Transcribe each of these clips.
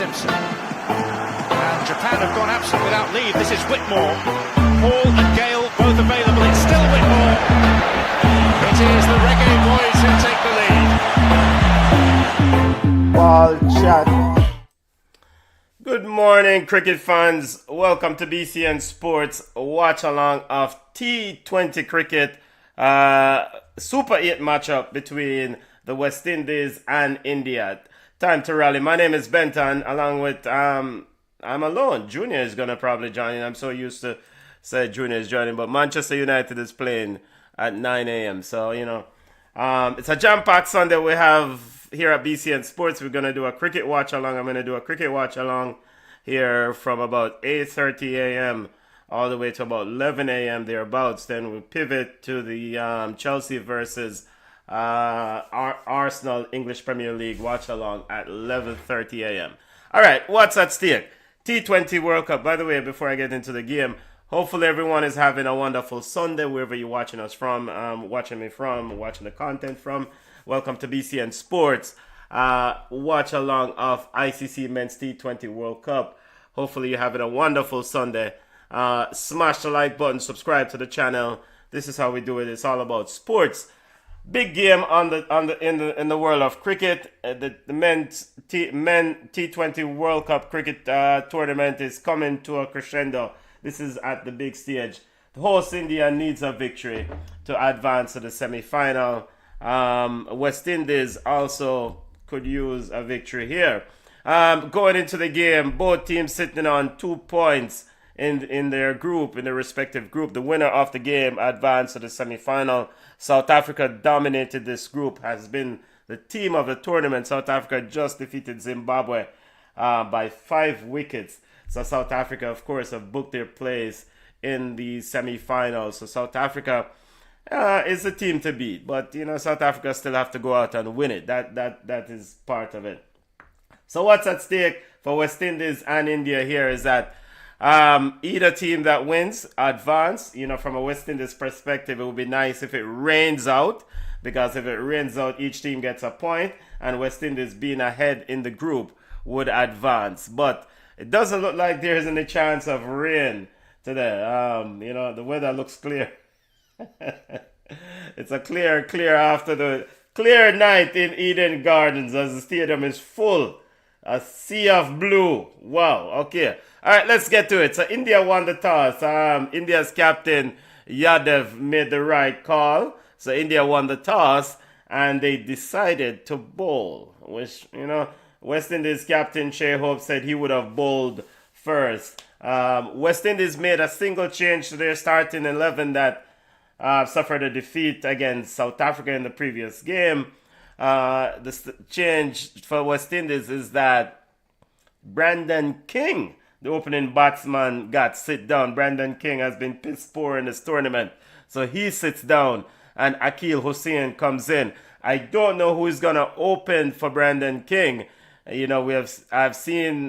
Simpson. And Japan have gone absent without leave. This is Whitmore. Hall and Gale both available. It's still Whitmore. It is the Reggae Boys who take the lead. Ball chat. Good morning, cricket fans. Welcome to BCN Sports watch along of T20 cricket. Super 8 matchup between the West Indies and India. Time to rally. My name is Benton, along with I'm alone. Junior is gonna probably join in. I'm so used to say Junior is joining, but Manchester United is playing at 9 a.m. So it's a jam-packed Sunday we have here at BCN Sports. We're gonna do a cricket watch along. I'm gonna do a cricket watch along here from about 8:30 a.m. all the way to about 11 a.m. thereabouts. Then we'll pivot to the Chelsea versus Arsenal English Premier League watch along at 11:30 a.m. All right, what's at stake? T20 World Cup. By the way, before I get into the game, hopefully everyone is having a wonderful Sunday wherever you're watching us from, watching me from, watching the content from. Welcome to BCN Sports watch along of ICC Men's T20 World Cup. Hopefully you're having a wonderful Sunday. Smash the like button, subscribe to the channel. This is how we do it. It's all about sports. Big game in the world of cricket. The men T20 World Cup cricket tournament is coming to a crescendo. This is at the big stage. The host India needs a victory to advance to the semi-final. West Indies also could use a victory here. Going into the game, both teams sitting on 2 points in their group, in their respective group. The winner of the game advanced to the semi-final. South Africa dominated this group, has been the team of the tournament. South Africa just defeated Zimbabwe by 5 wickets. So South Africa, of course, have booked their place in the semi-finals. So South Africa is the team to beat. But, South Africa still have to go out and win it. That is part of it. So what's at stake for West Indies and India here is that either team that wins advance. From a West Indies perspective, it would be nice if it rains out, because if it rains out, each team gets a point, and West Indies being ahead in the group would advance. But it doesn't look like there is any chance of rain today. The weather looks clear. It's a clear night in Eden Gardens as the stadium is full. A sea of blue. Wow. Okay. All right, let's get to it. So India won the toss. India's captain Yadav made the right call. So India won the toss and they decided to bowl, which, West Indies captain Shea Hope said he would have bowled first. West Indies made a single change to their starting 11 that suffered a defeat against South Africa in the previous game. The change for West Indies is that Brandon King, the opening batsman, got sit down. Brandon King has been piss poor in this tournament, so he sits down and Akil Hussain comes in. I don't know who is gonna open for Brandon King. I've seen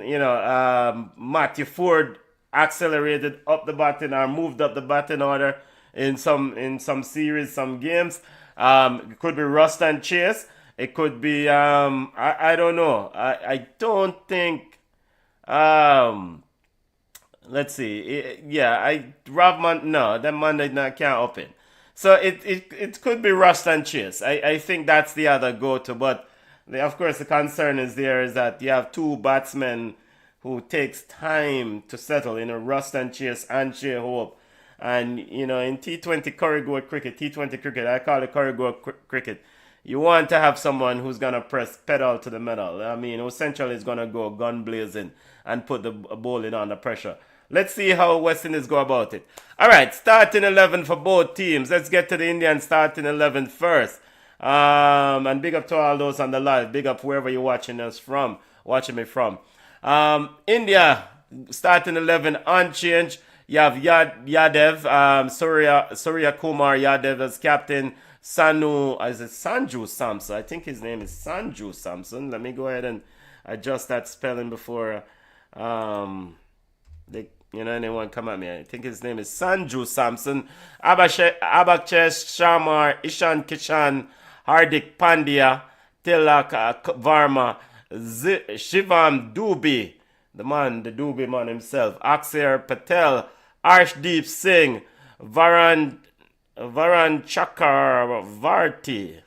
Matthew Ford accelerated up the batting or moved up the batting order in some series, some games. It could be Rust and Chase. It could be I don't know. I don't think let's see. That Monday can't open. So it could be Rust and Chase. I think that's the other go-to. But of course the concern is that you have 2 batsmen who takes time to settle. Rust and Chase and Shea Hope. And, in T20 Corrigan cricket, I call it Corrigan cricket, you want to have someone who's going to press pedal to the metal. I mean, essentially is going to go gun blazing and put the bowling under pressure. Let's see how West Indies go about it. All right, starting 11 for both teams. Let's get to the Indian starting 11 first. And big up to all those on the live. Big up wherever you're watching me from. India starting 11 unchanged. You have Yadav, Surya Kumar Yadav as captain. Sanju Samson. I think his name is Sanju Samson. Let me go ahead and adjust that spelling before anyone come at me. I think his name is Sanju Samson. Abhishek Sharma, Ishan Kishan, Hardik Pandya, Tilak Varma, Shivam Dubey, the Dubey man himself, Akshay Patel, Arshdeep Singh, Varun Chakravarti,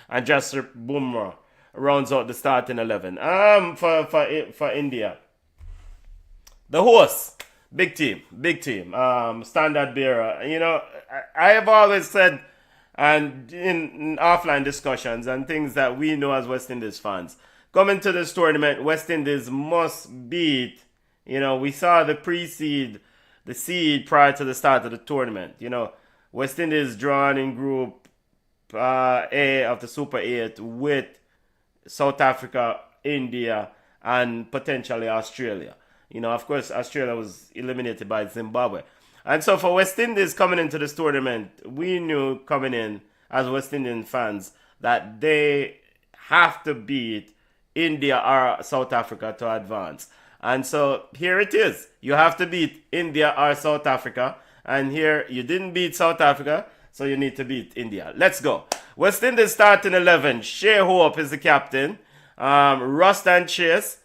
and Jasper Bumrah rounds out the starting 11. For India, the hosts, big team. Standard bearer. I have always said, and in offline discussions and things that we know as West Indies fans, coming to this tournament, West Indies must beat. We saw the the seed prior to the start of the tournament. West Indies drawn in Group A of the Super 8 with South Africa, India, and potentially Australia. Of course, Australia was eliminated by Zimbabwe. And so for West Indies coming into this tournament, we knew coming in as West Indian fans that they have to beat India or South Africa to advance. And so here it is. You have to beat India or South Africa. And here you didn't beat South Africa, so you need to beat India. Let's go. West Indies starting 11. Shea Hope is the captain. Rustan Chase.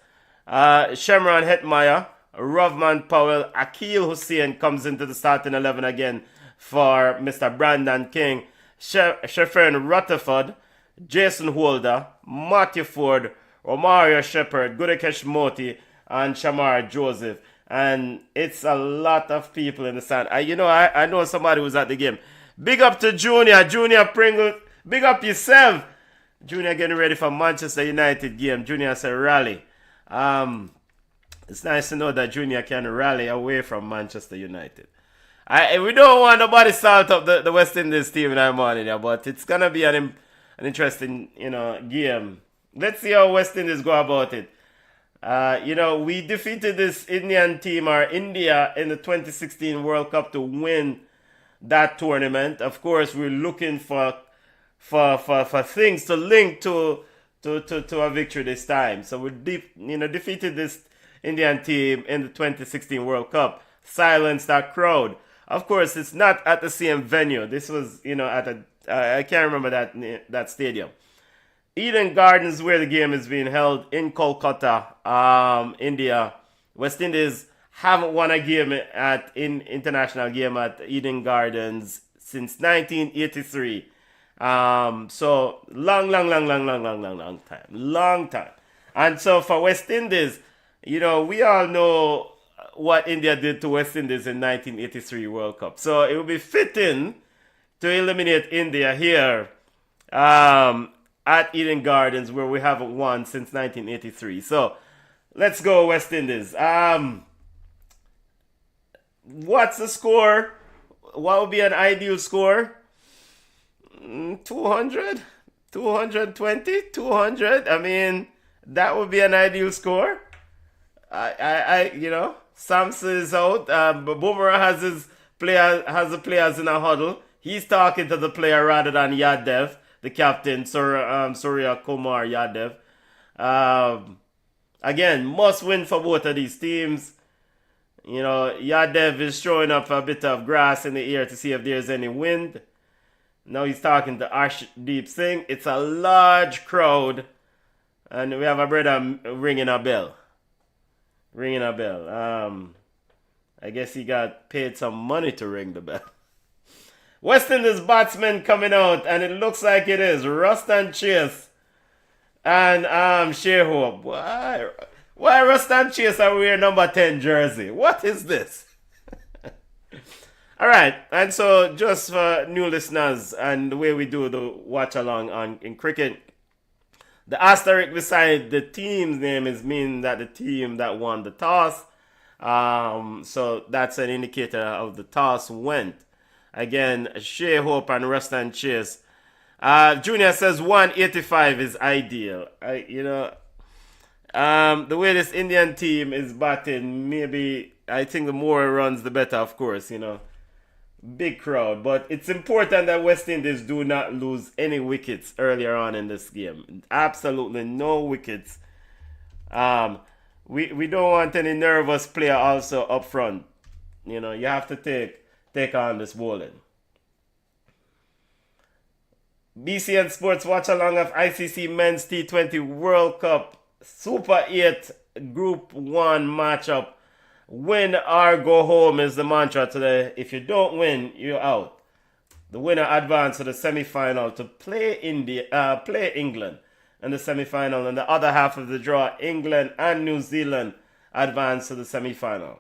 Shemron Hetmeyer. Rovman Powell. Akil Hussain comes into the starting 11 again for Mr. Brandon King. Sheffield Rutherford. Jason Holder. Matthew Ford. Omario Shepherd. Gudakesh Moti. And Shamar Joseph. And it's a lot of people in the stand. I know somebody who's at the game. Big up to Junior Pringle. Big up yourself. Junior getting ready for Manchester United game. Junior said rally. It's nice to know that Junior can rally away from Manchester United. We don't want nobody start up the West Indies team in the morning, but it's gonna be an interesting game. Let's see how West Indies go about it. We defeated this Indian team, or India, in the 2016 World Cup to win that tournament. Of course, we're looking for things to link to a victory this time. So we defeated this Indian team in the 2016 World Cup, silenced that crowd. Of course, it's not at the same venue. This was at I can't remember that stadium. Eden Gardens, where the game is being held in Kolkata, India. West Indies haven't won a game international game at Eden Gardens since 1983. So long time. And so for West Indies, we all know what India did to West Indies in 1983 World Cup. So it would be fitting to eliminate India here. At Eden Gardens, where we haven't won since 1983. So, let's go West Indies. What's the score? What would be an ideal score? 200? 220? 200? I mean, that would be an ideal score. Samson is out. Bumrah has the players in a huddle. He's talking to the player rather than Yadav, the captain, Surya Kumar Yadav. Again, must win for both of these teams. Yadav is throwing up a bit of grass in the air to see if there's any wind. Now he's talking to Arshdeep Singh. It's a large crowd. And we have a brother ringing a bell. I guess he got paid some money to ring the bell. West Indies batsmen coming out, and it looks like it is Rustan Chase and Shea Hope. Why Rustan Chase are wearing number 10 jersey? What is this? All right, and so just for new listeners and the way we do the watch along in cricket, the asterisk beside the team's name is mean that the team that won the toss. So that's an indicator of the toss went. Again, Shea Hope and Rustan Chase. Junior says 185 is ideal. The way this Indian team is batting, maybe I think the more runs, the better, of course. Big crowd. But it's important that West Indies do not lose any wickets earlier on in this game. Absolutely no wickets. We don't want any nervous player also up front. You have to take on this bowling. BCN Sports watch along of ICC Men's T20 World Cup Super 8 Group 1 matchup. Win or go home is the mantra today. If you don't win, you're out. The winner advances to the semi-final to play England in the semi-final. And the other half of the draw, England and New Zealand advance to the semi-final.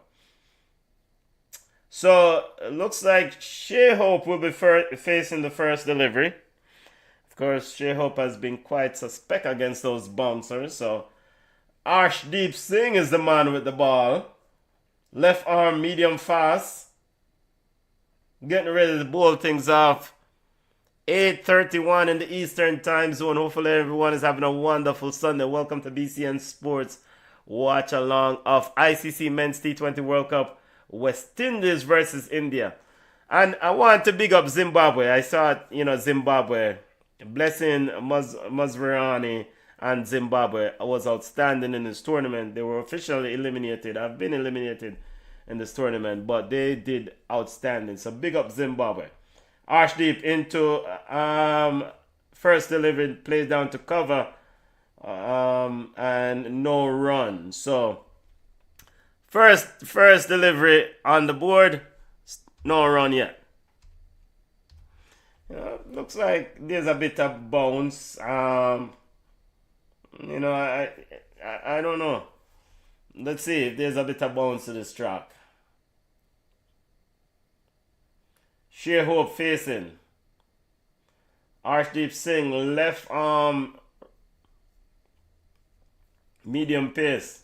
So it looks like Shea Hope will be facing the first delivery. Of course, Shea Hope has been quite suspect against those bouncers. So Arshdeep Singh is the man with the ball. Left arm medium fast. Getting ready to bowl things off. 8:31 in the Eastern Time Zone. Hopefully everyone is having a wonderful Sunday. Welcome to BCN Sports watch along of ICC Men's T20 World Cup. West Indies versus India. And I want to big up Zimbabwe. I saw, Zimbabwe. Blessing Mazvarani and Zimbabwe was outstanding in this tournament. They were officially eliminated. I've been eliminated in this tournament, but they did outstanding. So big up Zimbabwe. Arshdeep into first delivery, plays down to cover, and no run. So First delivery on the board, no run yet. Looks like there's a bit of bounce. I don't know. Let's see if there's a bit of bounce to this track. Shea Hope facing. Arshdeep Singh left arm, medium pace.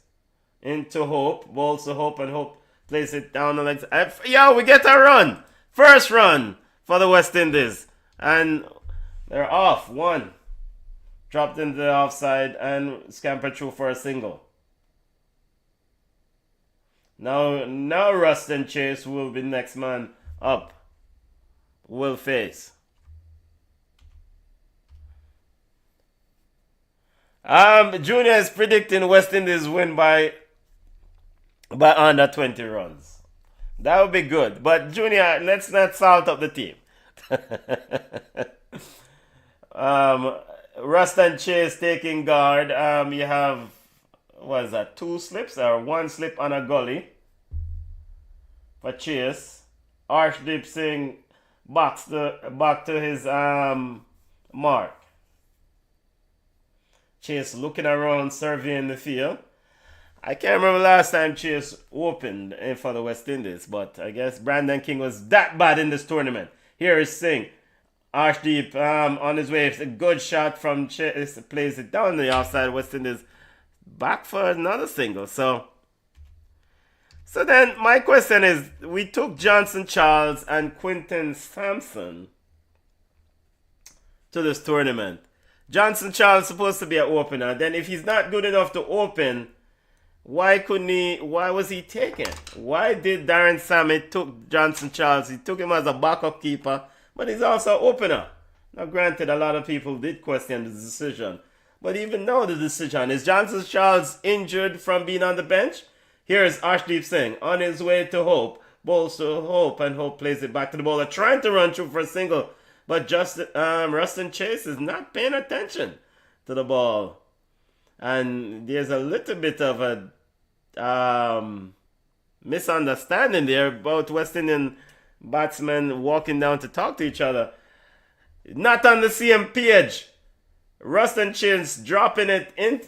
Into Hope, balls to Hope, and Hope plays it down the legs. Yeah, we get a run. First run for the West Indies. And they're off. One. Dropped into the offside and scampered through for a single. Now Ruston Chase will be next man up. Will face. Junior is predicting West Indies win by under 20 runs. That would be good. But Junior, let's not salt up the team. Ruston Chase taking guard. You have, what is that, 2 slips or 1 slip on a gully for Chase. Arshdeep Singh back to his mark. Chase looking around, surveying the field. I can't remember last time Chase opened for the West Indies, but I guess Brandon King was that bad in this tournament. Here is Singh. Arshdeep on his way. It's a good shot from Chase. Plays it down the offside. West Indies back for another single. So then my question is, we took Johnson Charles and Quinton Sampson to this tournament. Johnson Charles is supposed to be an opener. Then if he's not good enough to open, why was he taken? Why did Darren Sammy took Johnson Charles? He took him as a backup keeper, but he's also an opener. Now granted, a lot of people did question the decision. But even now the decision, is Johnson Charles injured from being on the bench? Here is Arshdeep Singh on his way to Hope. Balls to Hope, and Hope plays it back to the bowler, trying to run through for a single. But Ruston Chase is not paying attention to the ball. And there's a little bit of a misunderstanding there about West Indian batsmen walking down to talk to each other. Not on the same page. Ruston Chase dropping it in,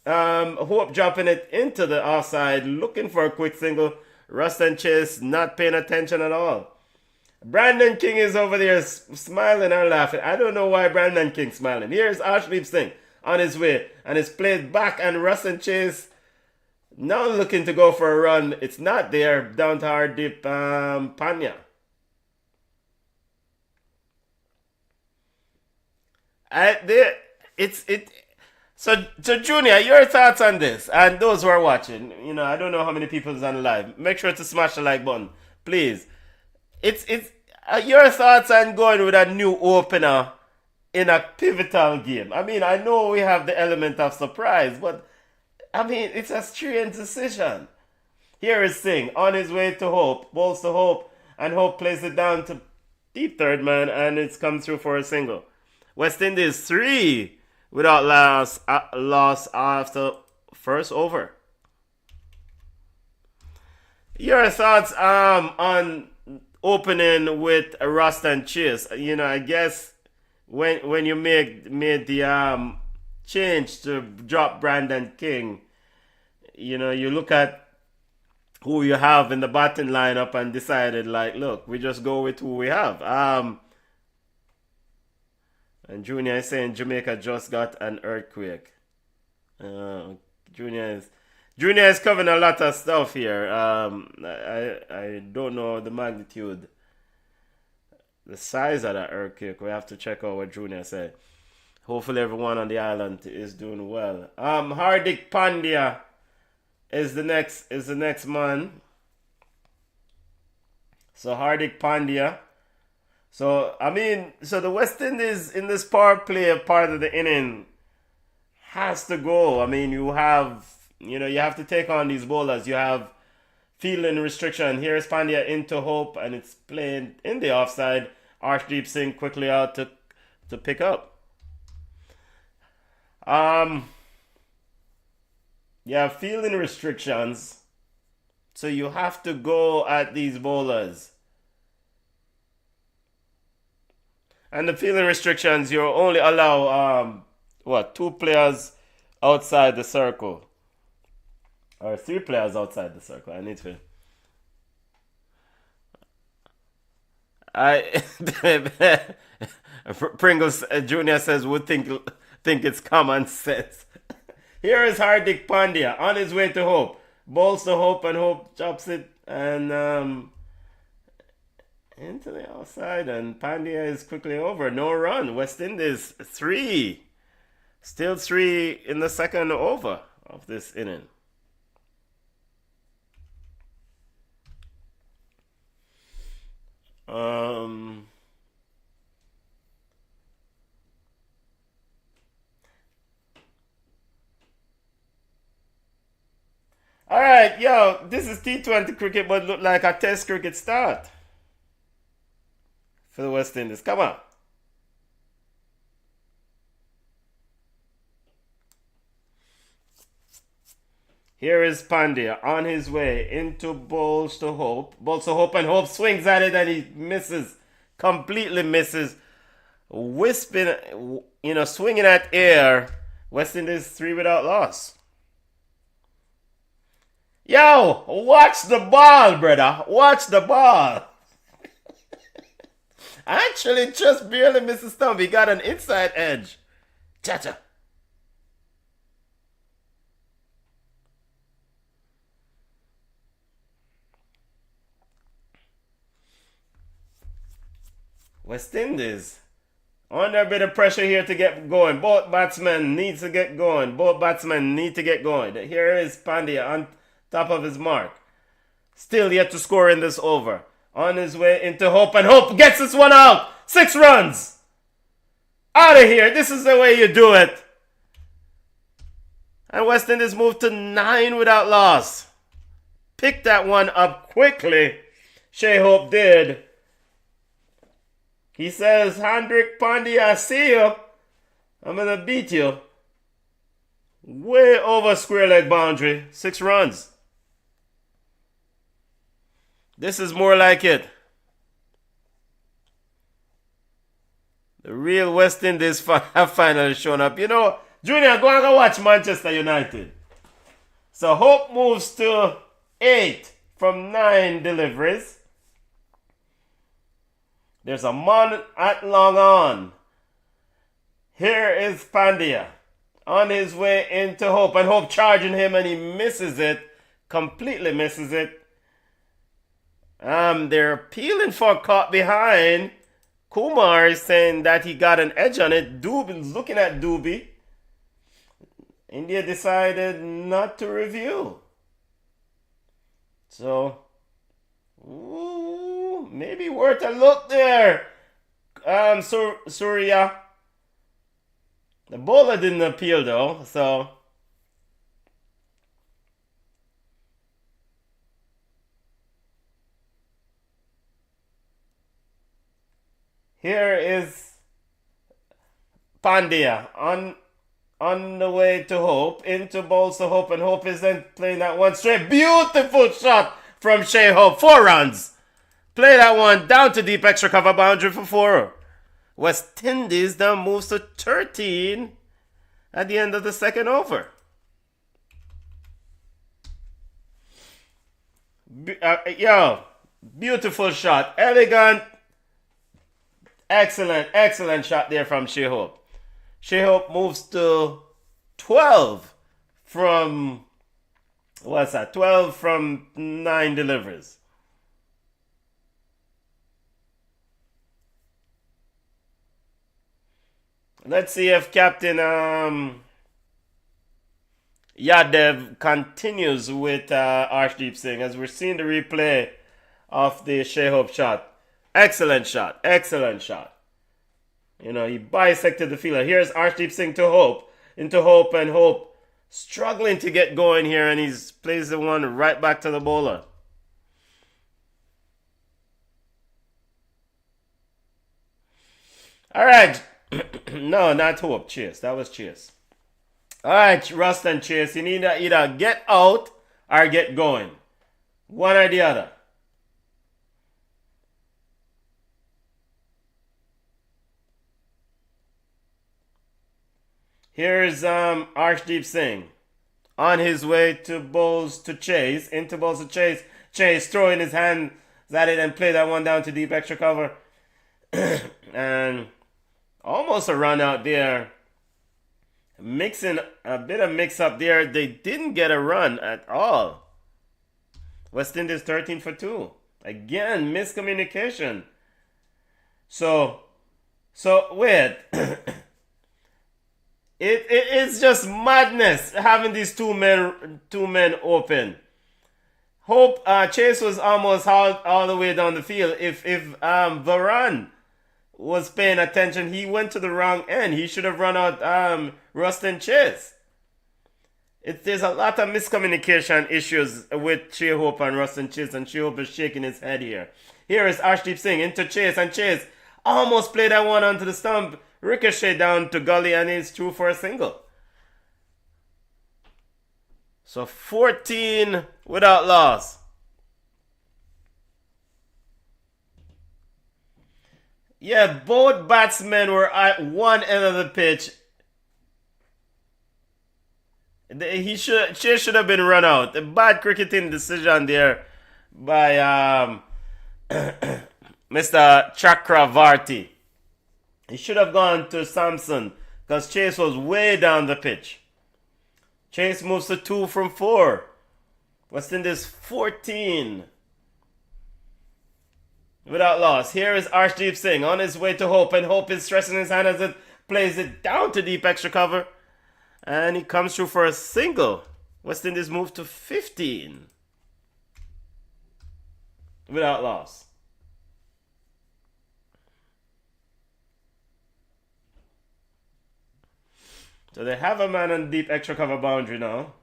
Hope dropping it into the offside, looking for a quick single. Ruston Chase not paying attention at all. Brandon King is over there smiling and laughing. I don't know why Brandon King's smiling. Here's Arshdeep Singh on his way, and it's played back, and Ruston Chase now looking to go for a run. It's not there, down to Hardeep Pandya. So Junior, your thoughts on this, and those who are watching, I don't know how many people is on live. Make sure to smash the like button, please. It's your thoughts on going with a new opener in a pivotal game. I mean, I know we have the element of surprise, but I mean, it's a strange decision. Here is Singh on his way to Hope, balls to Hope, and Hope plays it down to deep third man, and it's come through for a single. West Indies 3 without loss after first over. Your thoughts on opening with Rust and Chase? You know, I guess when you made the change to drop Brandon King, you know, you look at who you have in the batting lineup and decided, like, look, we just go with who we have. And Junior is saying Jamaica just got an earthquake. Junior is covering a lot of stuff here. I don't know the magnitude, the size of that earthquake. We have to check out what Junior said. Hopefully everyone on the island is doing well. Hardik Pandya is the next man. So Hardik Pandya. So I mean, so the West Indies in this power play part of the inning has to go. I mean, you have to take on these bowlers. You have fielding restriction. Here's Pandya into Hope, and it's playing in the offside. Arshdeep Singh quickly out to pick up. You have fielding restrictions, so you have to go at these bowlers. And the fielding restrictions, you only allow 2 players outside the circle, or 3 players outside the circle. I need to. Pringles Jr. says would think it's common sense. Here is Hardik Pandya on his way to Hope. Balls to Hope, and Hope chops it and into the outside, and Pandya is quickly over. No run. West Indies 3. Still 3 in the second over of this inning. Alright, yo, this is T20 cricket, but look like a test cricket start for the West Indies. Come on. Here is Pandya on his way into balls to Hope. Balls to Hope, and Hope swings at it and he misses. Completely misses. Wisping, swinging at air. West Indies 3 without loss. Yo, watch the ball, brother. Watch the ball. Actually, just barely misses stump. He got an inside edge. Cha-cha. West Indies under a bit of pressure here to get going. Both batsmen need to get going. Here is Pandya on top of his mark. Still yet to score in this over. On his way into Hope, and Hope gets this one out. 6 runs. Out of here. This is the way you do it. And West Indies moved to 9 without loss. Picked that one up quickly. Shea Hope did. He says, Hardik Pandya, I see you. I'm going to beat you. Way over square leg boundary. 6 runs. This is more like it. The real West Indies have finally shown up. You know, Junior, go and go watch Manchester United. So Hope moves to 8 from 9 deliveries. There's a man at long on. Here is Pandya on his way into Hope, and Hope charging him, and he misses it. Completely misses it. They're appealing for caught behind. Kumar is saying that he got an edge on it. Doobie's looking at Doobie. India decided not to review. So, maybe worth a look there. Surya. The bowler didn't appeal though, so. Here is Pandya on the way to Hope, into bowls to Hope, and Hope is then playing that one straight. Beautiful shot from Shea Hope. 4 runs. Play that one down to deep extra cover boundary for 4. West Indies now moves to 13 at the end of the second over. Beautiful shot. Elegant. Excellent shot there from Shea Hope. Shea Hope moves to 12 from, 12 from 9 deliveries. Let's see if Captain Yadav continues with Arshdeep Singh, as we're seeing the replay of the Shea Hope shot. Excellent shot. You know, he bisected the fielder. Here's Arshdeep Singh to Hope. Into Hope, and Hope struggling to get going here, and he's plays the one right back to the bowler. All right. No, not Hope. Chase. That was Chase. All right, Rust and Chase. You need to either get out or get going. One or the other. Here's Arshdeep Singh on his way to bowls to Chase. Into bowls to Chase. Chase throwing his hands at it and play that one down to deep extra cover. And almost a run out there. Mixing a bit of mix up there. They didn't get a run at all. West Indies 13 for 2. Again, miscommunication. So wait. It's just madness having these two men open. Hope Chase was almost all the way down the field. If Varane was paying attention, he went to the wrong end. He should have run out Rust and Chase. There's a lot of miscommunication issues with Shea Hope and Rust and Chase, and Shea Hope is shaking his head here. Here is Arshdeep Singh into Chase, and Chase almost played that one onto the stump. Ricochet down to gully, and he's through for a single. So 14 without loss. Yeah, both batsmen were at one end of the pitch. Chase should have been run out. A bad cricketing decision there by Mr. Chakravarti. He should have gone to Samson because Chase was way down the pitch. Chase moves to 2 from 4. West Indies 14 without loss. Here is Arshdeep Singh on his way to Hope, and Hope is stressing his hand as it plays it down to deep extra cover. And he comes through for a single. West Indies move to 15 without loss. So they have a man on deep extra cover boundary now.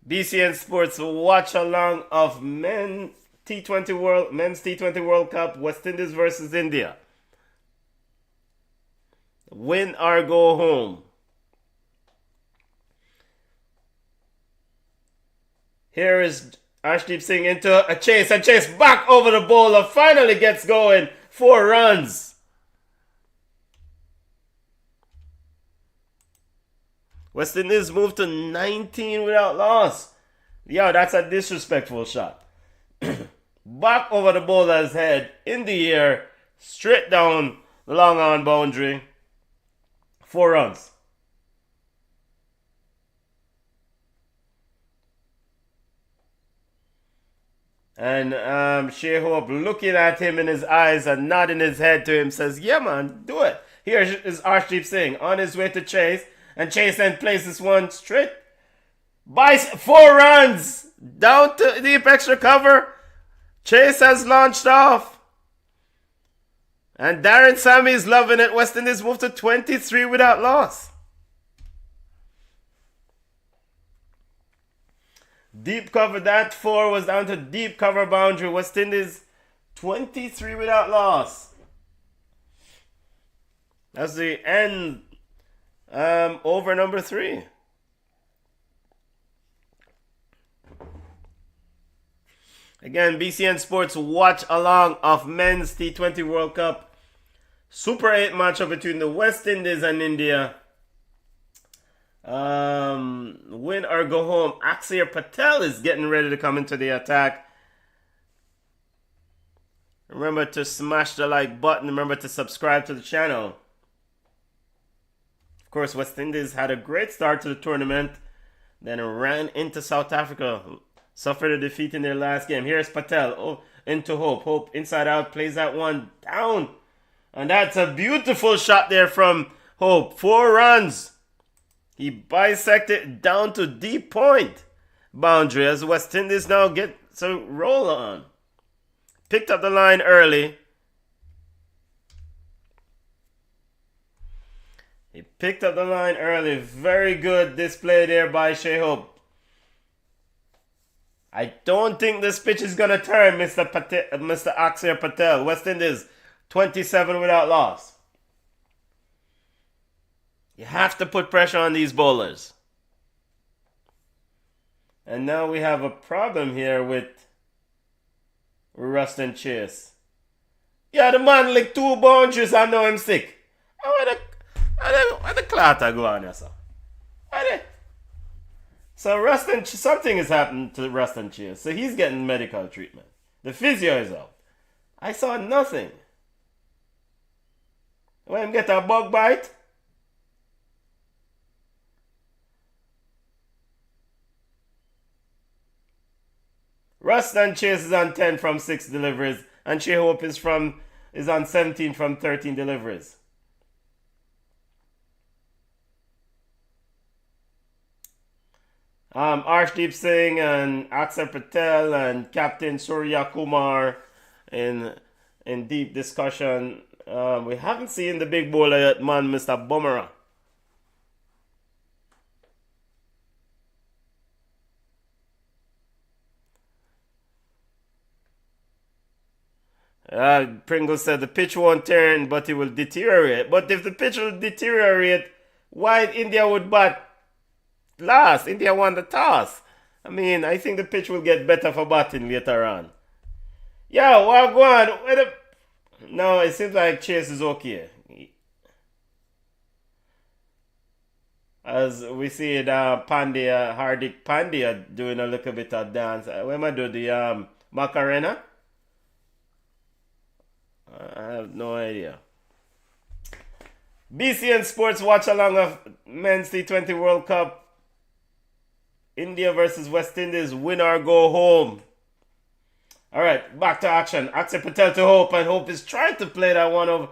BCN Sports watch along of men's T20 World Cup, West Indies versus India. Win or go home. Here is Arshdeep Singh into a chase, and Chase back over the bowler, finally gets going. 4 runs. West Indies move to 19 without loss. Yo, that's a disrespectful shot. Back over the bowler's head, in the air, straight down the long on boundary. 4 runs. And Shea Hope, looking at him in his eyes and nodding his head to him, says, yeah man, do it. Here is Arshdeep Singh on his way to Chase, and Chase then places one straight by 4 runs down to deep extra cover. Chase has launched off, and Darren Sammy is loving it. West Indies move to 23 without loss. Deep cover, that 4 was down to deep cover boundary. West Indies 23 without loss. That's the end. Over number 3. Again, BCN Sports watch along of men's T20 World Cup. Super 8 matchup between the West Indies and India. Win or go home. Akshar Patel is getting ready to come into the attack. Remember to smash the like button. Remember to subscribe to the channel. Of course, West Indies had a great start to the tournament. Then ran into South Africa. Suffered a defeat in their last game. Here's Patel. Oh, into Hope. Hope inside out. Plays that one down. And that's a beautiful shot there from Hope. 4 runs. He bisected down to deep point boundary as West Indies now gets a roll on. Picked up the line early. He picked up the line early. Very good display there by Shai Hope. I don't think this pitch is going to turn, Mr. Akshar Patel. West Indies, 27 without loss. You have to put pressure on these bowlers. And now we have a problem here with Ruston Chase. Yeah, the man licked 2 boundaries and now I'm sick. Where the clot go on here, sir? So Ruston, something has happened to Ruston Chase. So he's getting medical treatment. The physio is out. I saw nothing. When him get a bug bite? Ruston Chase is on 10 from 6 deliveries. And Shai Hope is on 17 from 13 deliveries. Arshdeep Singh and Akshar Patel and Captain Surya Kumar in deep discussion. We haven't seen the big bowler yet, man, Mr. Bumrah. Pringle said the pitch won't turn, but it will deteriorate. But if the pitch will deteriorate, why India would bat last? India won the toss. I mean, I think the pitch will get better for batting later on. Yeah, well, go on. No, it seems like Chase is okay. As we see it, Hardik Pandya doing a little bit of dance. When am I do the Macarena? I have no idea. BCN Sports watch along of men's T20 World Cup. India versus West Indies, win or go home. Alright, back to action. Akshar Patel to Hope, and Hope is trying to play that one of.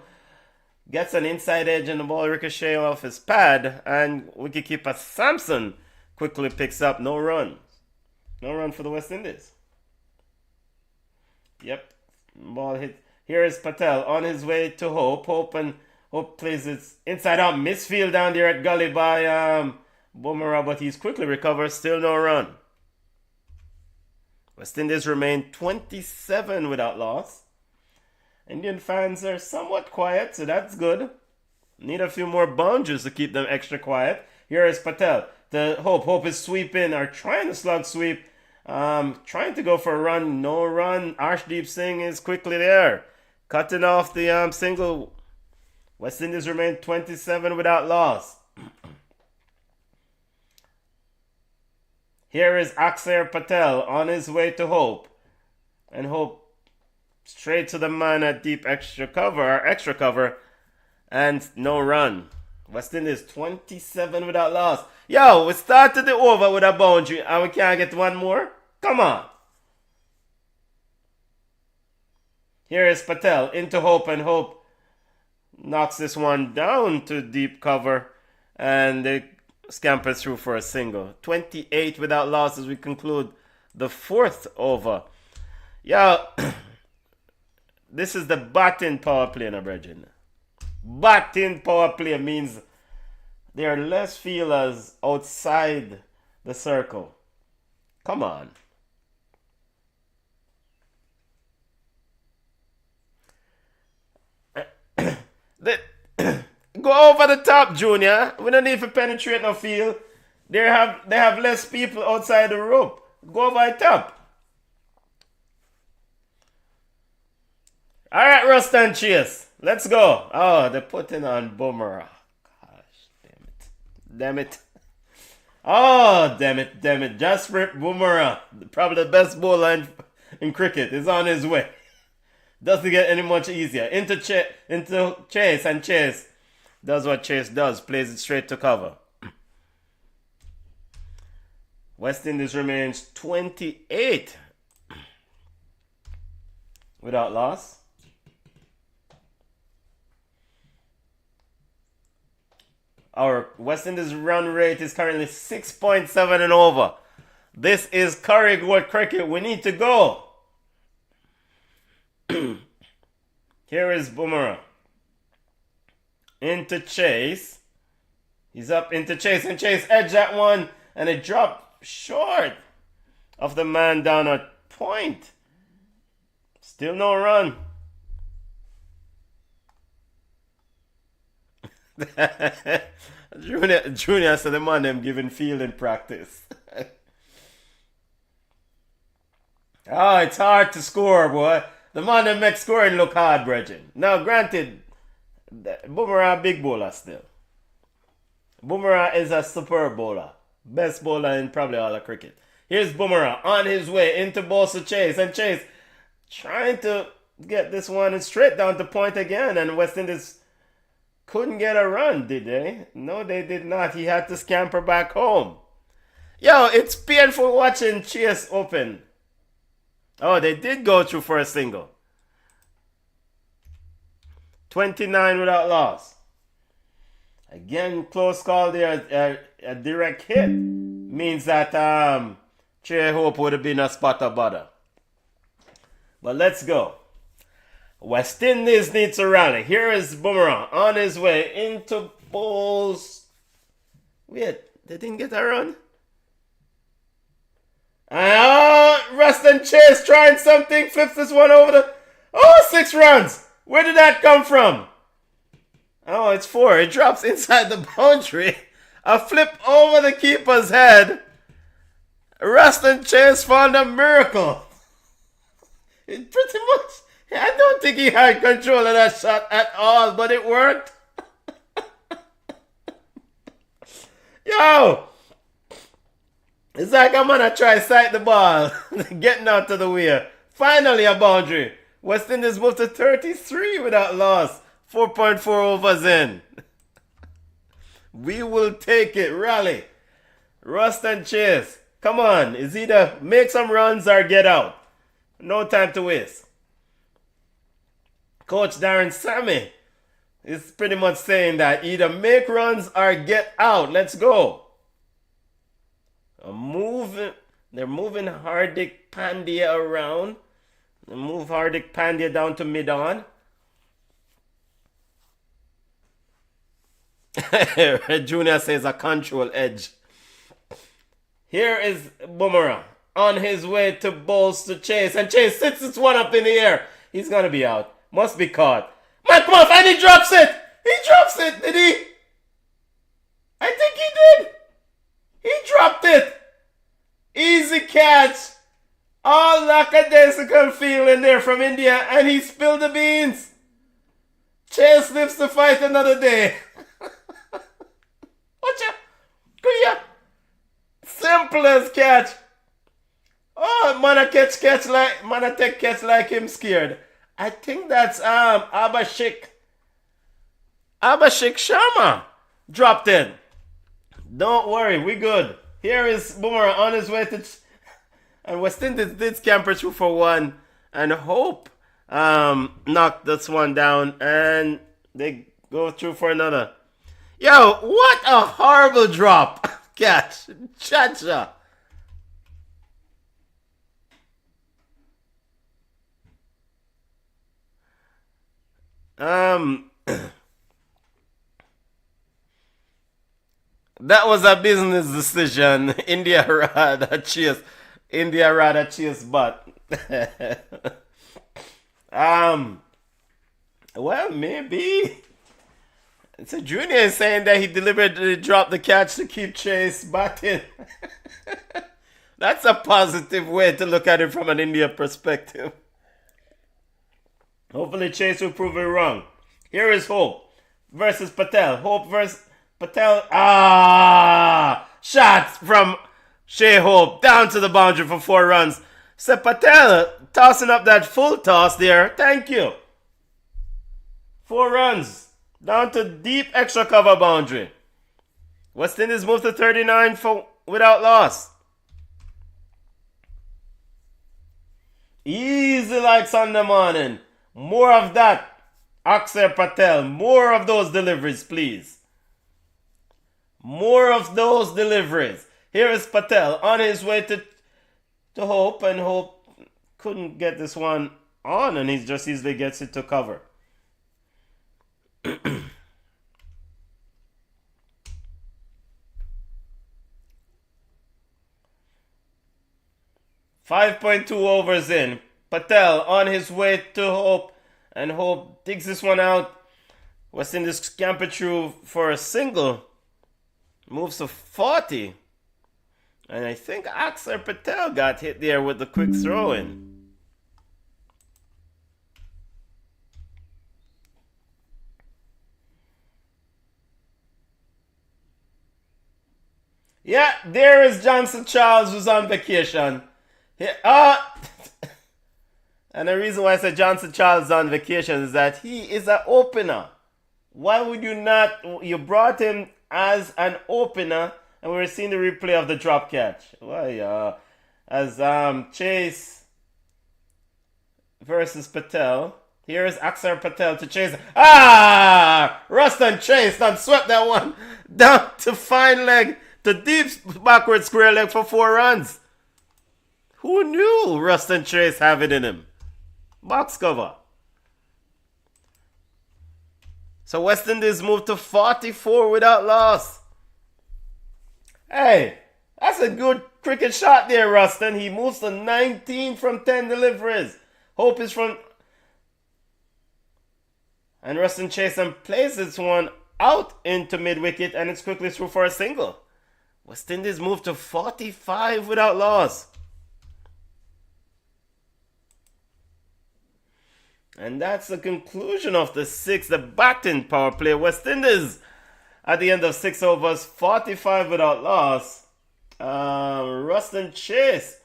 Gets an inside edge and the ball ricochet off his pad, and wicketkeeper Sampson quickly picks up. No run. No run for the West Indies. Yep. Ball hit. Here is Patel on his way to Hope. Hope plays it inside out. Misfield down there at gully by Bumrah, but he's quickly recovered. Still no run. West Indies remain 27 without loss. Indian fans are somewhat quiet, so that's good. Need a few more boundaries to keep them extra quiet. Here is Patel. The Hope is sweeping, or trying to slug sweep. Trying to go for a run. No run. Arshdeep Singh is quickly there. Cutting off the single. West Indies remain 27 without loss. Here is Akshar Patel on his way to Hope. And Hope straight to the man at deep extra cover. And no run. West Indies 27 without loss. Yo, we started the over with a boundary and we can't get one more? Come on. Here is Patel into Hope, and Hope knocks this one down to deep cover. And they scamper through for a single. 28 without loss as we conclude the 4th over. Yeah, this is the batting power play, na brethren. Batting power play means there are less fielders outside the circle. Come on. They, go over the top, Junior. We don't need to penetrate no field. They have less people outside the rope. Go over the top. All right, Rust and Chase. Let's go. Oh, they're putting on Boomerang. Gosh, damn it. Oh, damn it. Jasper Boomerang, probably the best bowler in cricket, is on his way. Doesn't get any much easier. Into Chase, and Chase does what Chase does, plays it straight to cover. West Indies remains 28 without loss. Our West Indies run rate is currently 6.7 and over. This is Curry Gold cricket. We need to go. Here is Boomerang. Into Chase. He's up into Chase, and Chase edged that one, and it dropped short of the man down at point. Still no run. Junior said the man them giving fielding practice. Oh, it's hard to score, boy. The man them make scoring look hard, Bridget. Now, granted, Boomerang big bowler still. Boomerang is a superb bowler. Best bowler in probably all of cricket. Here's Boomerang on his way into balls to Chase. And Chase trying to get this one straight down to point again. And West Indies couldn't get a run, did they? No, they did not. He had to scamper back home. Yo, it's painful watching Chase open. Oh, they did go through for a single. 29 without loss. Again, close call there. A direct hit means that Trey Hope would have been a spot of butter. But let's go. West Indies needs a rally. Here is Boomerang on his way into balls. Wait, they didn't get a run? Rust and Chase trying something. Flips this one over the... Oh, 6 runs. Where did that come from? Oh, it's 4. It drops inside the boundary. A flip over the keeper's head. Rust and Chase found a miracle. It pretty much... I don't think he had control of that shot at all, but it worked. Yo! It's like I'm gonna try sight the ball. Getting out to the weir. Finally a boundary. West Indies moved to 33 without loss. 4.4 overs in. We will take it. Rally. Rust and Chase. Come on. It's either make some runs or get out. No time to waste. Coach Darren Sammy is pretty much saying that either make runs or get out. Let's go. They're moving Hardik Pandya around. They move Hardik Pandya down to mid-on. Junior says a control edge. Here is Boomerang on his way to balls to Chase. And Chase sits this one up in the air. He's going to be out. Must be caught. Man, come on, and he drops it. He drops it, did he? I think he did. He dropped it. Easy catch. All lackadaisical feeling there from India, and he spilled the beans. Chase lives to fight another day. Watch out. Good ya. Simple as catch. Oh, man, take catch like him scared. I think that's Abhishek Sharma dropped in. Don't worry, we good. Here is Boomerang on his way to... And West Indies did scamper through for one. And Hope knocked this one down. And they go through for another. Yo, what a horrible drop. Catch. Cha-cha. That was a business decision. India rather chase but well, maybe So Junior is saying that he deliberately dropped the catch to keep Chase batting. That's a positive way to look at it from an India perspective. Hopefully Chase will prove it wrong. Here is Hope versus Patel. Hope versus Patel. Shots from Shea Hope down to the boundary for 4 runs. So Patel tossing up that full toss there. Thank you. 4 runs down to deep extra cover boundary. West Indies moved to 39 without loss. Easy like Sunday morning. More of that, Axar Patel. More of those deliveries, please. More of those deliveries. Here is Patel on his way to Hope, and Hope couldn't get this one on, and he just easily gets it to cover. 5.2 overs in. Patel on his way to Hope, and Hope digs this one out. West Indies scamper through for a single. Moves to 40. And I think Axar Patel got hit there with the quick throw in. Yeah, there is Johnson Charles, who's on vacation. And the reason why I said Johnson Charles is on vacation is that he is an opener. Why would you not? You brought him as an opener, and we were seeing the replay of the drop catch. Why? As Chase versus Patel. Here is Axar Patel to Chase. Ruston Chase done swept that one down to fine leg, to deep backward square leg for 4 runs. Who knew Ruston Chase have it in him? Box cover. So West Indies moved to 44 without loss. Hey, that's a good cricket shot there, Ruston. He moves to 19 from 10 deliveries. Hope is from... And Ruston Chase and plays this one out into mid-wicket, and it's quickly through for a single. West Indies moved to 45 without loss. And that's the conclusion of the 6th, the batting power play. West Indies at the end of 6 overs, 45 without loss. Ruston Chase,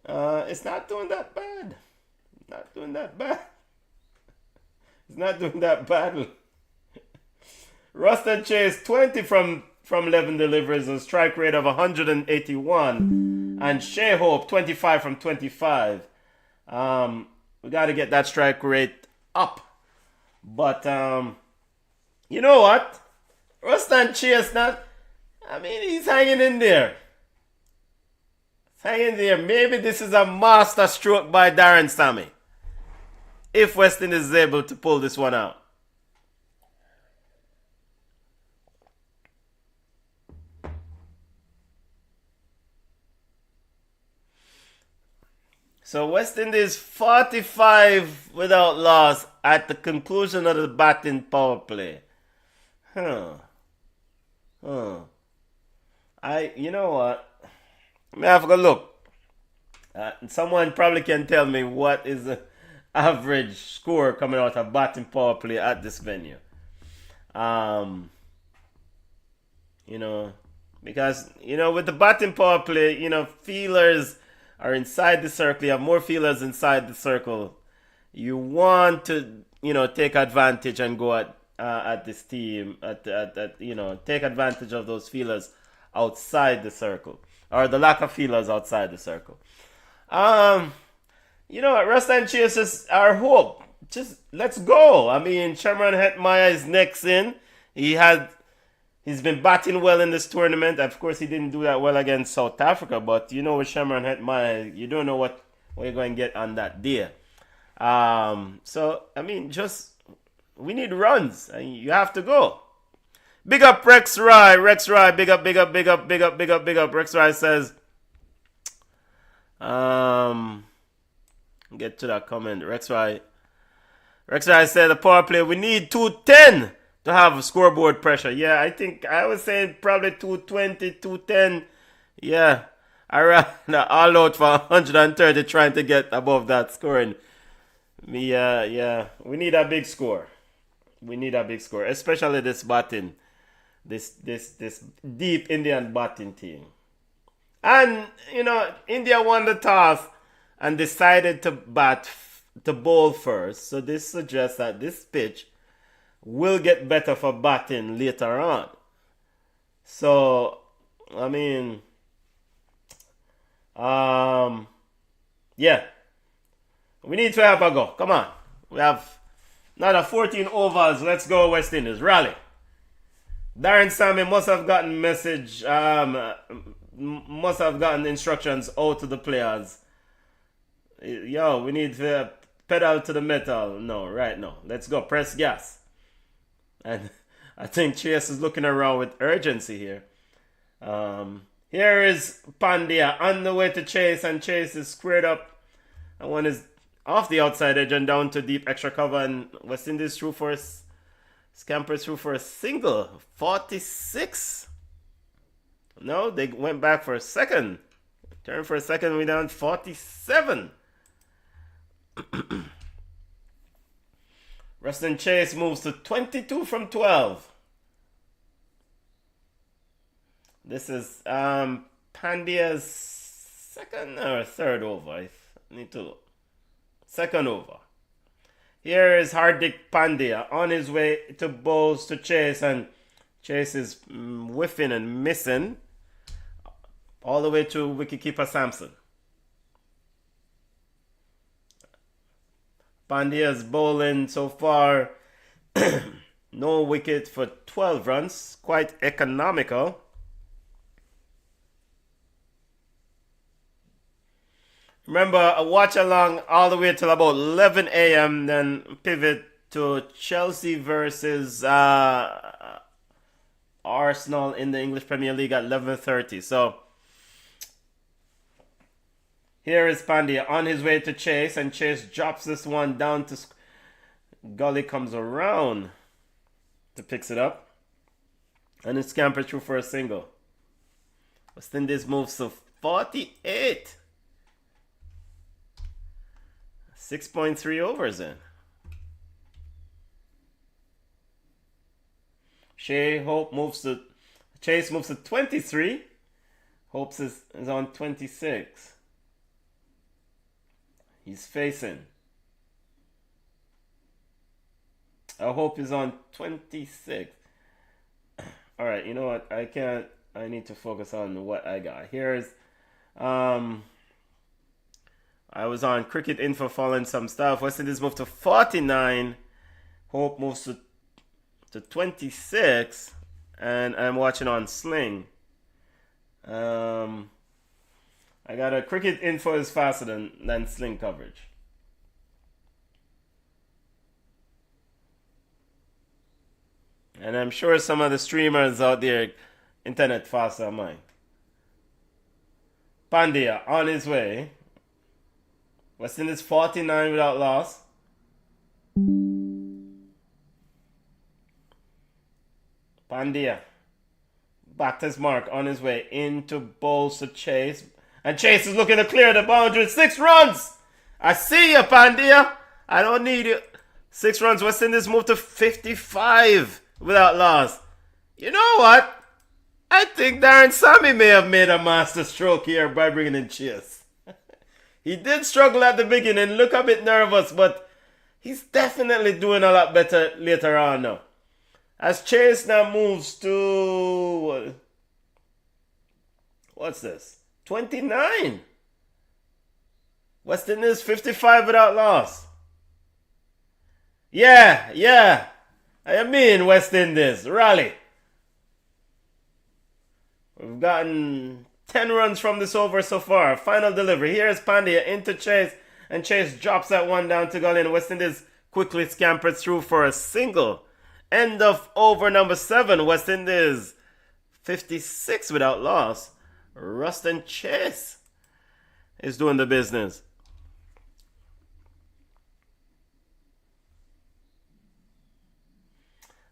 it's not doing that bad. Not doing that bad. It's not doing that badly. Ruston Chase, 20 from 11 deliveries, a strike rate of 181. And Shea Hope, 25 from 25. We got to get that strike rate up. But, you know what? Ruston Chase, he's hanging in there. He's hanging there. Maybe this is a master stroke by Darren Sammy, if West Indies is able to pull this one out. So West Indies 45 without loss at the conclusion of the batting power play. You know what? Let me have a look. Someone probably can tell me what is the average score coming out of batting power play at this venue. Because, with the batting power play, feelers are inside the circle. You have more feelers inside the circle. You want to, take advantage and go at this team, take advantage of those feelers outside the circle, or the lack of feelers outside the circle. Ruston Chase is our hope. Just let's go. Sherman Hetmeyer is next in. He's been batting well in this tournament. Of course, he didn't do that well against South Africa, but with Sherman Hetmeyer, you don't know what you're going to get on that day. We need runs. You have to go. Big up Rex Rye. Rex Rye, big up. Rex Rye says, get to that comment. Rex Rye said the power play, we need 210 to have scoreboard pressure. Yeah, I think I was saying probably 220, 210. Yeah, I ran all out for 130 trying to get above that scoring. Yeah, we need a big score. We need a big score, especially this batting, this deep Indian batting team. And India won the toss and decided to bowl first. So this suggests that this pitch will get better for batting later on. So I mean, yeah, we need to have a go. Come on, we have another 14 overs. Let's go, West Indies. Rally. Darren Sammy must have gotten message. Must have gotten instructions out to the players. Yo, we need to pedal to the metal. No, right now. Let's go. Press gas. And I think Chase is looking around with urgency here. Here is Pandya on the way to Chase, and Chase is squared up. And one is off the outside edge and down to deep extra cover, and West Indies through for scampers through for a single. 46. No, they went back for a second. Turn for a second, we down 47. Ruston Chase moves to 22 from 12. This is Pandya's second or third over. I need to look. Second over. Here is Hardik Pandya on his way to bowls to Chase, and Chase is whiffing and missing all the way to wicketkeeper Sampson. Pandya's bowling so far, no wicket for 12 runs, quite economical. Remember, a watch along all the way till about 11 a.m., then pivot to Chelsea versus Arsenal in the English Premier League at 11:30. So here is Pandya on his way to Chase, and Chase drops this one down to Gully, comes around to picks it up, and it's scampered through for a single. West Indies moves to 48. 6.3 overs in. Chase moves to 23. Hopes is on 26. He's facing. Hope is on 26. Alright, you know what? I need to focus on what I got. Here's I was on Cricket Info following some stuff. West Indies moved to 49. Hope moves to 26. And I'm watching on Sling. I got a Cricket Info is faster than Sling coverage. And I'm sure some of the streamers out there, internet faster than mine. Pandya on his way. West Indies 49 without loss. Pandya back to his mark on his way into bowls to Chase. And Chase is looking to clear the boundary. 6 runs! I see you, Pandya. I don't need you. 6 runs. West Indies move to 55 without loss. You know what? I think Darren Sammy may have made a master stroke here by bringing in Chase. He did struggle at the beginning, look a bit nervous, but he's definitely doing a lot better later on now. As Chase now moves to... What's this? 29. West Indies 55 without loss. Yeah. I mean West Indies, rally. We've gotten 10 runs from this over so far. Final delivery. Here's Pandya into Chase, and Chase drops that one down to Gully, and West Indies quickly scampers through for a single. End of over number 7. West Indies 56 without loss. Ruston Chase is doing the business.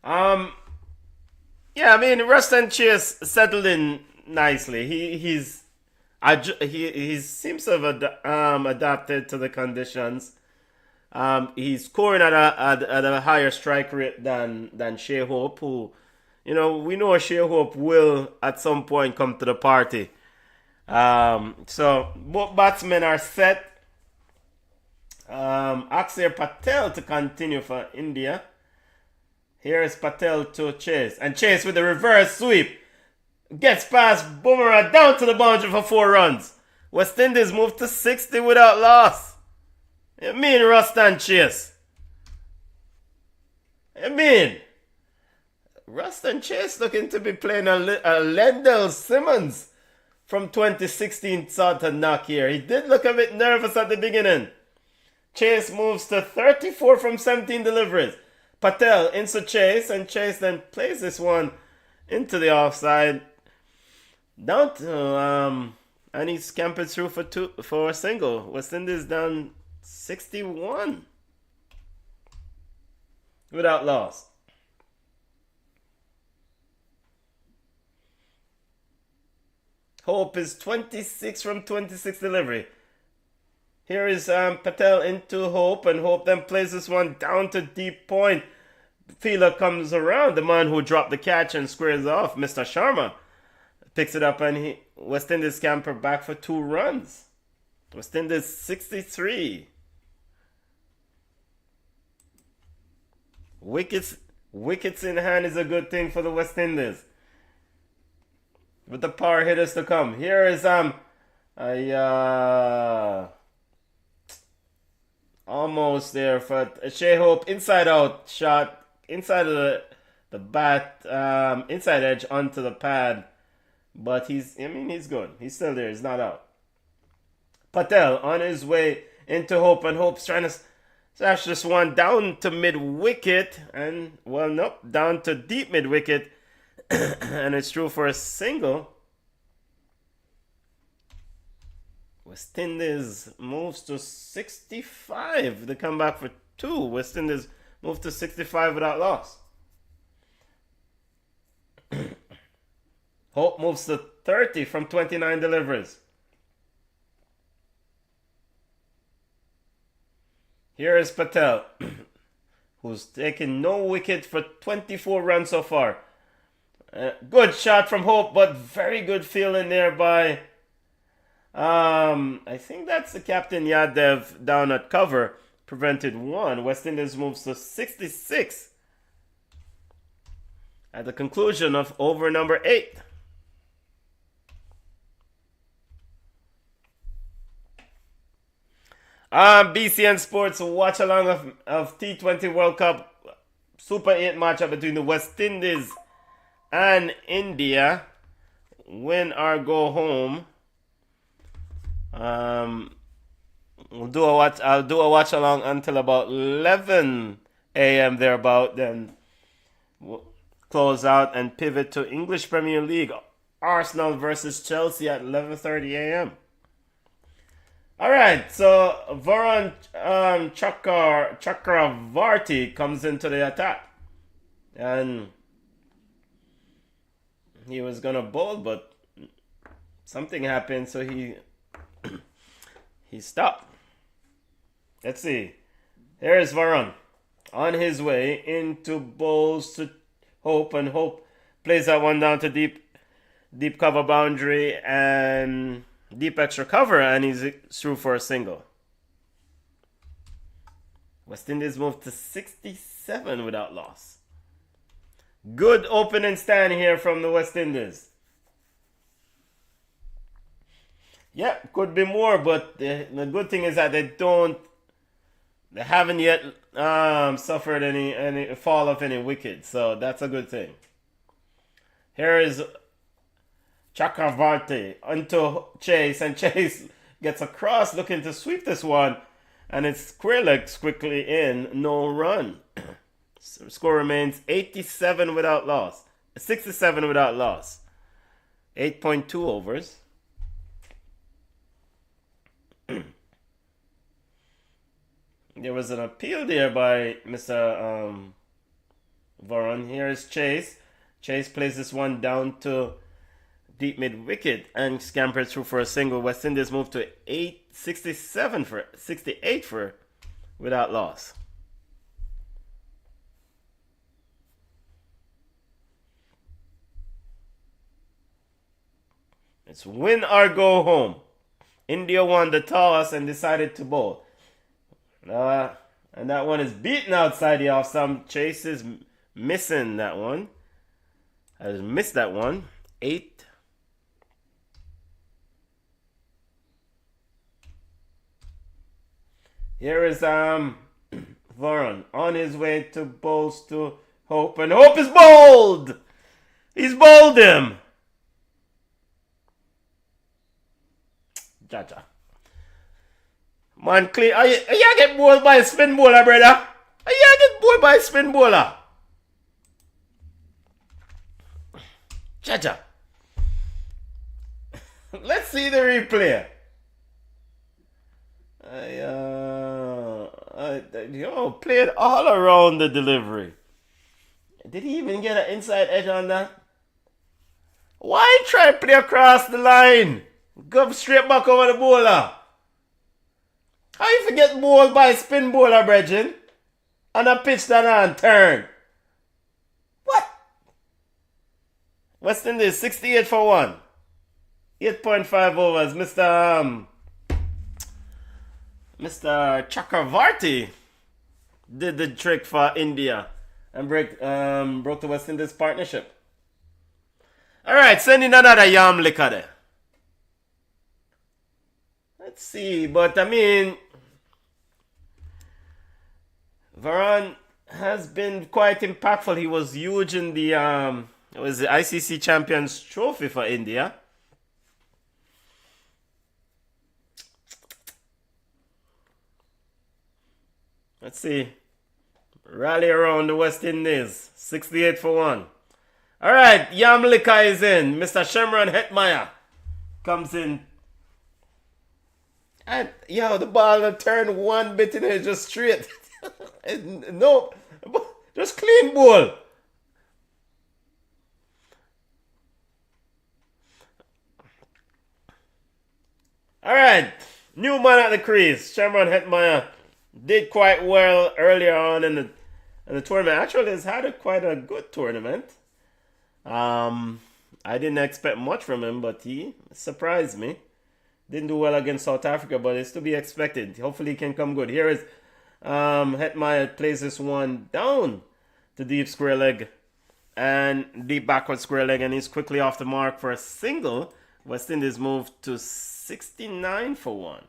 Um, yeah, I mean, Ruston Chase settled in nicely. He seems to have adapted to the conditions. He's scoring at a higher strike rate than Shea Hope, who, we know Shea Hope will at some point come to the party. So both batsmen are set. Axar Patel to continue for India. Here is Patel to Chase. And Chase with the reverse sweep. Gets past Boomerang down to the boundary for 4 runs. West Indies move to 60 without loss. You mean Ruston Chase? You mean Ruston Chase looking to be playing a Lendell Simmons from 2016 sort of knock here. He did look a bit nervous at the beginning. Chase moves to 34 from 17 deliveries. Patel into Chase, and Chase then plays this one into the offside. Down to and he's camping through for a single. West Indies down 61 without loss. Hope is 26 from 26 delivery. Here is Patel into Hope, and Hope then plays this one down to deep point. Fielder comes around, the man who dropped the catch and squares off, Mr. Sharma. Picks it up, and West Indies camper back for 2 runs. West Indies 63. Wickets in hand is a good thing for the West Indies. With the power hitters to come. Here is almost there for Shea Hope, inside out shot, inside of the bat, inside edge onto the pad. But he's good. He's still there. He's not out. Patel on his way into Hope, and Hope's trying to slash this one down to mid wicket, and nope, down to deep mid wicket, and it's through for a single. West Indies moves to 65. They come back for 2. West Indies move to 65 without loss. Hope moves to 30 from 29 deliveries. Here is Patel, who's taken no wicket for 24 runs so far. Good shot from Hope, but very good fielding there by I think that's the captain Yadev down at cover. Prevented 1. West Indies moves to 66 at the conclusion of over number 8. BCN Sports watch along of T20 World Cup Super 8 matchup between the West Indies and India. Win or go home. I'll do a watch along until about 11 a.m. thereabout. Then we'll close out and pivot to English Premier League. Arsenal versus Chelsea at 11:30 a.m. All right, so Varun Chakravarti comes into the attack, and he was gonna bowl, but something happened, so he stopped. Let's see. Here is Varun on his way into bowls to Hope, and Hope plays that one down to deep cover boundary and deep extra cover, and he's through for a single. West Indies moved to 67 without loss. Good opening stand here from the West Indies. Yeah, could be more, but the good thing is that they haven't yet suffered any fall of any wickets, so that's a good thing. Here is Chakravarti onto Chase, and Chase gets across looking to sweep this one, and it's square legs quickly in, no run. Score remains 67 without loss. 67 without loss. 8.2 overs. There was an appeal there by Mr. Varon. Here is Chase. Chase plays this one down to deep mid wicket and scampers through for a single. West Indies move to 68 for without loss. It's win or go home. India won the toss and decided to bowl. And that one is beaten outside the off stump. Chase is missing that one. I just missed that one. 8. Here is Varon on his way to bowls to Hope, and Hope is bowled. He's bowled him. Jaja. Man, clean. Are you get bowled by a spin bowler, brother? Are you get bowled by a spin bowler? Jaja. Let's see the replay. Played all around the delivery. Did he even get an inside edge on that? Why try to play across the line? Go straight back over the bowler. How you forget bowled by a spin bowler, Bridget? On a pitch that on turn. What? West Indies 68 for 1. 8.5 overs. Mr. Chakravarti did the trick for India and broke the West Indies partnership. Alright, sending another yam liquor there. Let's see, but I mean, Varon has been quite impactful. He was huge in the ICC Champions Trophy for India. Let's see. Rally around the West Indies. 68 for 1. Alright, Yamlika is in. Mr. Shemron Hetmeyer comes in. And, the ball turned one bit in it just straight. No, just clean ball. Alright, new man at the crease. Shemron Hetmeyer did quite well earlier on in the tournament. Actually, he's had quite a good tournament. I didn't expect much from him, but he surprised me. Didn't do well against South Africa, but it's to be expected. Hopefully he can come good. Here is Hetmeyer plays this one down to deep square leg and deep backward square leg, and he's quickly off the mark for a single. West Indies moved to 69 for 1.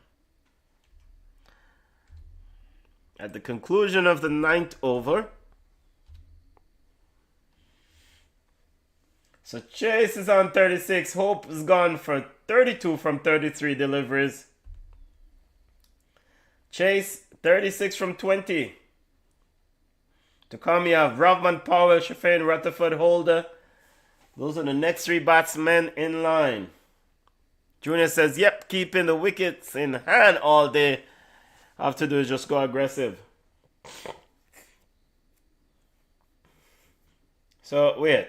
At the conclusion of the 9th over, so Chase is on 36. Hope is gone for 32 from 33 deliveries. Chase, 36 from 20. To come, you have Rovman, Powell, Shafane, Rutherford, Holder. Those are the next 3 batsmen in line. Junior says, yep, keeping the wickets in hand all day. All I have to do is just go aggressive. So, wait.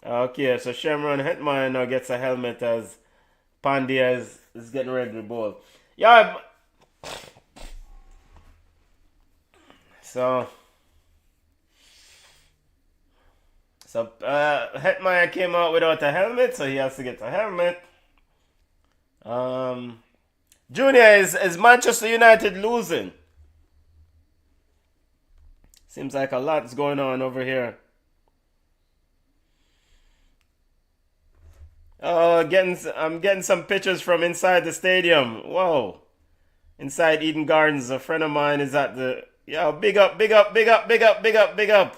Okay, so Shemron Hetmeyer now gets a helmet as Pandya is getting ready to bowl. Yeah. So Hetmeyer came out without a helmet, so he has to get a helmet. Junior, is Manchester United losing? Seems like a lot's going on over here. Oh, I'm getting some pictures from inside the stadium. Whoa. Inside Eden Gardens, a friend of mine is at the... Yo, big up, big up, big up, big up, big up, big up.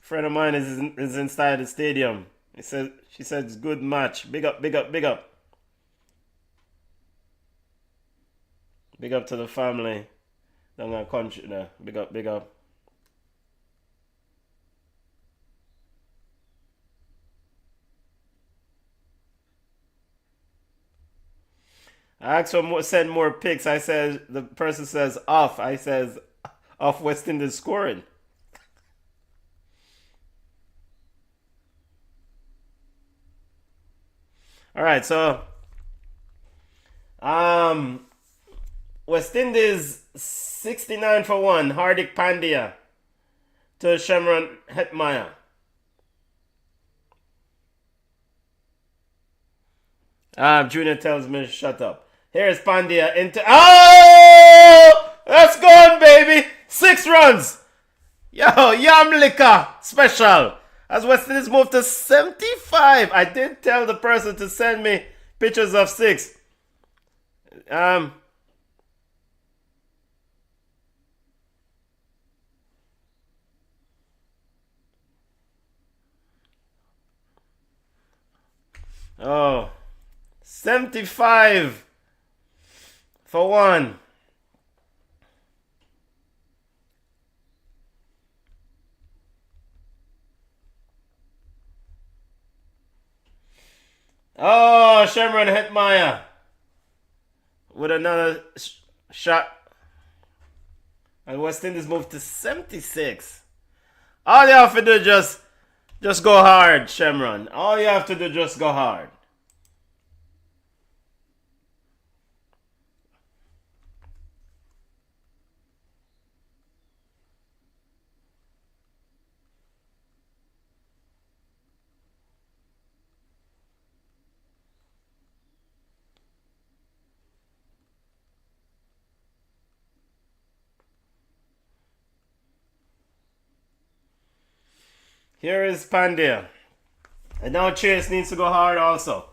Friend of mine is inside the stadium. She said it's good match. Big up, big up, big up. Big up to the family. Down in the country there. Big up, big up. I asked for more, send more pics. I said, the person says off. I says off West Indies scoring. All right, so West Indies 69 for 1. Hardik Pandya to Shimron Hetmyer. Junior tells me to shut up. Here's Pandya into. Oh! That's gone, baby! 6 runs! Yo, Yamlika special. As West Indies moved to 75. I did tell the person to send me pictures of 6. Oh. 75 for 1. Oh, Shimron Hetmyer with another shot. And West Indies moved to 76. All you have to do just go hard, Shimron. All you have to do just go hard. Here is Pandya. And now Chase needs to go hard also.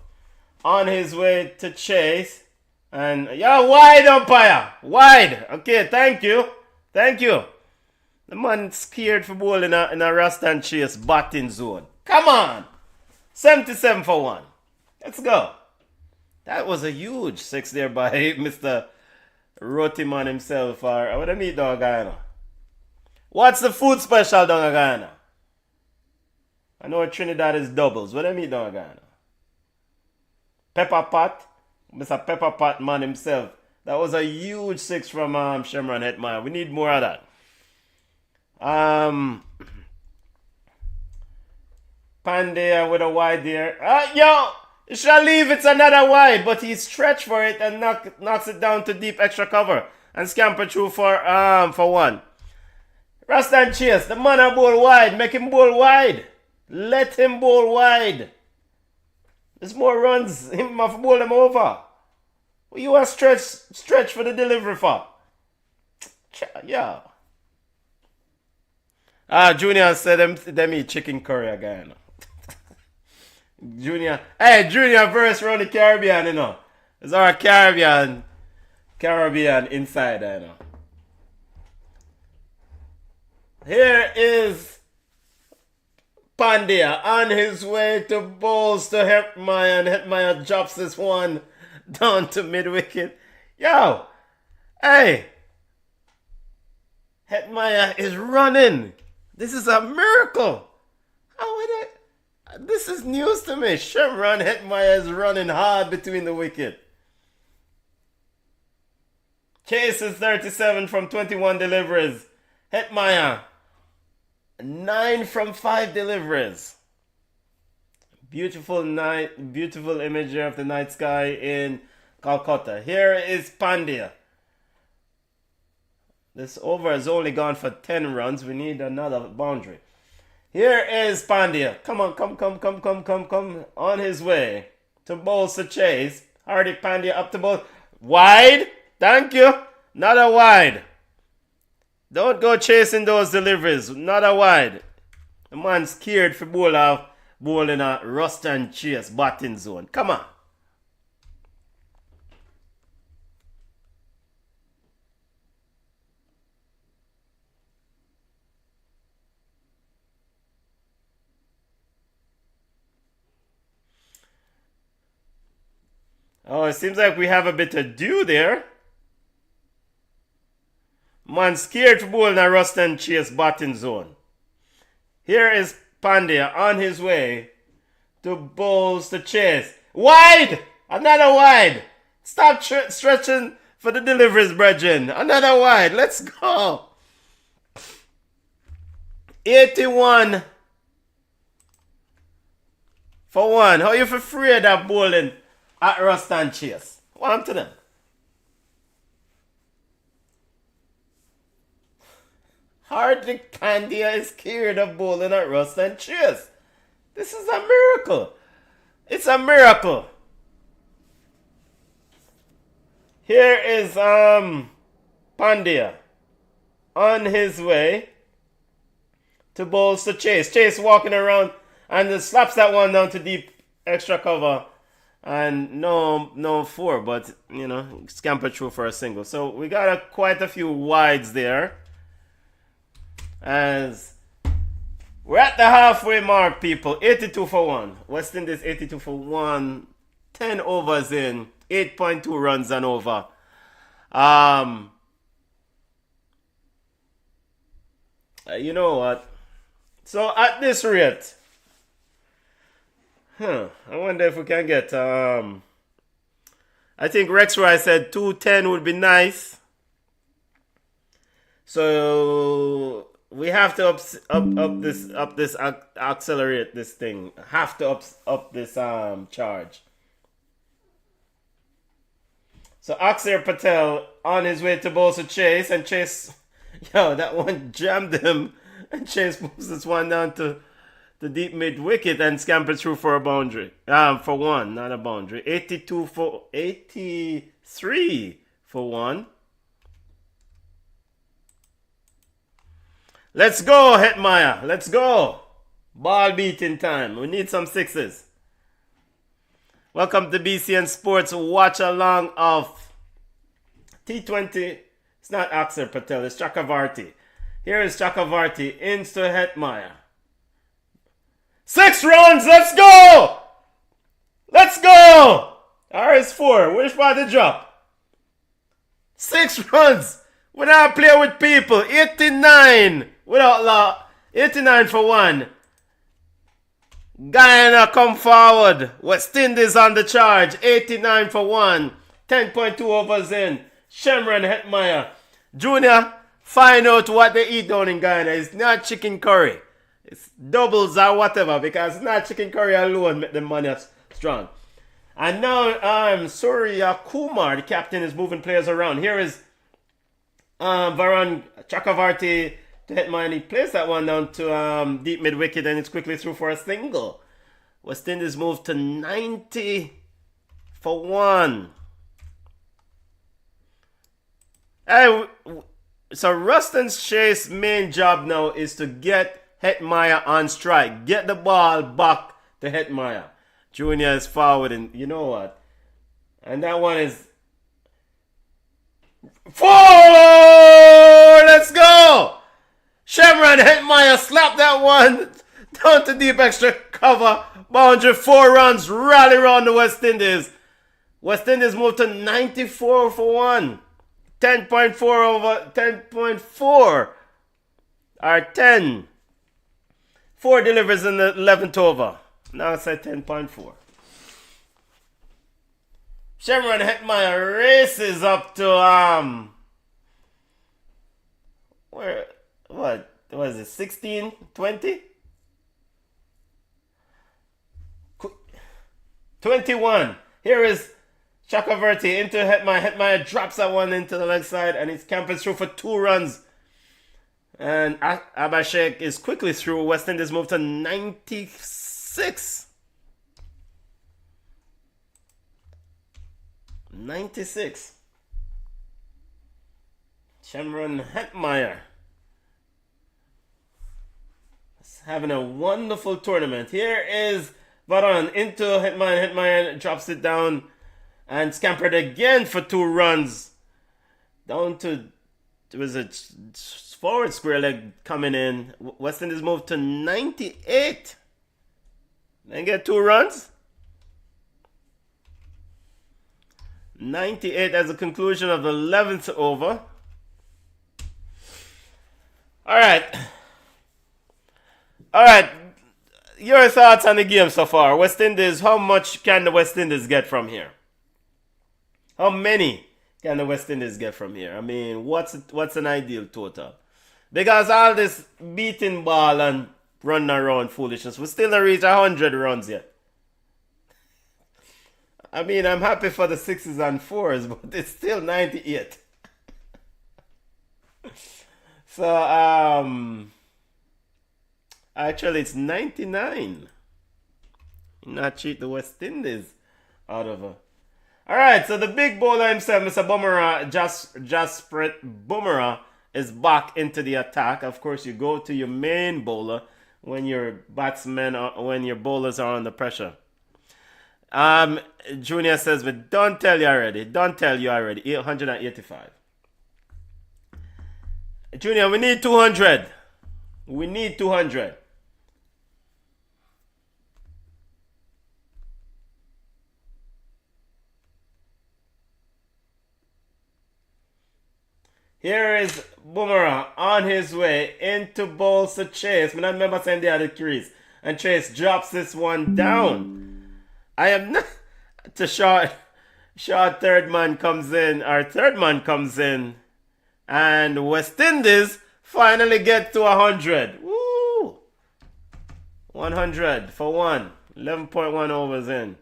On his way to Chase. And yeah, wide umpire. Wide. Okay, thank you. Thank you. The man scared for ball in a rust and Chase batting zone. Come on. 77 for 1. Let's go. That was a huge 6 there by Mr. Rotiman himself. Or what do I mean, Dogana? What's the food special, Dogana? I know Trinidad is doubles. What do I mean, Dogana? Pepper Pot. Mr. Pepper Pot man himself. That was a huge 6 from Shimron Hetmyer. We need more of that. Pandya with a wide there. Yo! You shall leave. It's another wide. But he stretched for it and knocks it down to deep extra cover. And scamper through for 1. Rastan Chase. The man a bowl wide. Make him bowl wide. Let him bowl wide. There's more runs. Him have bowl them over. What you want stretch for the delivery for? Yeah. Junior said them eat chicken curry again. Junior verse around the Caribbean, you know. It's our Caribbean insider, you know. Here is Pandya on his way to bowls to Hetmyer, and Hetmyer drops this one down to mid-wicket. Yo! Hey! Hetmyer is running. This is a miracle. How would it? This is news to me. Shimron Hetmyer is running hard between the wicket. Chase is 37 from 21 deliveries. Hetmyer 9 from 5 deliveries. Beautiful night, beautiful imagery of the night sky in Calcutta. Here is Pandya. This over has only gone for 10 runs. We need another boundary. Here is Pandya. Come on, come. On his way to bowls to Chase. Hardik Pandya up to bowl. Wide. Thank you. Not a wide. Don't go chasing those deliveries. Not a wide. The man's scared for bowl in a rust and chase batting zone. Come on. Oh, it seems like we have a bit of dew there. Man scared to bowl in a rust and chase batting zone. Here is Pandya on his way to bowls to Chase. Wide! Another wide! Stop stretching for the deliveries, brethren. Another wide. Let's go. 81 for 1. How you for free of that bowling at Rust and Chase? What happened to them? Hardik Pandya is scared of bowling at Rust and Chase. This is a miracle. It's a miracle. Here is Pandya on his way to bowl to Chase. Chase walking around and just slaps that one down to deep extra cover. And no 4, but you know, scamper through for a single. So we got quite a few wides there. As we're at the halfway mark, people. 82 for 1. West Indies 82 for 1. 10 overs in. 8.2 runs and over. You know what? So at this rate, I wonder if we can get. I think Rex Rice said 210 would be nice. So we have to accelerate this thing. Have to up this charge. So Akshar Patel on his way to bowl to Chase, and Chase, that one jammed him, and Chase moves this one down to the deep mid wicket and scampered through for a boundary. For 1, not a boundary. 83 for 1. Let's go, Hetmaya. Let's go. Ball beating time. We need some 6s. Welcome to BCN Sports watch along of T20. It's not Akshar Patel, it's Chakravarti. Here is Chakravarti into Hetmaya. 6 runs, let's go! Let's go! RS4, which part the drop? 6 runs! We now play with people. 89 without law. 89 for 1. Guyana come forward. West Indies on the charge. 89 for 1. 10.2 overs in. Shemran Hetmaya. Junior, find out what they eat down in Guyana. It's not chicken curry. It's doubles or whatever, because it's not chicken curry alone make the money strong. And now Surya Kumar, the captain, is moving players around. Here is Varun Chakravarti to Hetmaya, and he plays that one down to deep mid wicket, and it's quickly through for a single. West Indies move to 90 for 1. So Ruston's Chase main job now is to get Hetmaya on strike. Get the ball back to Hetmaya. Junior is forward, and you know what? And that one is 4! Let's go! Shemran Hetmaya slap that one down to deep extra cover. Boundary, 4 runs, rally round the West Indies. West Indies move to 94 for 1. 10.4 over 10.4 are 10. 4 delivers in the 11th over. Now it's at 10.4. Shemran Hetmaya races up to what was it, 16, 20? 21. Here is Chakravarti into Hetmaya. Hetmaya drops that one into the leg side, and he's camping through for 2 runs. And Abhishek is quickly through. West Indies move to 96. 96. Shemran Hetmaya is having a wonderful tournament. Here is Varan into Hetmaya. Hetmaya drops it down and scampered again for 2 runs. Down to, it was a forward square leg coming in. West Indies moved to 98. Then get 2 runs. 98 as a conclusion of the 11th over. All right. Your thoughts on the game so far? West Indies, how much can the West Indies get from here? How many can the West Indies get from here? I mean, what's an ideal total? Because all this beating ball and running around foolishness, we still don't reach 100 runs yet. I mean, I'm happy for the 6s and 4s, but it's still 98. So, actually, it's 99. Not cheat the West Indies out of her. Alright, so the big bowler himself, Mr. Bumrah, Jasprit Bumrah, is back into the attack. Of course, you go to your main bowler when your batsmen when your bowlers are under pressure. Junior says, but don't tell you already. 185. Junior, we need 200. We need 200. Here is Bumrah on his way into bowl to Chase. I remember saying the other crease. And Chase drops this one down. I am not to short third man comes in. Our third man comes in. And West Indies finally get to 100. Woo! 100 for one. 11.1 overs in.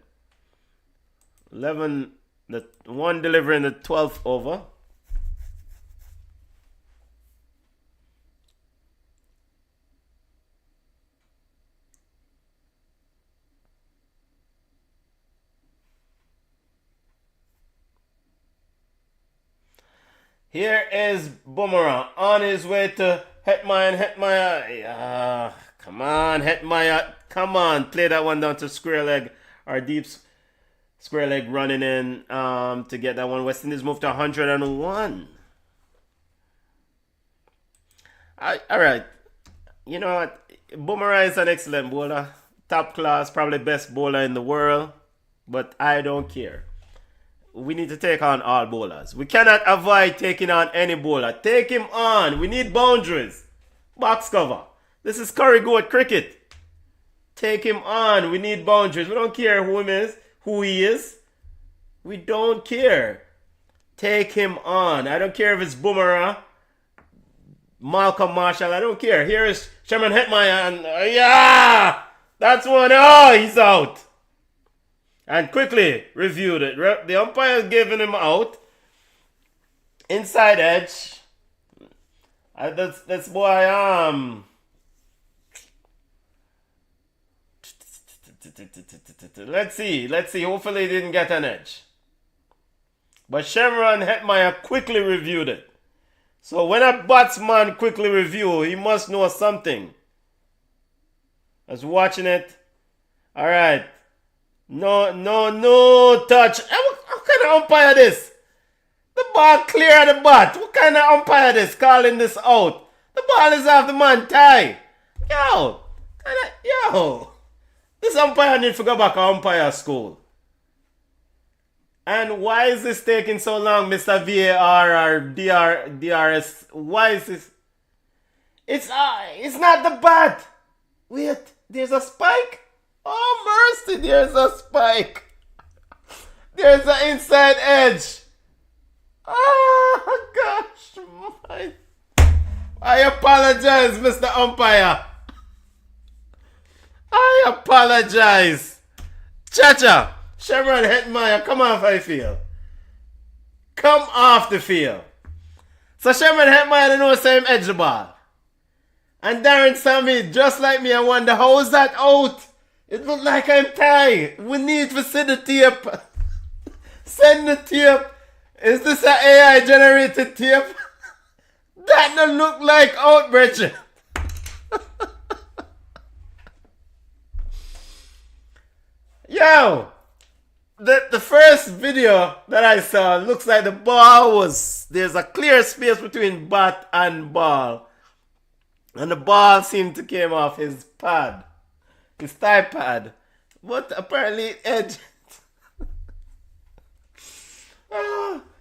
11, the one delivering the 12th over. Here is Bumrah on his way to Hetmyer. Come on, Hetmyer. Come on, play that one down to square leg. Our deep square leg running in to get that one. West Indies moved to 101. Alright. You know what? Bumrah is an excellent bowler. Top class, probably best bowler in the world. But I don't care. We need to take on all bowlers. We cannot avoid taking on any bowler. Take him on. We need boundaries. Box cover. This is Curry Goat cricket. Take him on. We need boundaries. We don't care who he is. We don't care. Take him on. I don't care if it's Bumrah, Malcolm Marshall. I don't care. Here is Sherman Hetmyer and yeah! That's one. Oh, he's out. And quickly reviewed it. The umpire giving him out. Inside edge. That's boy. Let's see. Hopefully he didn't get an edge. But Sherman Hetmyer quickly reviewed it. So when a batsman quickly review, he must know something. I was watching it. All right. No touch. What kind of umpire this? The ball clear of the bat. What kind of umpire this? Calling this out. The ball is off the man tie. Yo. This umpire needs to go back to umpire school. And why is this taking so long, Mr. VAR or DRS? Why is this? It's not the bat. Wait, there's a spike? Oh, mercy, there's a spike. There's an inside edge. Oh, gosh. I apologize, Mr. Umpire. I apologize. Chacha, Sherman Hetmyer, come off the field. Come off the field. So Sherman Hetmyer didn't know the same edge the ball. And Darren Sammy, just like me, I wonder, how is that out? It looked like I'm tied. We need to see the tape. Send the tape. Is this an AI generated tape? That don't look like out, Bridget. Yo, the first video that I saw looks like the ball there's a clear space between bat and ball. And the ball seemed to came off his pad. His thigh pad. But apparently it edged.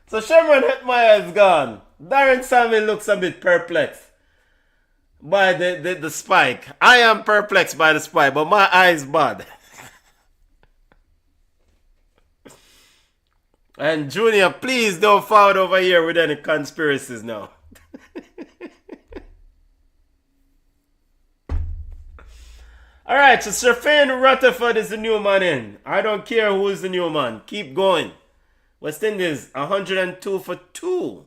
So Sherman Hetmyer is gone. Darren Sammy looks a bit perplexed by the spike. I am perplexed by the spike, but my eye is bad. And Junior, please don't fall over here with any conspiracies now. Alright, so Sirfain Rutherford is the new man in. I don't care who is the new man. Keep going. West Indies, 102 for 2.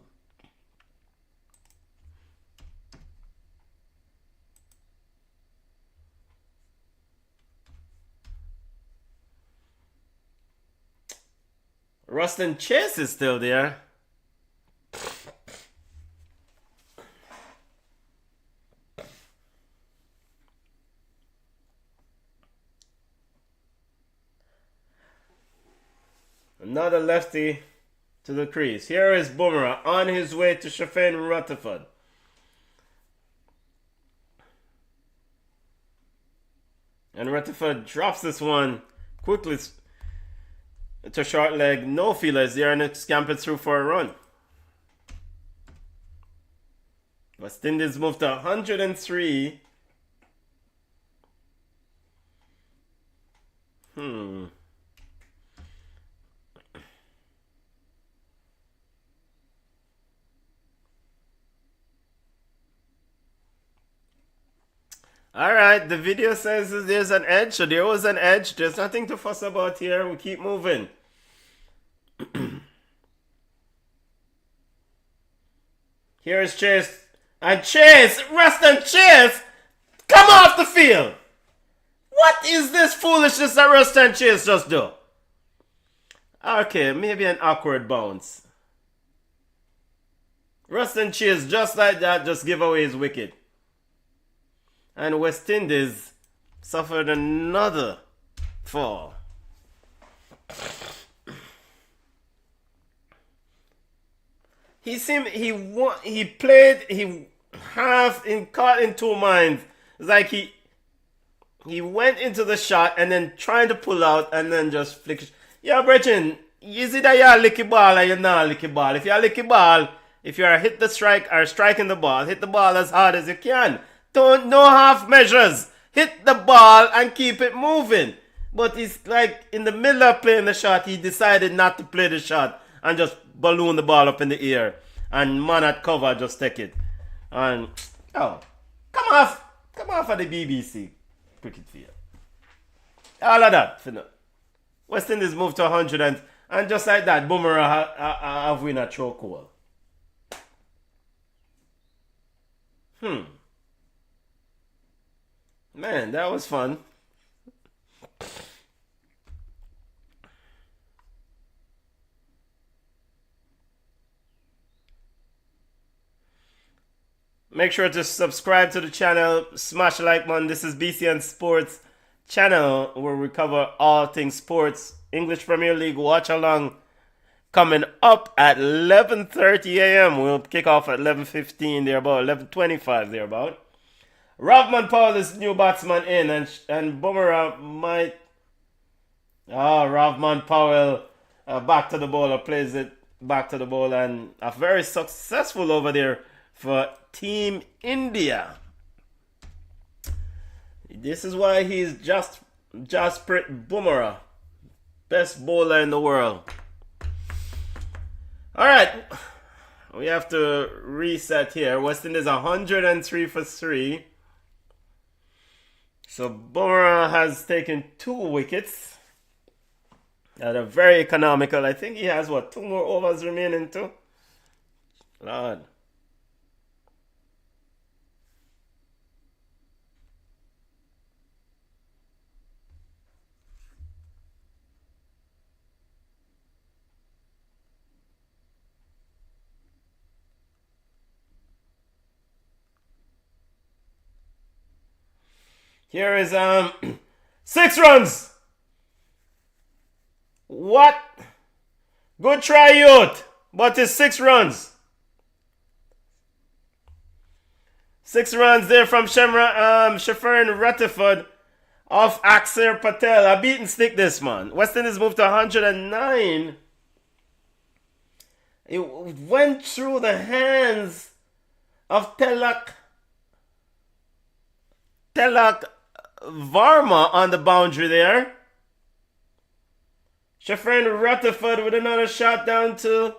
Ruston Chase is still there. Another lefty to the crease. Here is Bumrah on his way to Sirfain Rutherford. And Rutherford drops this one quickly to short leg. No feelers there, and it scampers through for a run. West Indies moved to 103. Alright, the video says there's an edge, so there was an edge. There's nothing to fuss about here. We keep moving. Here is Chase. And Chase, Ruston Chase, come off the field. What is this foolishness that Ruston Chase just do? Okay, maybe an awkward bounce. Ruston Chase, just like that, just give away his wicket. And West Indies suffered another fall. He caught in two minds. It's like he went into the shot and then trying to pull out and then just flick. Yeah, Brechin, is it that you're licky ball or you're not licky ball? If you're licky ball, if you're hit the strike or striking the ball, hit the ball as hard as you can. Don't no half measures. Hit the ball and keep it moving. But he's like in the middle of playing the shot, he decided not to play the shot and just balloon the ball up in the air. And man at cover just take it. And come off of the BBC cricket field. All of that. West Indies moved to 100 and just like that, Bumrah have win a chokehold. Man, that was fun. Make sure to subscribe to the channel, smash the like button. This is BCN Sports channel where we cover all things sports. English Premier League watch along coming up at 11:30 a.m. We'll kick off at 11:15 there about 11:25 there about. Rovman Powell is new batsman in and Bumrah might... Rovman Powell back to the bowler, plays it back to the bowler and very successful over there for Team India. This is why he's Jasprit Bumrah, best bowler in the world. Alright, we have to reset here. West Indies 103 for 3. So Bumrah has taken 2 wickets that are very economical. I think he has 2 more overs remaining too. Lord. Here is 6 runs. What? Good try, youth. But it's 6 runs. 6 runs there from Sirfain Rutherford off Axar Patel. A beaten stick this man. West Indies moved to 109. It went through the hands of Telak Varma on the boundary there. Shafran Rutherford with another shot down to...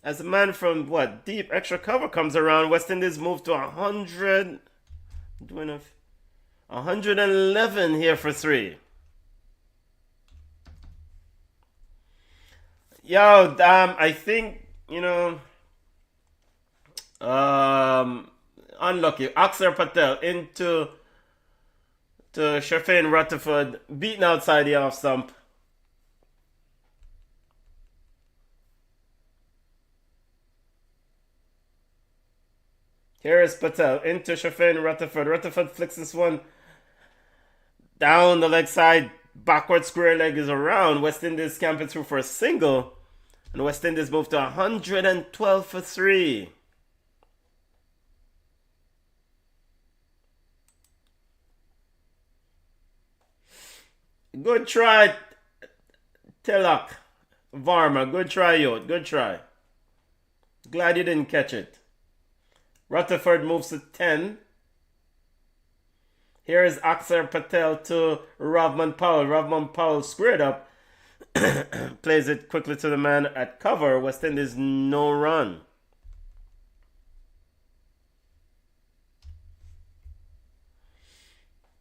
As a man from, what, deep extra cover comes around, West Indies move to 100... Doing a 111 here for 3. Yo, I think, unlucky. Axar Patel into Shafin Rutherford, beaten outside the off stump. Here is Patel into Shafin Rutherford. Rutherford flicks this one down the leg side. Backward square leg is around. West Indies scamping through for a single. And West Indies move to 112 for 3. Good try, Telak. Varma. Good try, Yod. Good try. Glad you didn't catch it. Rutherford moves to 10. Here is Axar Patel to Ravman Powell. Ravman Powell squared up. Plays it quickly to the man at cover. West Indies no run.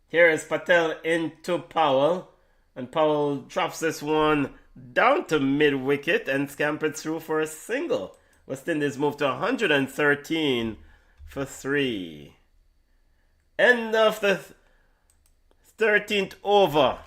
Here is Patel into Powell. And Powell drops this one down to mid-wicket and scampered through for a single. West Indies move to 113 for 3. End of the 13th over.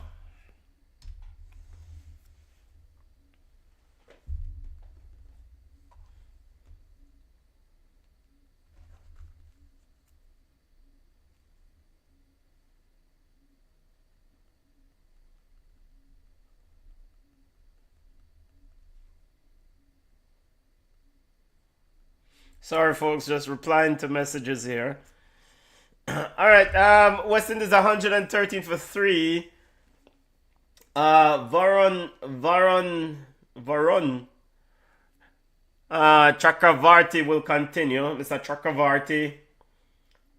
Sorry, folks, just replying to messages here. Alright, West Indies 113 for 3. Varun Chakravarti will continue. Mr. Chakravarti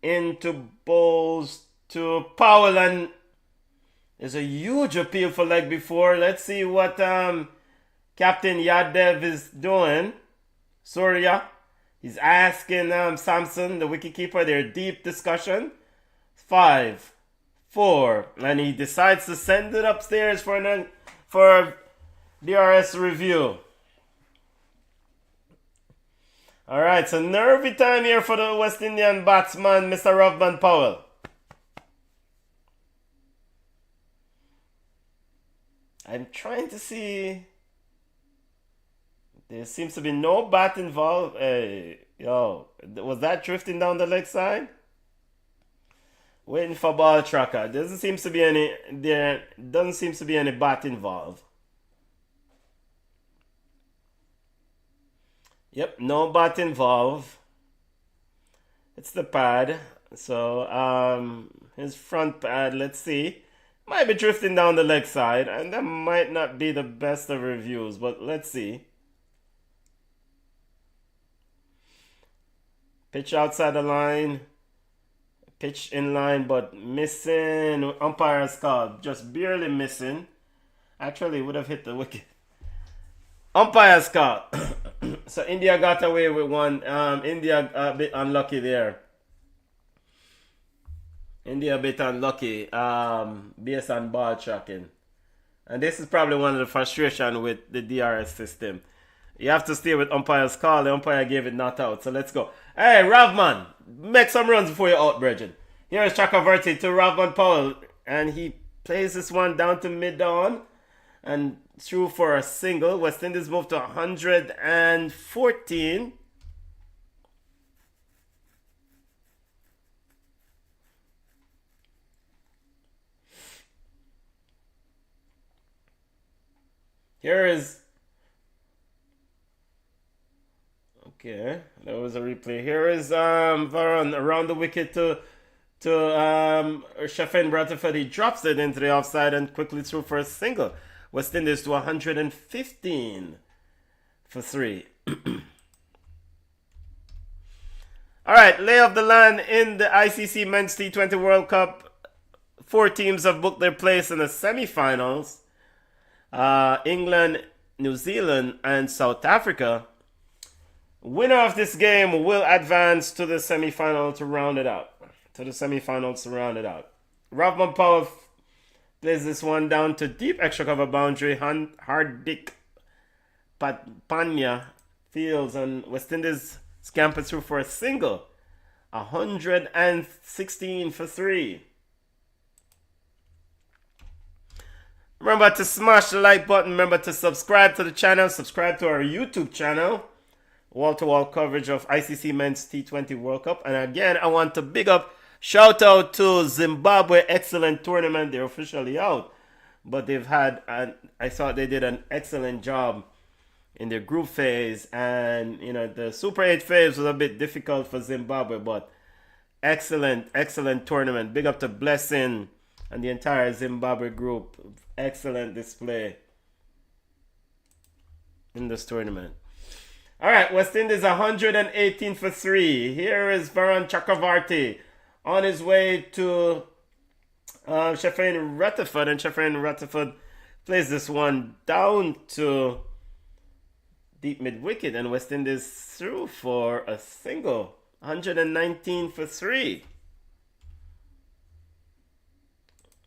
into bowls to Powell, and there's a huge appeal for leg before. Let's see what Captain Yadev is doing. Surya. He's asking Samson, the wicketkeeper, their deep discussion. 5, 4, and he decides to send it upstairs for DRS review. All right, so nervy time here for the West Indian batsman, Mr. Ravman Powell. I'm trying to see. There seems to be no bat involved. Hey, yo, was that drifting down the leg side? Waiting for ball tracker. There doesn't seem to be any bat involved. Yep, no bat involved. It's the pad. So his front pad, let's see. Might be drifting down the leg side, and that might not be the best of reviews, but let's see. Pitch outside the line. Pitch in line, but missing. Umpire's call. Just barely missing. Actually, would have hit the wicket. Umpire's call. So India got away with one. India a bit unlucky there. India a bit unlucky. Based on ball tracking. And this is probably one of the frustration with the DRS system. You have to stay with umpire's call. The umpire gave it not out. So let's go. Hey, Ravman, make some runs before you're out, Bridget. Here is Chakravarti to Ravman Powell. And he plays this one down to mid-on. And through for a single. West Indies move to 114. Here is... Okay, that was a replay. Here is Varun around the wicket to Shafin Rutherford. He drops it into the offside and quickly through for a single. West Indies to 115 for 3. Alright, lay of the land in the ICC Men's T20 World Cup. 4 teams have booked their place in the semi-finals. England, New Zealand, and South Africa. Winner of this game will advance to the semi-final to round it out. Ravman Power plays this one down to deep extra cover boundary. Hardik Panya fields, and West Indies scamper through for a single. 116 for 3. Remember to smash the like button. Remember to subscribe to the channel. Subscribe to our YouTube channel. Wall-to-wall coverage of ICC Men's T20 World Cup. And again, I want to big up, shout out to Zimbabwe. Excellent tournament. They're officially out. But they've had, I thought they did an excellent job in their group phase. And, the Super 8 phase was a bit difficult for Zimbabwe. But excellent tournament. Big up to Blessing and the entire Zimbabwe group. Excellent display in this tournament. All right, West Indies 118 for 3. Here is Varun Chakravarti on his way to Shafin Rutherford, and Shafin Rutherford plays this one down to deep mid wicket, and West Indies through for a single. 119 for 3.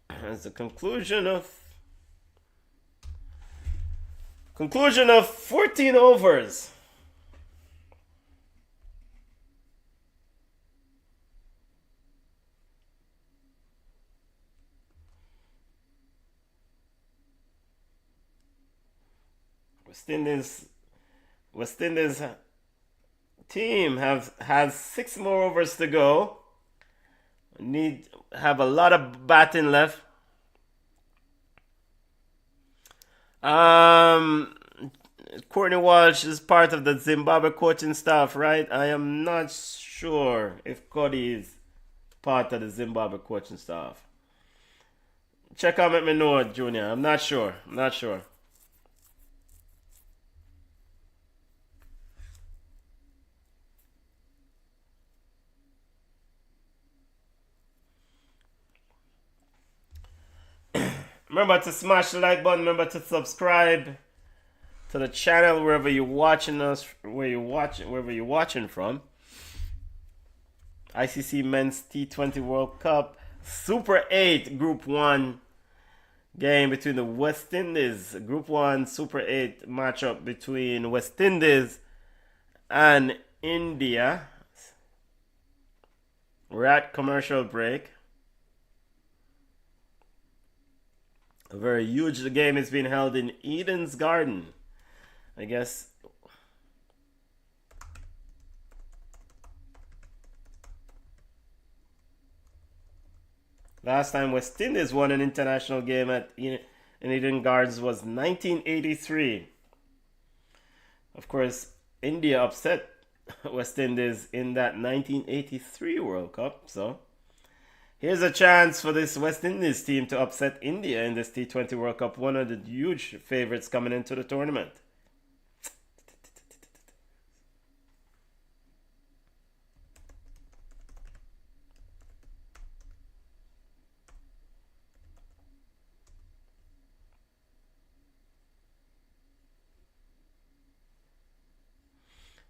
As the conclusion of 14 overs. West Indies team has 6 more overs to go. Have a lot of batting left. Courtney Walsh is part of the Zimbabwe coaching staff, right? I am not sure if Cody is part of the Zimbabwe coaching staff. Check out, let me know, Junior. I'm not sure. Remember to smash the like button. Remember to subscribe to the channel wherever you're watching us, wherever you're watching from. ICC Men's T20 World Cup Super 8 Group 1 game between the West Indies. Group 1 Super 8 matchup between West Indies and India. We're at commercial break. A very huge game is being held in Eden's Garden. I guess. Last time West Indies won an international game in Eden Gardens was 1983. Of course, India upset West Indies in that 1983 World Cup. So here's a chance for this West Indies team to upset India in this T20 World Cup. One of the huge favorites coming into the tournament.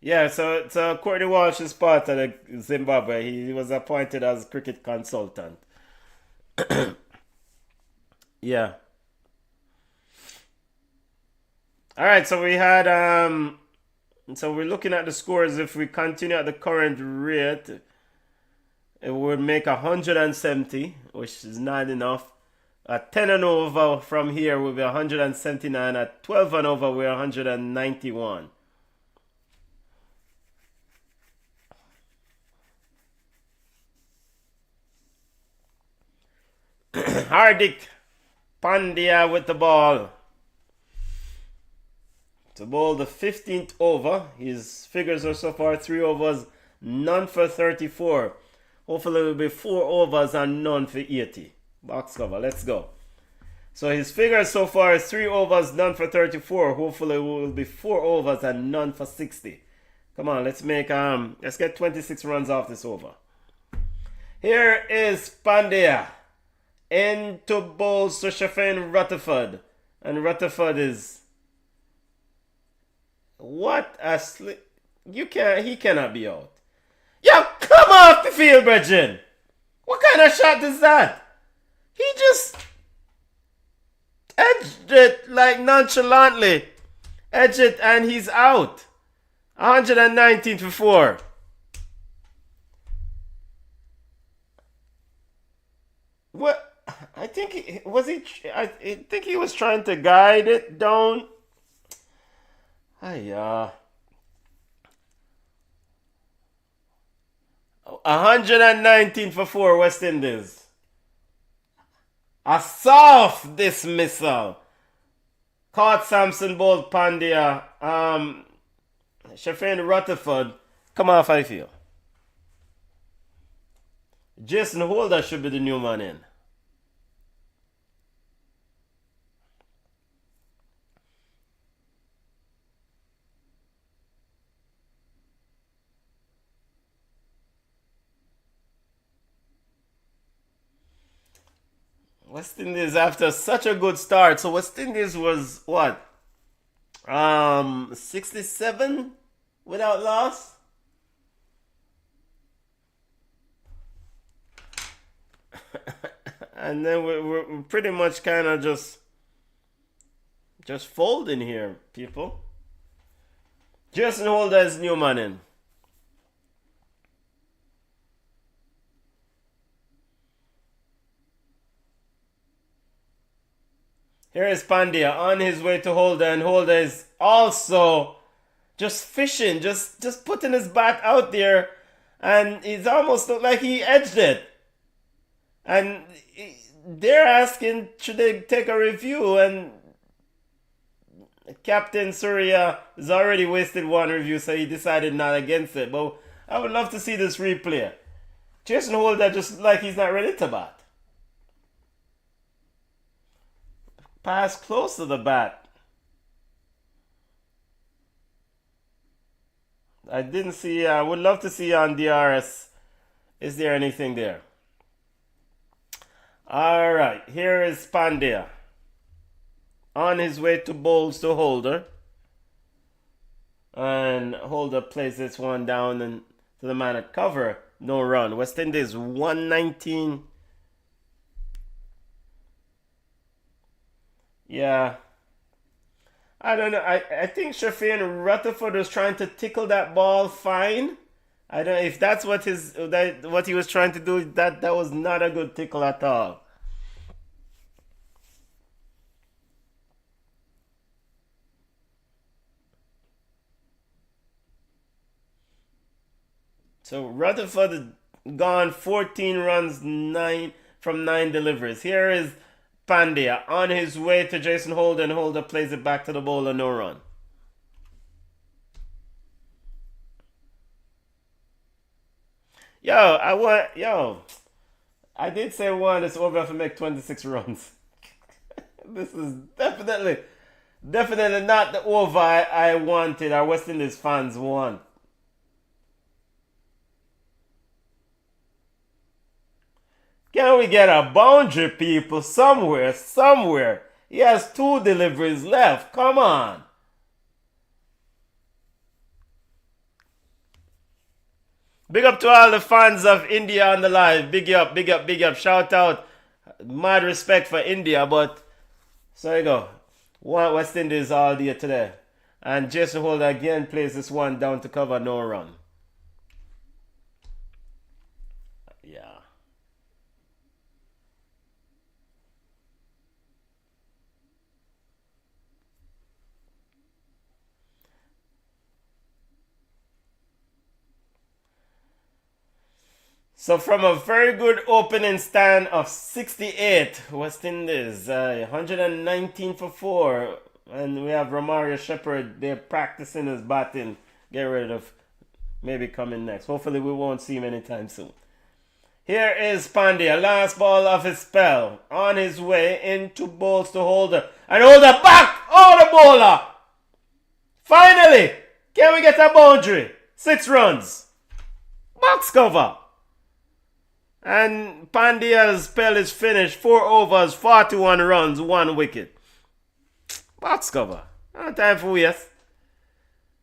Yeah, so Courtney Walsh is part of the Zimbabwe. He was appointed as cricket consultant. Yeah. All right, so we had so we're looking at the scores. If we continue at the current rate, it would make 170, which is not enough. At 10 and over from here will be 179. At 12 and over, we're 191. Hardik Pandya with the ball to bowl the 15th over. His figures are so far 3 overs, none for 34. Hopefully it will be 4 overs and none for 80. Box cover, let's go. So his figures so far is 3 overs, none for 34. Hopefully it will be 4 overs and none for 60. Come on, let's get 26 runs off this over. Here is Pandya. Into bowls to Shafin Rutherford. And Rutherford is what a he cannot be out. Yo, come off the field, Bridget. What kind of shot is that? He just edged it like nonchalantly. Edged it and he's out. 119 for 4. What? I think I think he was trying to guide it down. 119 for 4 West Indies. A soft dismissal. Caught Samson, bowled Pandya. Shafin Rutherford. Come off, I feel. Jason Holder should be the new man in. West Indies after such a good start. So West Indies was what? 67 without loss. And then we're pretty much kind of just folding here, people. Jason Holder is new man in. Here is Pandya on his way to Holder, and Holder is also just fishing, just putting his bat out there, and it's almost looked like he edged it. And they're asking, should they take a review? And Captain Surya has already wasted one review, so he decided not against it. But I would love to see this replay. Jason Holder just like he's not ready to bat. Pass close to the bat. I would love to see on DRS. Is there anything there? Alright, here is Pandya. On his way to bowls to Holder. And Holder plays this one down and to the man at cover. No run. West Indies 119. Yeah. I don't know. I think Shafin Rutherford was trying to tickle that ball fine. I don't know if that's what he was trying to do. That was not a good tickle at all. So Rutherford has gone 14 runs, 9 from 9 deliveries. Here is Pandya on his way to Jason Holder, and Holder plays it back to the bowler, no run. I did say this over to make 26 runs. This is definitely not the over I wanted, our West Indies fans want. Can we get a boundary, people, somewhere? He has 2 deliveries left. Come on. Big up to all the fans of India on the live. Big up. Shout out. Mad respect for India, but so there you go. One West Indies all day today. And Jason Holder again plays this one down to cover, no run. Yeah. So from a very good opening stand of 68, West Indies, 119 for 4. And we have Romario Shepherd, they're practicing his batting. Get rid of maybe coming next. Hopefully we won't see him anytime soon. Here is Pandya, last ball of his spell. On his way into bowls to Holder. And Holder back! Oh, the bowler! Finally! Can we get a boundary? 6 runs. Box cover. And Pandya's spell is finished. 4 overs, 41 runs, 1 wicket. Box cover. No time for waste.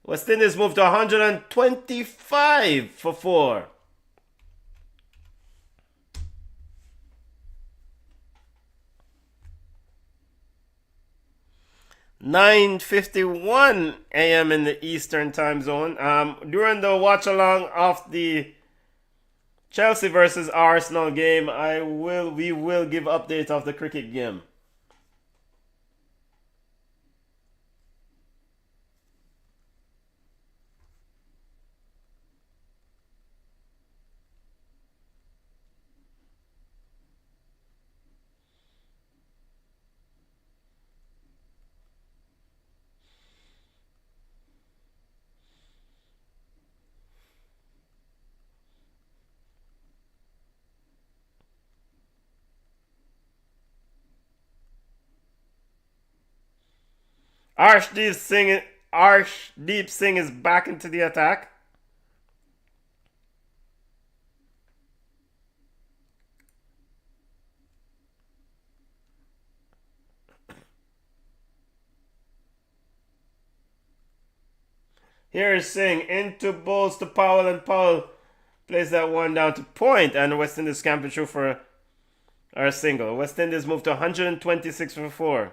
West Indies moved to 125 for 4. (9:51 a.m. in the Eastern Time Zone). During the watch along of the Chelsea versus Arsenal game, we will give update of the cricket game. Arshdeep Singh is back into the attack. Here is Singh into balls to Powell, and Powell plays that one down to point, and West Indies scampering through for our single. West Indies moved to 126 for 4.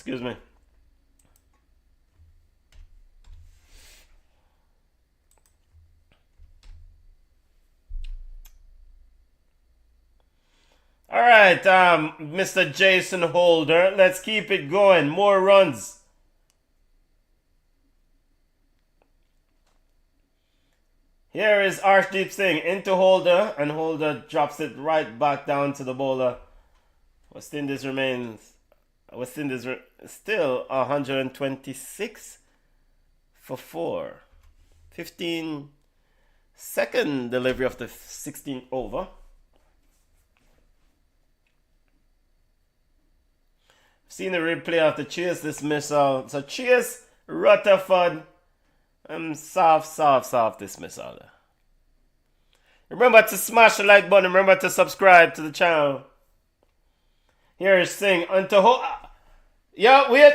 Excuse me. All right, Mr. Jason Holder, let's keep it going. More runs. Here is Arshdeep Singh into Holder, and Holder drops it right back down to the bowler. West Indies still 126 for 4. 15-second delivery of the 16th over. Seen the replay of the chase dismissal. So chase, Rutherford, and soft dismissal. Remember to smash the like button. Remember to subscribe to the channel. Here is Singh onto yeah, wait.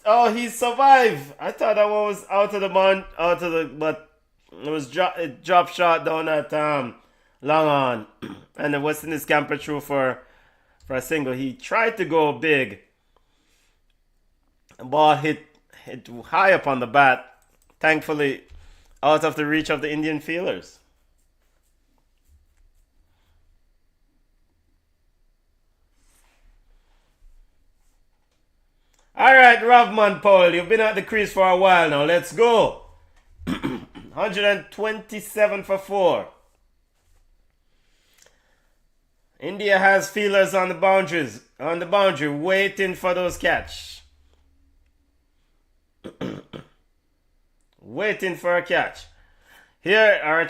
Oh, he survived. I thought that one was but it was drop shot down at long on, and the West Indies camper through for a single. He tried to go big. The ball hit high up on the bat. Thankfully, out of the reach of the Indian fielders. All right, Ravman Powell, you've been at the crease for a while now. Let's go. 127 for 4. India has fielders on the boundary, waiting for those catch. Waiting for a catch. Here are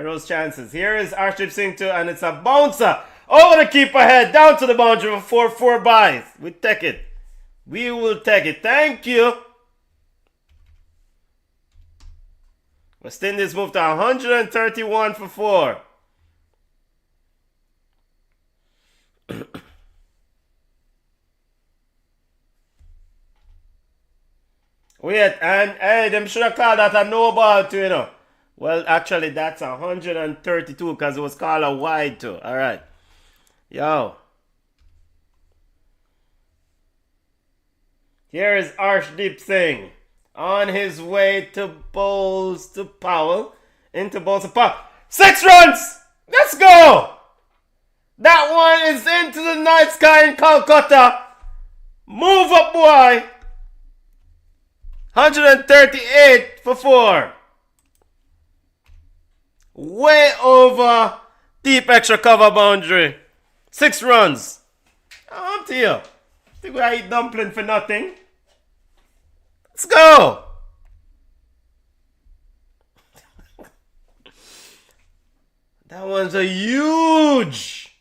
those chances. Here is Arshdeep Singh too, and it's a bouncer over the keeper head, down to the boundary for 4 byes. We take it. We will take it. Thank you. West Indies moved to 131 for 4. Wait, and hey, them should have called that a no ball too, you know. Well, actually, that's 132 because it was called a wide too. All right. Yo. Here is Arshdeep Singh on his way to bowls to Powell. Into bowls to Powell. 6 runs! Let's go! That one is into the night sky in Calcutta. Move up, boy! 138 for 4. Way over deep extra cover boundary. 6 runs. I'm to you. Think I eat dumpling for nothing? Let's go. That one's a huge.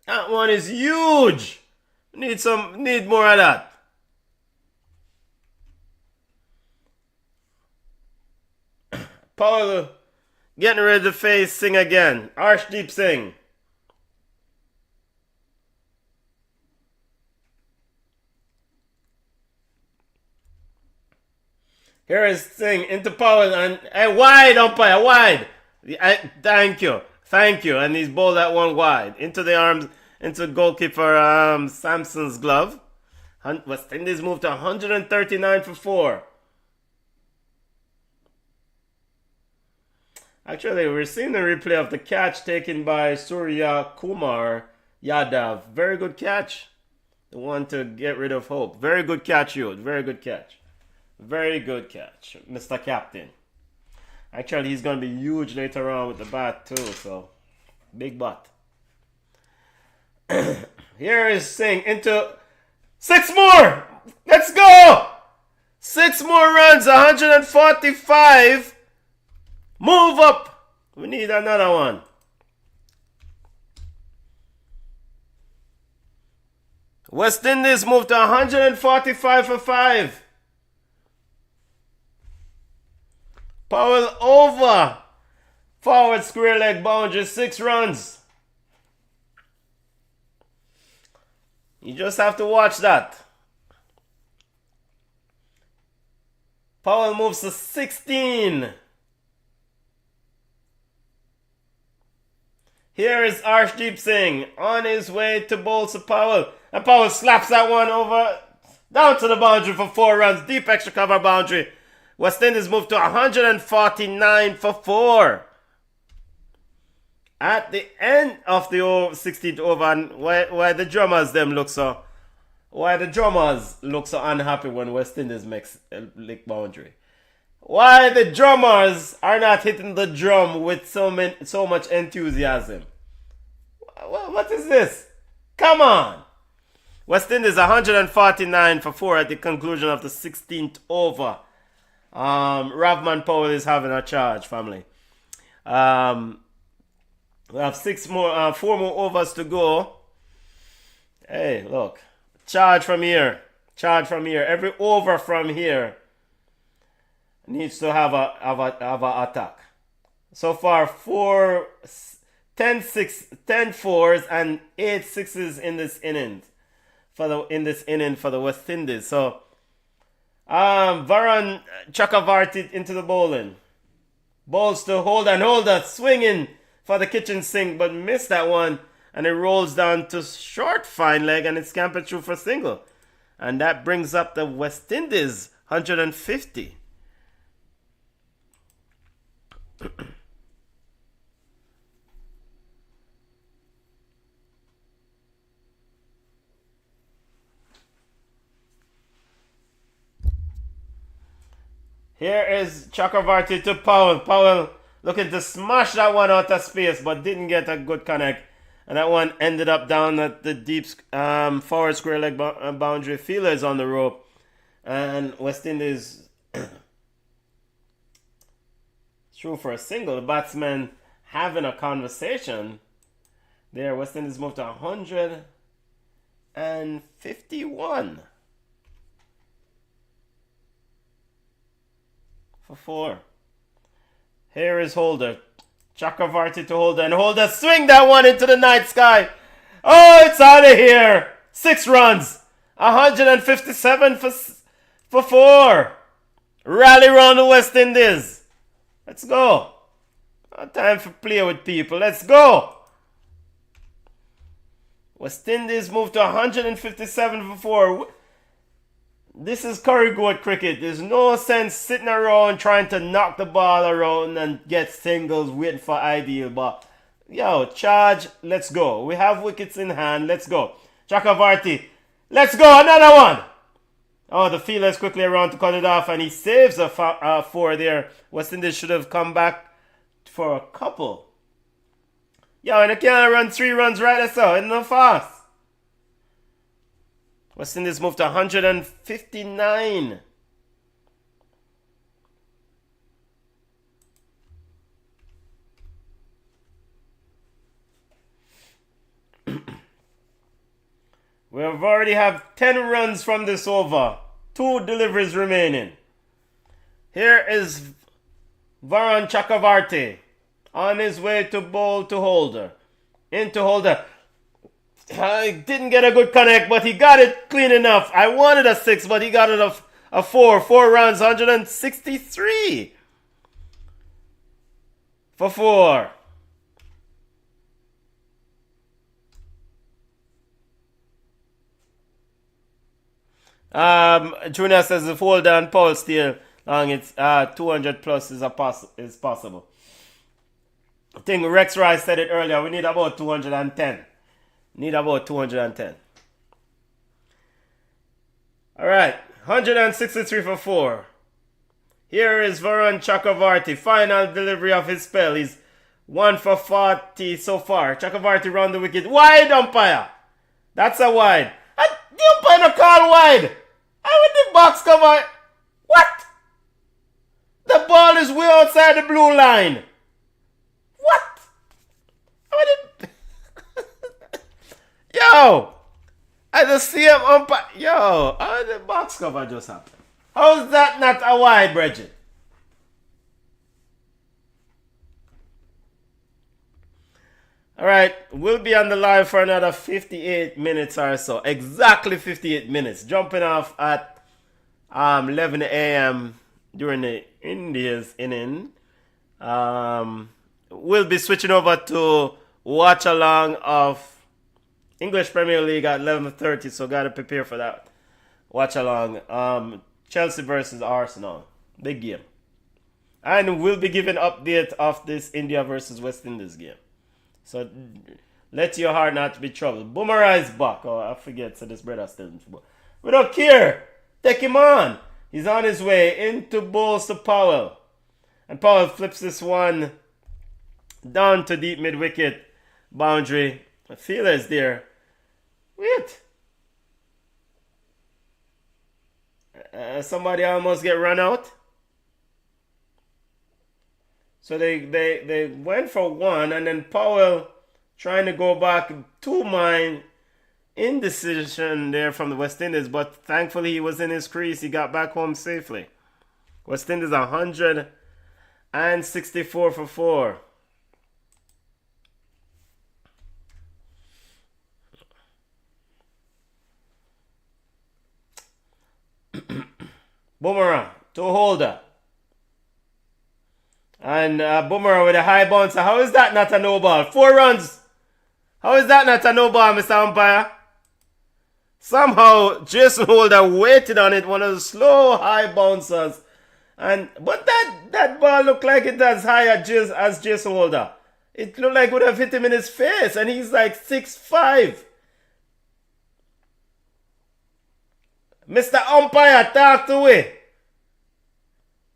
That one is huge. Need more of that. Powell, Getting ready to face Singh again. Arshdeep Singh. Here is Singh into Powell and wide umpire, wide. Thank you. And he's bowled that one wide. Into the arms, into goalkeeper Sampson's glove. West Indies moved to 139 for 4. Actually, we're seeing the replay of the catch taken by Surya Kumar Yadav. Very good catch. The one to get rid of Hope. Very good catch, Yod. Very good catch. Very good catch, Mr. Captain. Actually, he's going to be huge later on with the bat too, so big butt. Here is Singh into 6 more. Let's go. 6 more runs, 145. Move up. We need another one. West Indies moved to 145 for 5. Powell over. Forward square leg boundary, 6 runs. You just have to watch that. Powell moves to 16. Here is Arshdeep Singh on his way to bowl to Powell. And Powell slaps that one over down to the boundary for 4 runs. Deep extra cover boundary. West Indies moved to 149 for 4. At the end of the 16th over, why the drummers look so unhappy when West Indies makes a lick boundary? Why the drummers are not hitting the drum with so much enthusiasm? What is this? Come on! West Indies 149 for 4 at the conclusion of the 16th over. Ravman Powell is having a charge, family. We have 4 more overs to go. Hey, look. Charge from here. Every over from here needs to have a attack. So far, 10 fours and 8 sixes in this inning for the West Indies. So Varun Chakravarti into the bowling. Balls to Holder swinging for the kitchen sink, but missed that one, and it rolls down to short fine leg, and it's scampered through for single, and that brings up the West Indies 150. Here is Chakravarti to Powell. Powell looking to smash that one out of space, but didn't get a good connect. And that one ended up down at the deep forward square leg boundary. Feelers on the rope. And West Indies through for a single. The batsman having a conversation. There, West Indies moved to 151. For 4. Here is Holder. Chakravarti to Holder. And Holder swing that one into the night sky. Oh, it's out of here. 6 runs. 157 for 4. Rally round the West Indies. Let's go. Not time for play with people. Let's go. West Indies moved to 157 for 4. This is curry goat cricket. There's no sense sitting around trying to knock the ball around and get singles waiting for ideal. But, yo, charge, let's go. We have wickets in hand, let's go. Chakravarti, let's go, another one. Oh, the fielder is quickly around to cut it off, and he saves a 4 there. West Indies should have come back for a couple. Yo, and they can't run 3 runs right or so. It's not fast. West Indies moved to 159. We have already have 10 runs from this over. 2 deliveries remaining. Here is Varun Chakravarti. On his way to bowl to Holder. Into Holder. I didn't get a good connect, but he got it clean enough. I wanted a 6, but he got it a 4. 4 runs, 163. For 4. Junior says if hold on Paul still long, it's 200 plus is possible. I think Rex Rice said it earlier. We need about 210. Need about 210. All right, 163 for 4. Here is Varun Chakravarti. Final delivery of his spell. He's 1 for 40 so far. Chakravarti round the wicket. Wide, umpire. That's a wide. The umpire no call wide. How would the box cover? What? The ball is way outside the blue line. What? How would it... Yo! I just see him umpire. Yo, how did the box cover just happen? How is that not a wide, Bridget? All right, we'll be on the line for another 58 minutes or so. Exactly 58 minutes. Jumping off at 11 a.m. during the Indies inning. We'll be switching over to watch along of English Premier League at 11:30, so got to prepare for that. Watch along. Chelsea versus Arsenal. Big game. And we'll be giving update of this India versus West Indies game. So let your heart not be troubled. Boomerang is back. Oh, I forget. So this brother still in football. We don't care. Take him on. He's on his way into balls to Powell. And Powell flips this one down to deep mid-wicket boundary. The fielder is there. Wait. Somebody almost get run out. So they went for one, and then Powell trying to go back to mine. Indecision there from the West Indies, but thankfully he was in his crease. He got back home safely. West Indies 164 for 4. Boomerang to Holder. And Boomerang with a high bouncer. How is that not a no ball? 4 runs. How is that not a no ball, Mr. Umpire? Somehow Jason Holder waited on it, one of the slow high bouncers. But that ball looked like it as high as Jason Holder. It looked like it would have hit him in his face, and he's like 6'5". Mr. Umpire, talk to me.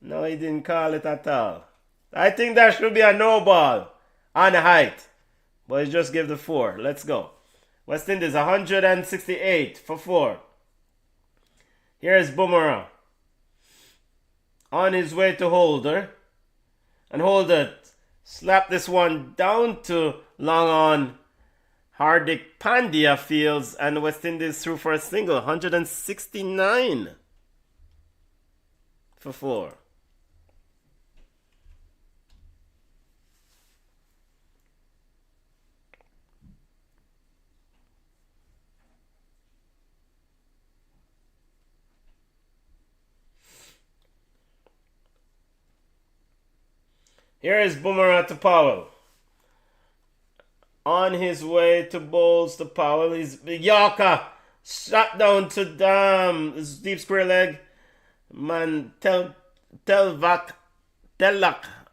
No, he didn't call it at all. I think that should be a no ball on the height. But he just gave the 4. Let's go. West Indies 168 for 4. Here's Boomerang. On his way to Holder. And Holder slapped this one down to long on. Hardik Pandya fields, and West Indies threw for a single. 169 for 4. Here is Boomerang to Powell. On his way to bowls to Powell. He's Yorker. Shot down to this deep square leg. Man, Telak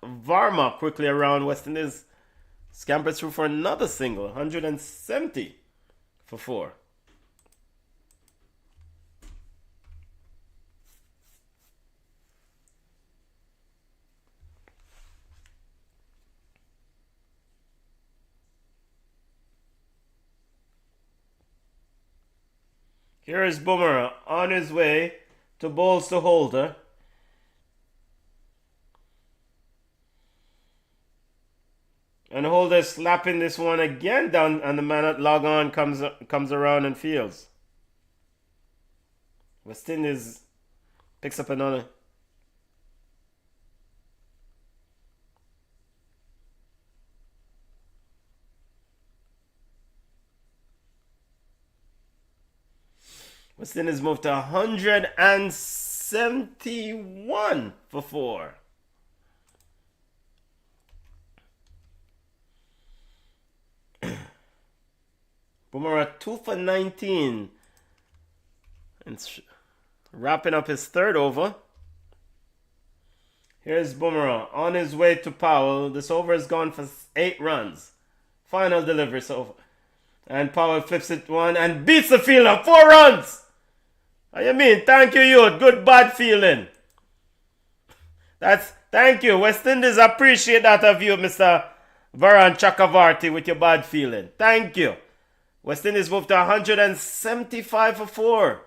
Varma quickly around. West Indies scampers through for another single. 170 for 4. Here is Boomerang on his way to bowls to Holder. And Holder slapping this one again down, and the man at log on comes around and fields. West Indies picks up another. West Indies moved to 171 for 4. Bumrah 2 for 19. And wrapping up his third over. Here's Bumrah on his way to Powell. This over has gone for 8 runs. Final delivery so. And Powell flips it one and beats the fielder. 4 runs. What you mean? Thank you, youth. Good bad feeling. Thank you. West Indies appreciate that of you, Mr. Varun Chakravarti, with your bad feeling. Thank you. West Indies moved to 175 for 4.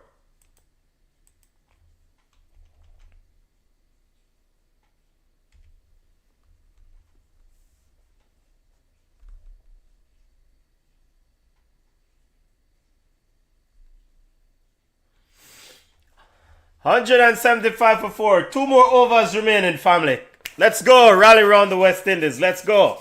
$175 for 4. 2 more overs remaining, family. Let's go. Rally around the West Indies. Let's go.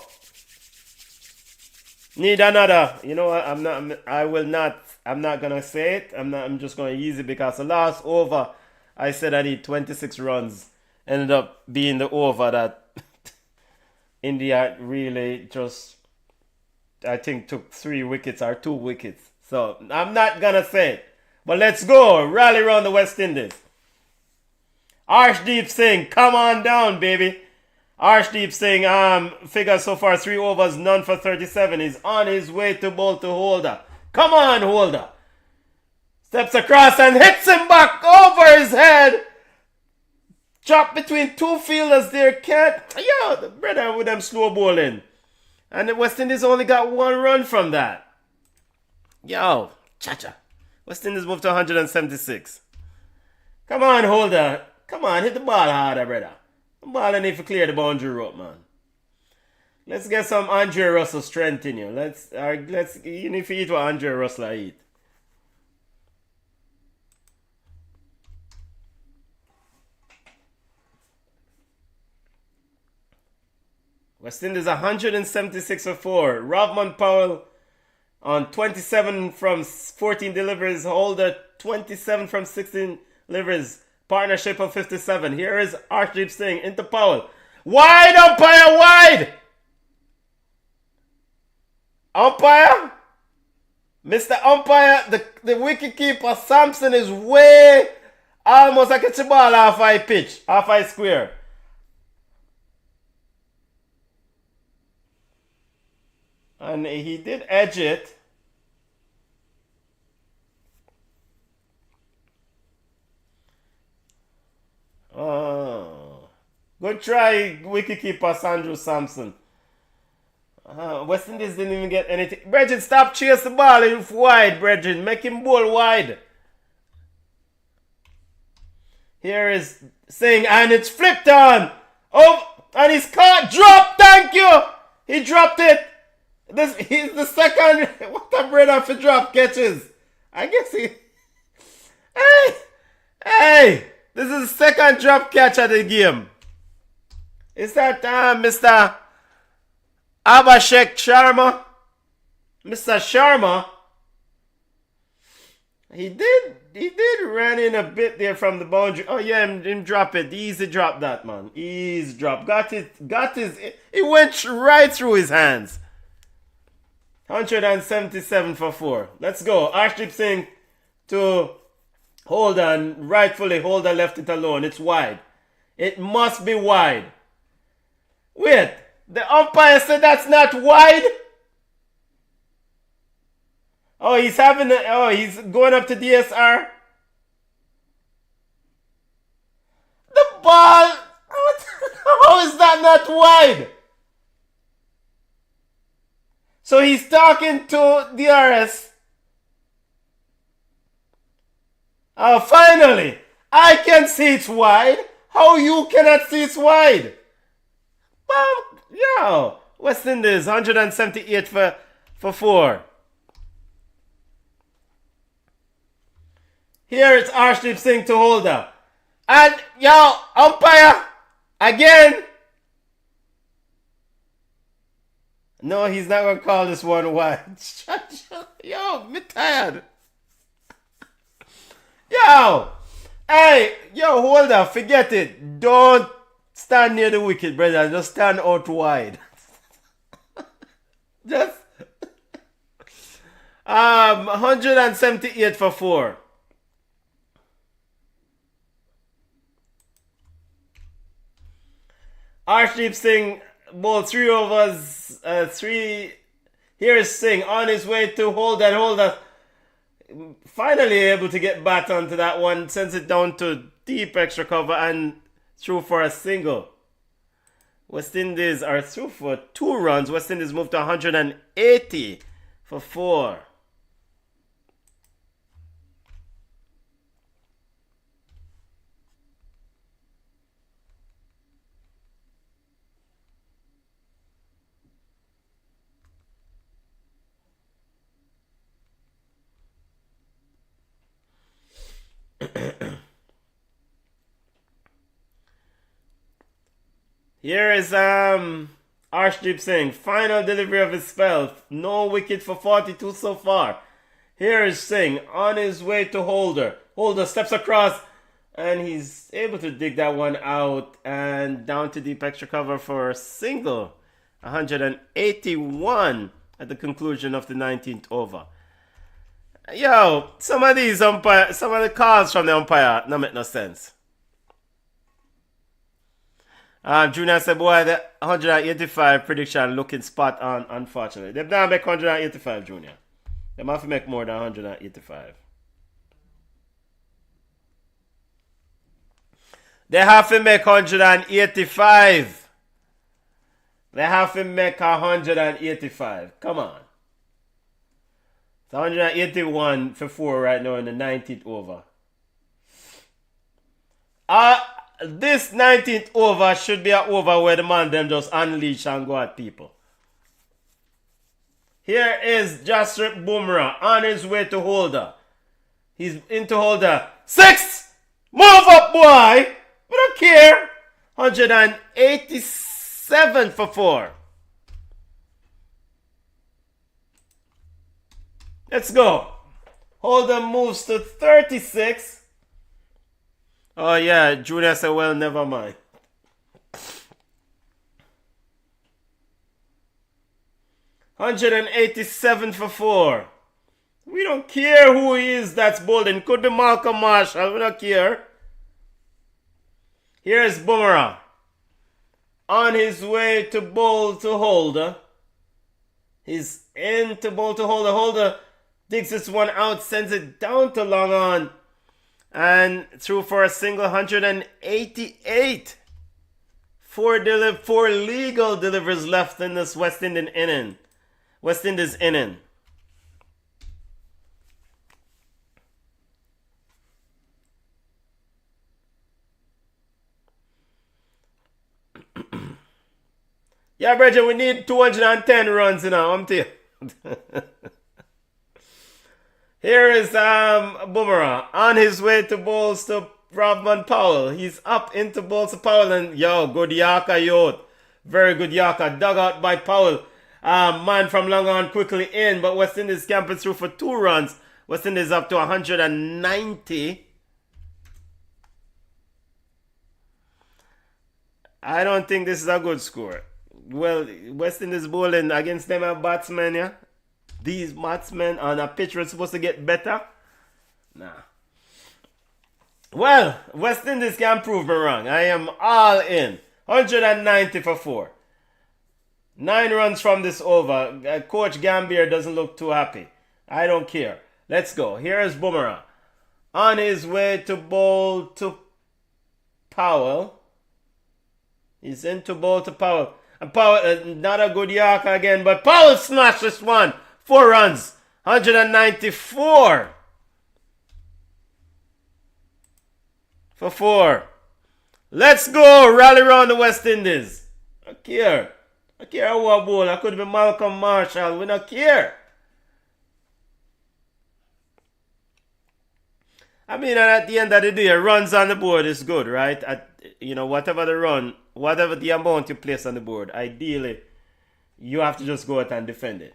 Need another. You know what? I'm not gonna say it. I'm just gonna use it because the last over I said I need 26 runs. Ended up being the over that India really just, I think, took 3 wickets or 2 wickets. So I'm not gonna say it. But let's go. Rally around the West Indies. Arshdeep Singh, come on down, baby. Arshdeep Singh, figures so far 3 overs, none for 37. He's on his way to bowl to Holder. Come on, Holder. Steps across and hits him back over his head. Chop between 2 fielders there. Can't. Yo, the brother with them slow bowling. And the West Indies only got 1 run from that. Yo, cha-cha. West Indies moved to 176. Come on, Holder. Come on, hit the ball harder, brother. The ball need to clear the boundary rope, man. Let's get some Andre Russell strength in you. You need to eat what Andre Russell eat. West Indies 176 for 4. Rovman Powell on 27 from 14 deliveries. Holder 27 from 16 deliveries. Partnership of 57. Here is Arshdeep Singh into Powell. Wide, umpire, wide! Umpire? Mr. Umpire, the wicketkeeper Sampson is way almost like a ball half high pitch, half high square. And he did edge it. Oh, good try, wicketkeeper Sandro Sampson. West Indies didn't even get anything. Bridget, stop chase the ball wide, Bridget. Make him bowl wide. Here is Singh, and it's flipped on. Oh, and he's caught. Drop, thank you. He dropped it. He's the second. What a brother for drop catches. I guess he. Hey. This is the second drop catch of the game. Is that Mr. Abhishek Sharma? Mr. Sharma? He did run in a bit there from the boundary. Oh yeah, him drop it. Easy drop that, man. Easy drop. Got his, it went right through his hands. 177 for 4. Let's go. Arshdeep Singh to Holder, and rightfully Holder left it alone. It's wide. It must be wide. Wait, the umpire said that's not wide? Oh, he's going up to DSR. The ball, how is that not wide? So he's talking to DRS. Oh, finally! I can see it's wide. How you cannot see it's wide? Yo, West Indies 178 for 4. Here it's Arshdeep Singh to Holder. And yo, umpire again. No, he's not gonna call this one wide. Yo, me tired. Yo! Hey! Yo, hold up. Forget it. Don't stand near the wicket, brother. Just stand out wide. Just 178 for 4. Arshdeep Singh bowled 3 overs, 3. Here's Singh on his way to hold that. Finally able to get bat onto that one, sends it down to deep extra cover and through for a single. West Indies are through for 2 runs. West Indies moved to 180 for 4. Here is Arshdeep Singh, final delivery of his spell. No wicket for 42 so far. Here is Singh on his way to Holder. Holder steps across and he's able to dig that one out and down to deep extra cover for a single. 181 at the conclusion of the 19th over. Yo, some of the calls from the umpire don't make no sense. Junior said, boy, the 185 prediction looking spot on, unfortunately. They don't make 185, Junior. They have to make more than 185. They have to make 185. They have to make 185. Come on. It's 181 for 4 right now in the 19th over. This 19th over should be an over where the man them just unleash and go at people. Here is Jaspreet Bumrah on his way to Holder. He's into Holder. 6! Move up, boy! We don't care. 187 for 4. Let's go. Holder moves to 36. Oh yeah, Junior said, well, never mind. $187 for 4. We don't care who he is that's bowling. Could be Malcolm Marshall. We don't care. Here's Bumrah. On his way to bowl to Holder. He's in to bowl to Holder. Holder digs this one out, sends it down to long on. And through for a single. 188. 4 legal delivers left in this West Indies inning. Yeah, Bridget, we need 210 runs now. I'm telling you. Here is Bumrah on his way to bowls to Robman Powell. He's up into bowls to Powell and yo, good Yorker, yo. Very good Yorker. Dug out by Powell. Man from long on quickly in, but West Indies camping through for 2 runs. West Indies up to 190. I don't think this is a good score. Well, West Indies bowling against them batsmen, yeah? These batsmen on a pitch were supposed to get better? Nah. Well, West Indies can prove me wrong. I am all in. 190 for 4. 9 runs from this over. Coach Gambier doesn't look too happy. I don't care. Let's go. Here is Bumrah. On his way to bowl to Powell. He's into bowl to Powell. And Powell, not a good Yorker again, but Powell smashed this one. 4 runs. 194 for 4. Let's go. Rally round the West Indies. I don't care. I care who a bowl. I could be Malcolm Marshall. We don't care. I mean, at the end of the day, runs on the board is good, right? Whatever the run, whatever the amount you place on the board, ideally, you have to just go out and defend it.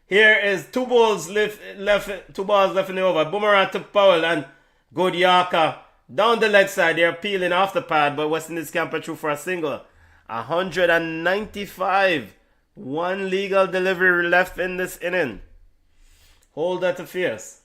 Here is 2 balls left in the over. Bumrah to Powell, and Good Yorker. Down the leg side, they're peeling off the pad, but West Indies can put through for a single. 195. One legal delivery left in this inning. Hold that to fierce.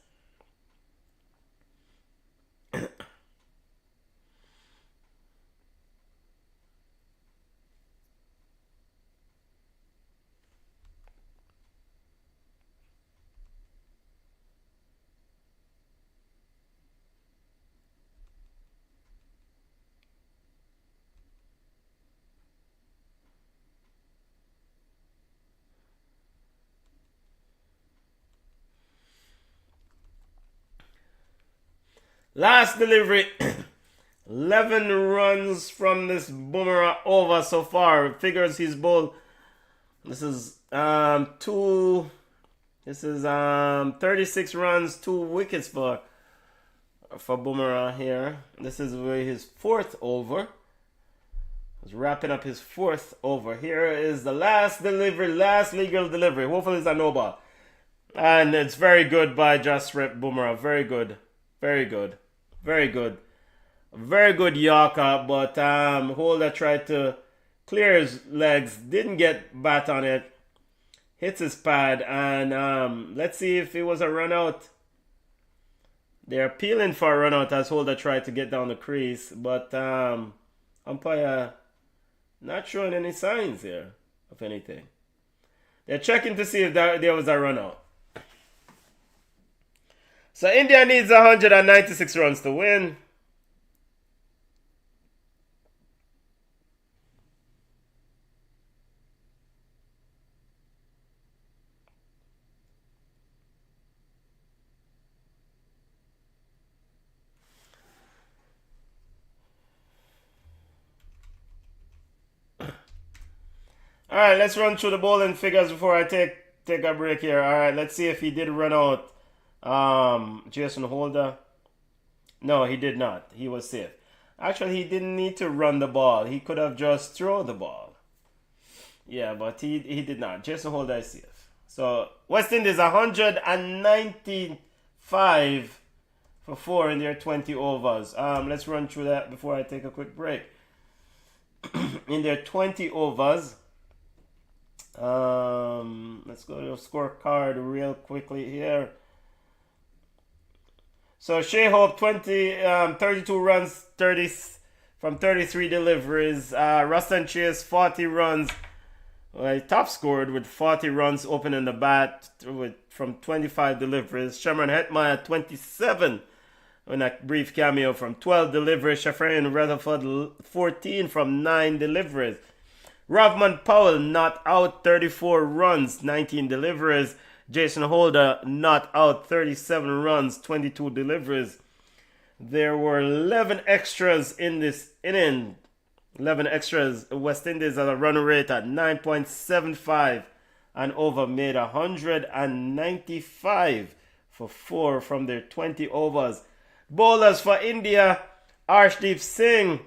Last delivery. 11 runs from this Boomerang over so far. Figures he's bowled. This is 36 runs, 2 wickets for Boomerang here. This is his 4th over. He's wrapping up his 4th over. Here is the last delivery, last legal delivery. Hopefully it's a no ball. And it's very good by Just Rep Boomerang. Very good. Very good. Very good. Very good Yorker, but Holder tried to clear his legs, didn't get bat on it, hits his pad, and let's see if it was a run out. They're appealing for a run out as Holder tried to get down the crease, but umpire not showing any signs here of anything. They're checking to see if there was a run out. So India needs 196 runs to win. All right, let's run through the bowling figures before I take a break here. All right, let's see if he did run out. Jason Holder. No, he did not. He was safe. Actually, he didn't need to run the ball. He could have just thrown the ball. Yeah, but he did not. Jason Holder is safe. So West Indies 195 for 4 in their 20 overs. Let's run through that before I take a quick break. In their 20 overs. Let's go to the scorecard real quickly here. So Shea Hope 32 runs, 30 from 33 deliveries. Ruston Chase 40 runs. Top scored with 40 runs opening the bat from 25 deliveries. Sherman Hetmeyer 27 in a brief cameo from 12 deliveries. Shafarian Rutherford 14 from 9 deliveries. Rovman Powell not out 34 runs, 19 deliveries. Jason Holder not out 37 runs, 22 deliveries. There were 11 extras in this inning. 11 extras. West Indies at a run rate at 9.75 and over made 195 for 4 from their 20 overs. Bowlers for India, Arshdeep Singh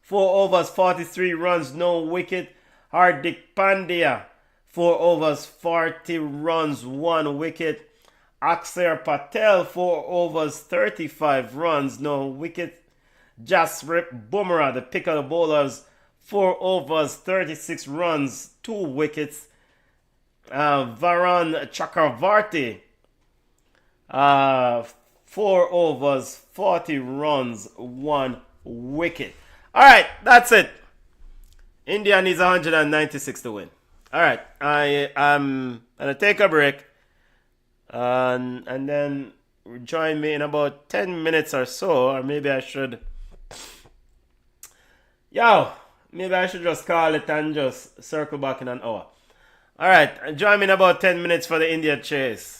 4 overs, 43 runs, no wicket. Hardik Pandya, 4 overs, 40 runs, 1 wicket. Akshar Patel, 4 overs, 35 runs, no wicket. Jaspreet Bumrah, the pick of the bowlers, 4 overs, 36 runs, 2 wickets. Varun Chakravarti, 4 overs, 40 runs, 1 wicket. All right, that's it. India needs 196 to win. All right, I'm gonna take a break, and then join me in about 10 minutes or so, or maybe I should. Maybe I should just call it and just circle back in an hour. All right, join me in about 10 minutes for the India chase.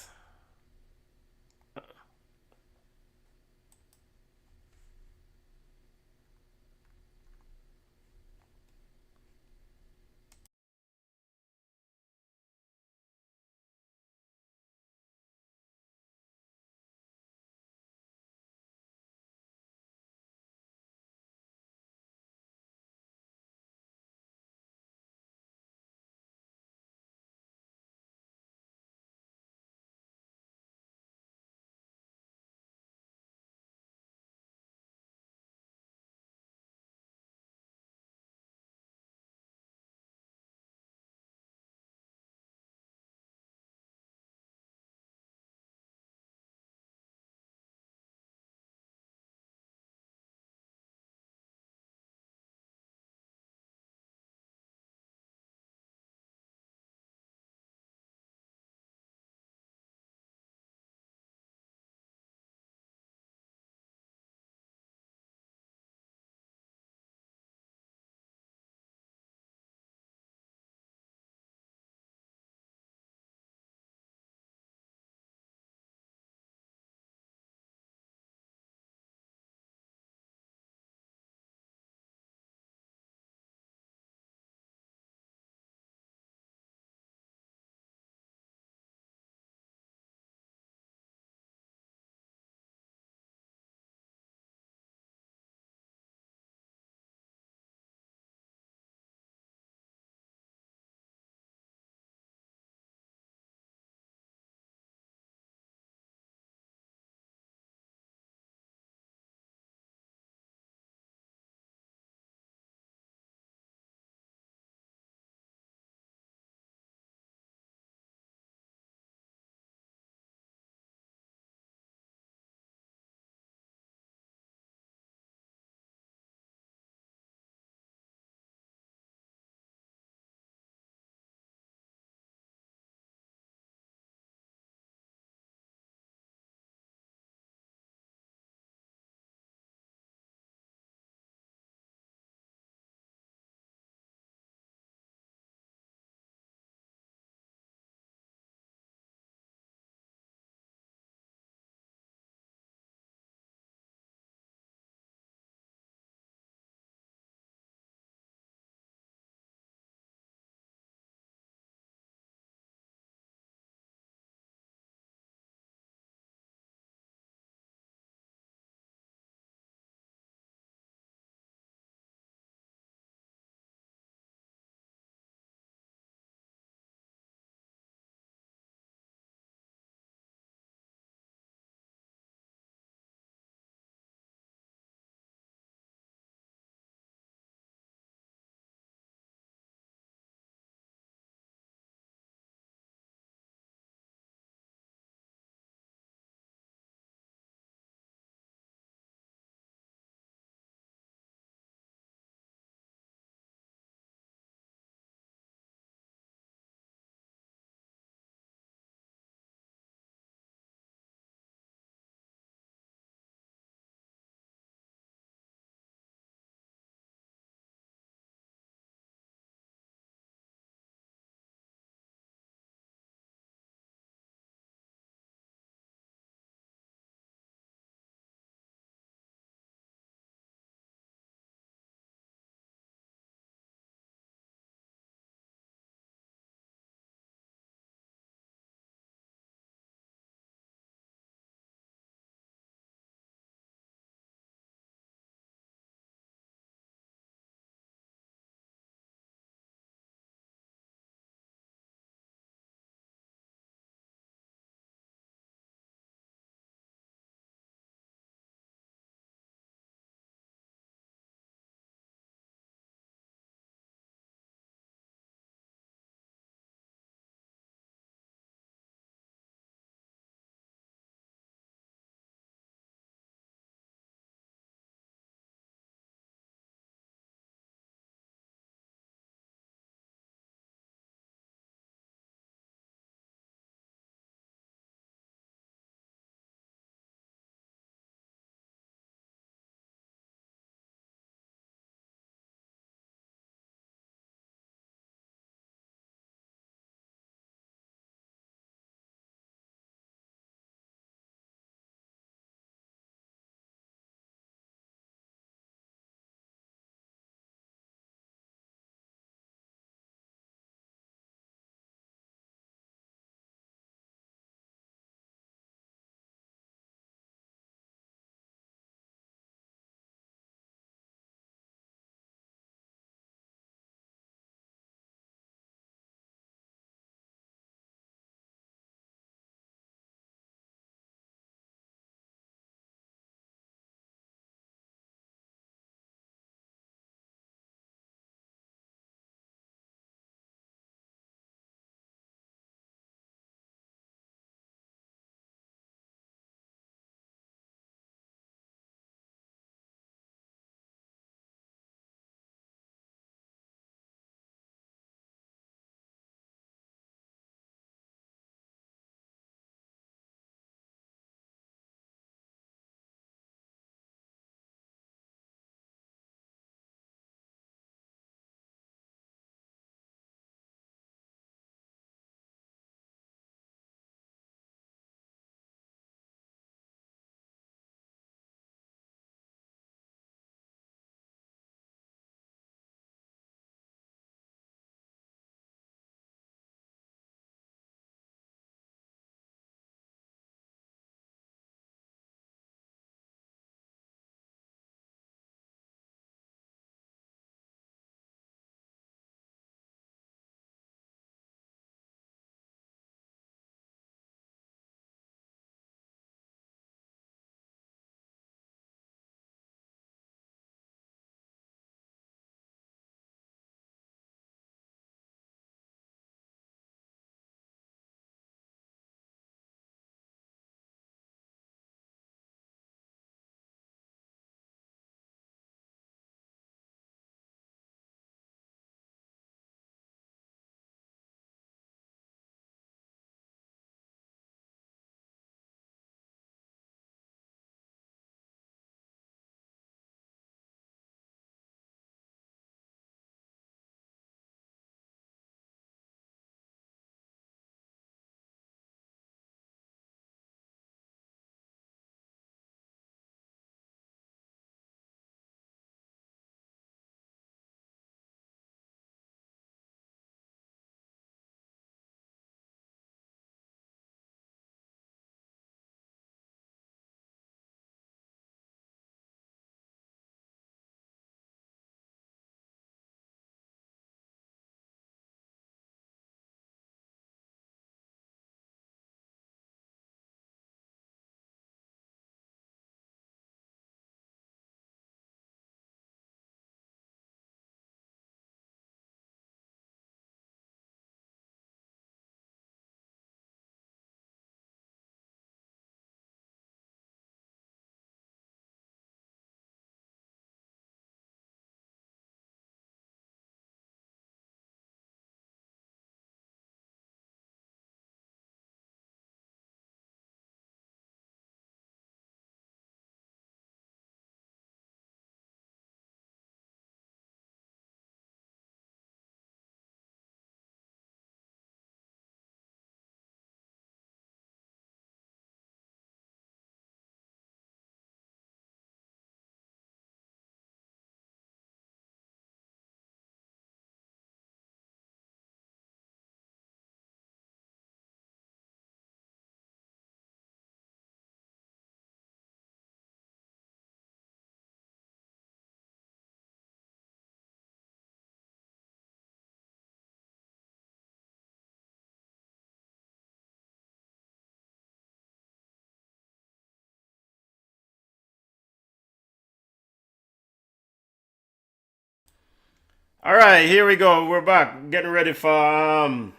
All right, here we go. We're back, getting ready for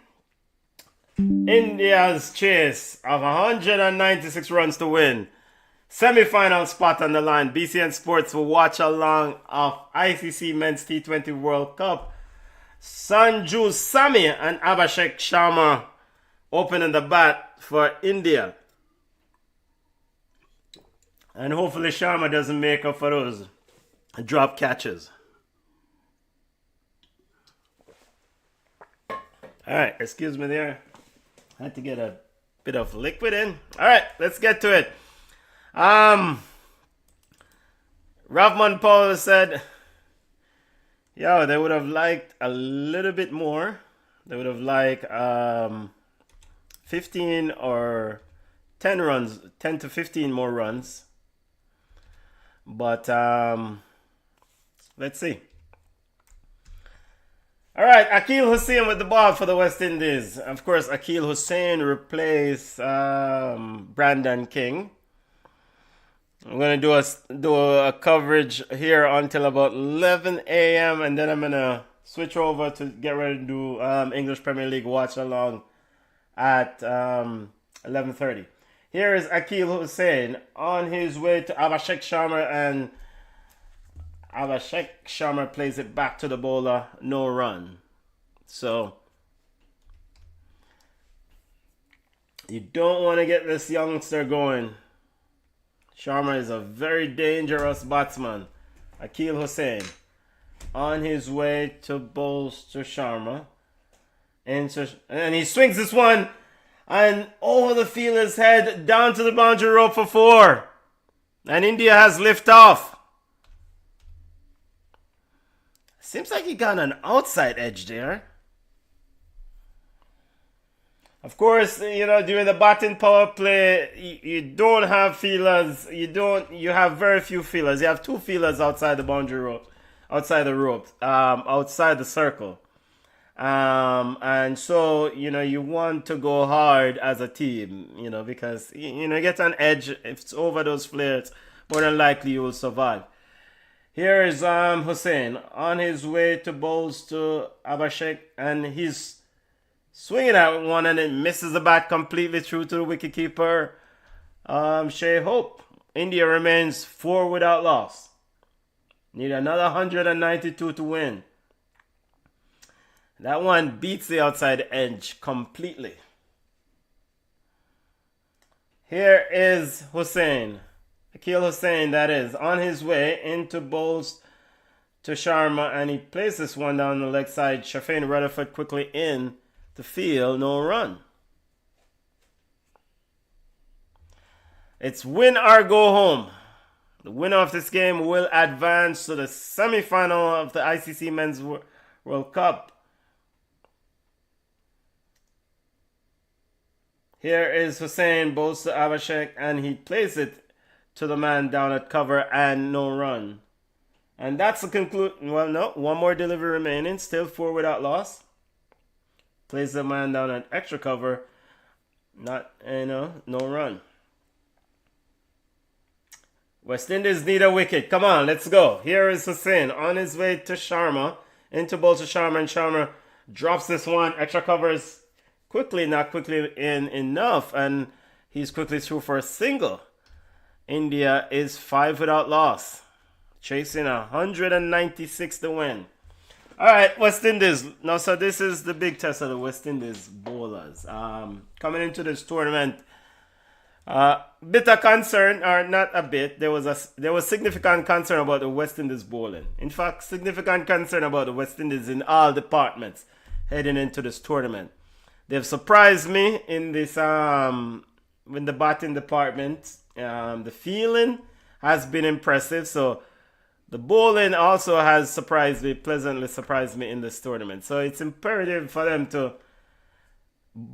India's chase of 196 runs to win. Semi-final spot on the line. BCN Sports will watch along of ICC Men's T20 World Cup. Sanju Sami and Abhishek Sharma opening the bat for India. And hopefully Sharma doesn't make up for those drop catches. Alright, excuse me there. I had to get a bit of liquid in. Alright, let's get to it. Ravman Paul said, yo, they would have liked a little bit more. They would have liked 15 or 10 runs, 10 to 15 more runs. But let's see. All right, Akil Hussain with the ball for the West Indies. Of course, Akil Hussain replaced Brandon King. I'm going to do a coverage here until about 11 a.m. and then I'm going to switch over to get ready to do English Premier League watch along at 11:30. Here is Akil Hussain on his way to Abhishek Sharma, and Abhishek Sharma plays it back to the bowler, no run. So you don't want to get this youngster going. Sharma is a very dangerous batsman. Akil Hussain on his way to bolster Sharma. And he swings this one and over the fielder's head down to the boundary rope for 4. And India has lift off. Seems like he got an outside edge there. Of course, you know, during the batting power play, you don't have feelers. You have very few feelers. You have 2 feelers outside the boundary rope, outside the circle. And so, you know, you want to go hard as a team, you know, because, you know, you get an edge. If it's over those flares, more than likely you will survive. Here is Hussain on his way to bowls to Abhishek, and he's swinging at one and it misses the bat completely through to the wicketkeeper, Shea Hope. India remains 4 without loss. Need another 192 to win. That one beats the outside edge completely. Here is Hussain. Akil Hussain, that is, on his way into bowls to Sharma, and he plays this one down the leg side. Shafin Rutherford quickly in the field, no run. It's win or go home. The winner of this game will advance to the semi-final of the ICC Men's World Cup. Here is Hussain, bowls to Abhishek, and he plays it to the man down at cover and no run. And that's the conclusion. Well, no, one more delivery remaining. Still 4 without loss. Plays the man down at extra cover. No run. West Indies need a wicket. Come on, let's go. Here is Hussain on his way to Sharma. Into ball to Sharma, and Sharma drops this one. Extra covers quickly, not quickly enough. And he's quickly through for a single. India is 5 without loss. Chasing 196 to win. Alright, West Indies. Now, so this is the big test of the West Indies bowlers. Coming into this tournament, bit of concern, or not a bit, there was significant concern about the West Indies bowling. In fact, significant concern about the West Indies in all departments heading into this tournament. They've surprised me in this in the batting department. The feeling has been impressive. So the bowling also has pleasantly surprised me in this tournament. So it's imperative for them to,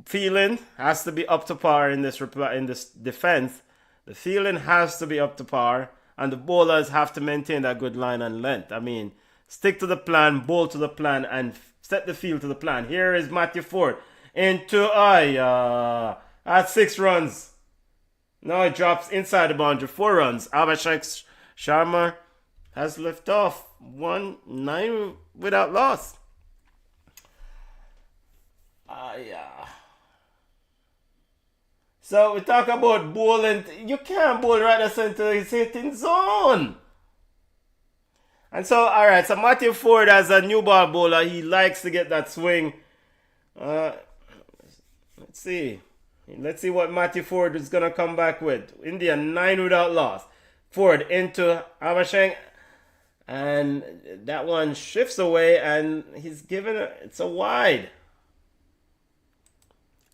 feeling has to be up to par in this defense. The feeling has to be up to par, and the bowlers have to maintain that good line and length. I mean, stick to the plan, bowl to the plan, and set the field to the plan. Here is Matthew Ford into at 6 runs. Now it drops inside the boundary, 4 runs. Abhishek Sharma has left off 1-9 without loss. Yeah. So we talk about bowling. You can't bowl right at center. It's hitting zone. And so, alright, so Matthew Ford as a new ball bowler, he likes to get that swing. Let's see. Let's see what Matthew Ford is going to come back with. India 9 without loss. Ford into Abhishek. And that one shifts away and he's given it's a wide.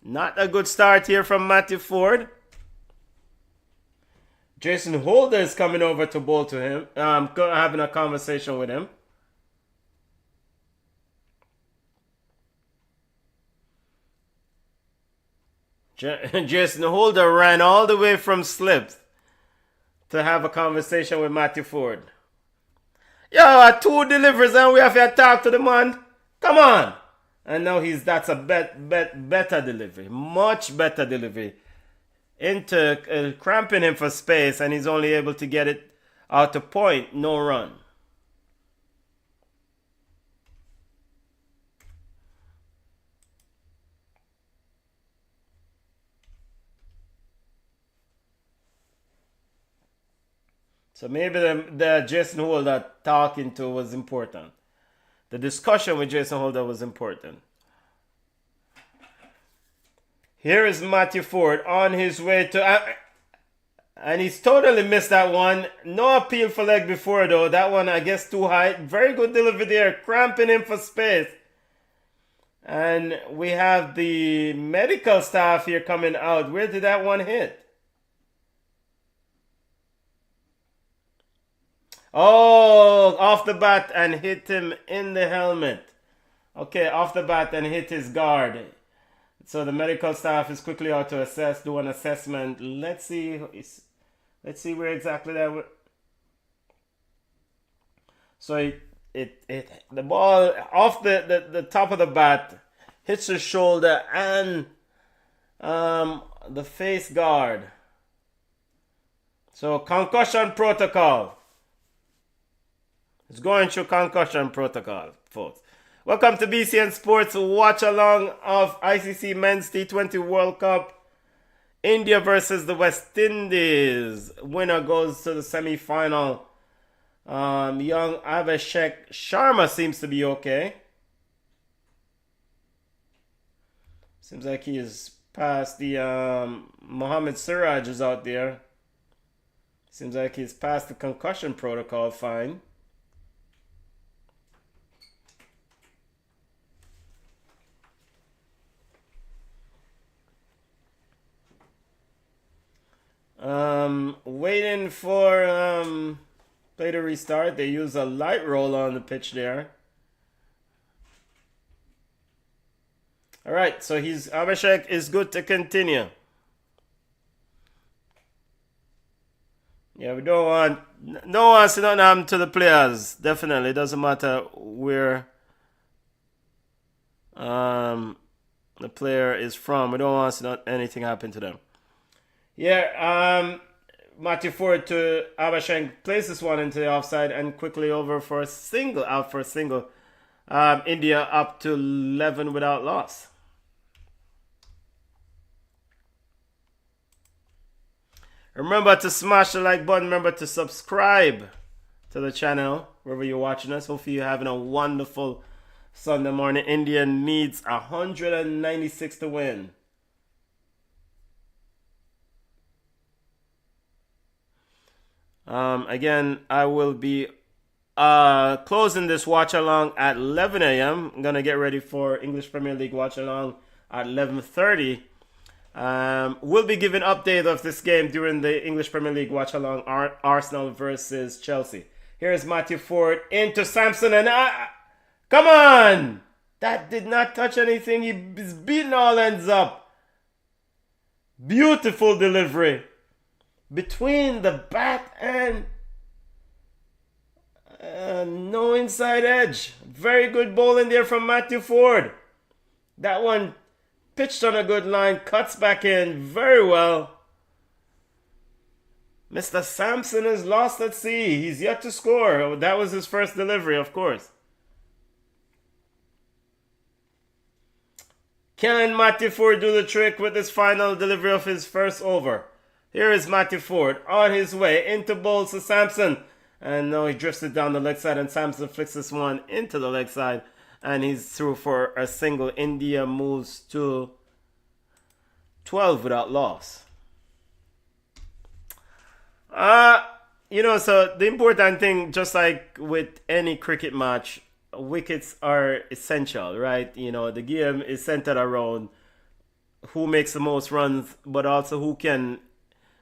Not a good start here from Matthew Ford. Jason Holder is coming over to bowl to him. Having a conversation with him. Jason Holder ran all the way from slips to have a conversation with Matthew Ford. Yo, 2 deliveries and we have to talk to the man. Come on. And now that's a better delivery. Much better delivery. Into cramping him for space and he's only able to get it out to point. No run. So maybe the Jason Holder talking to was important. The discussion with Jason Holder was important. Here is Matthew Ford on his way to... and he's totally missed that one. No appeal for leg before though. That one I guess too high. Very good delivery there. Cramping him for space. And we have the medical staff here coming out. Where did that one hit? Oh, off the bat and hit him in the helmet. Okay, off the bat and hit his guard. So the medical staff is quickly out to do an assessment. Let's see where exactly that was. So the ball off the top of the bat hits the shoulder and the face guard. So concussion protocol. It's going through concussion protocol, folks. Welcome to BCN Sports watch along of ICC Men's T20 World Cup. India versus the West Indies. Winner goes to the semi-final. Young Abhishek Sharma seems to be okay. Seems like he is past the Mohammad Siraj is out there. Seems like he's past the concussion protocol fine. Waiting for play to restart. They use a light roll on the pitch there. Alright, so Abhishek is good to continue. Yeah, we don't want to see nothing happen to the players. Definitely. It doesn't matter where the player is from. We don't want to see anything happen to them. Yeah, Matthew Ford to Abhishek places one into the offside and quickly over for a single, out for a single. India up to 11 without loss. Remember to smash the like button. Remember to subscribe to the channel wherever you're watching us. Hopefully you're having a wonderful Sunday morning. India needs 196 to win. Again, I will be closing this watch along at 11 a.m. I'm going to get ready for English Premier League watch along at 11:30. We'll be giving update of this game during the English Premier League watch along Arsenal versus Chelsea. Here's Matthew Ford into Sampson and come on! That did not touch anything. He's beating all ends up. Beautiful delivery. Between the bat and no inside edge. Very good bowling there from Matthew Ford. That one pitched on a good line, cuts back in very well. Mr. Sampson is lost at sea. He's yet to score. That was his first delivery, of course. Can Matthew Ford do the trick with this final delivery of his first over? Here is Matthew Ford on his way into bowls to Sampson. And now he drifts it down the leg side and Sampson flicks this one into the leg side. And he's through for a single. India moves to 12 without loss. So the important thing, just like with any cricket match, wickets are essential, right? The game is centered around who makes the most runs, but also who can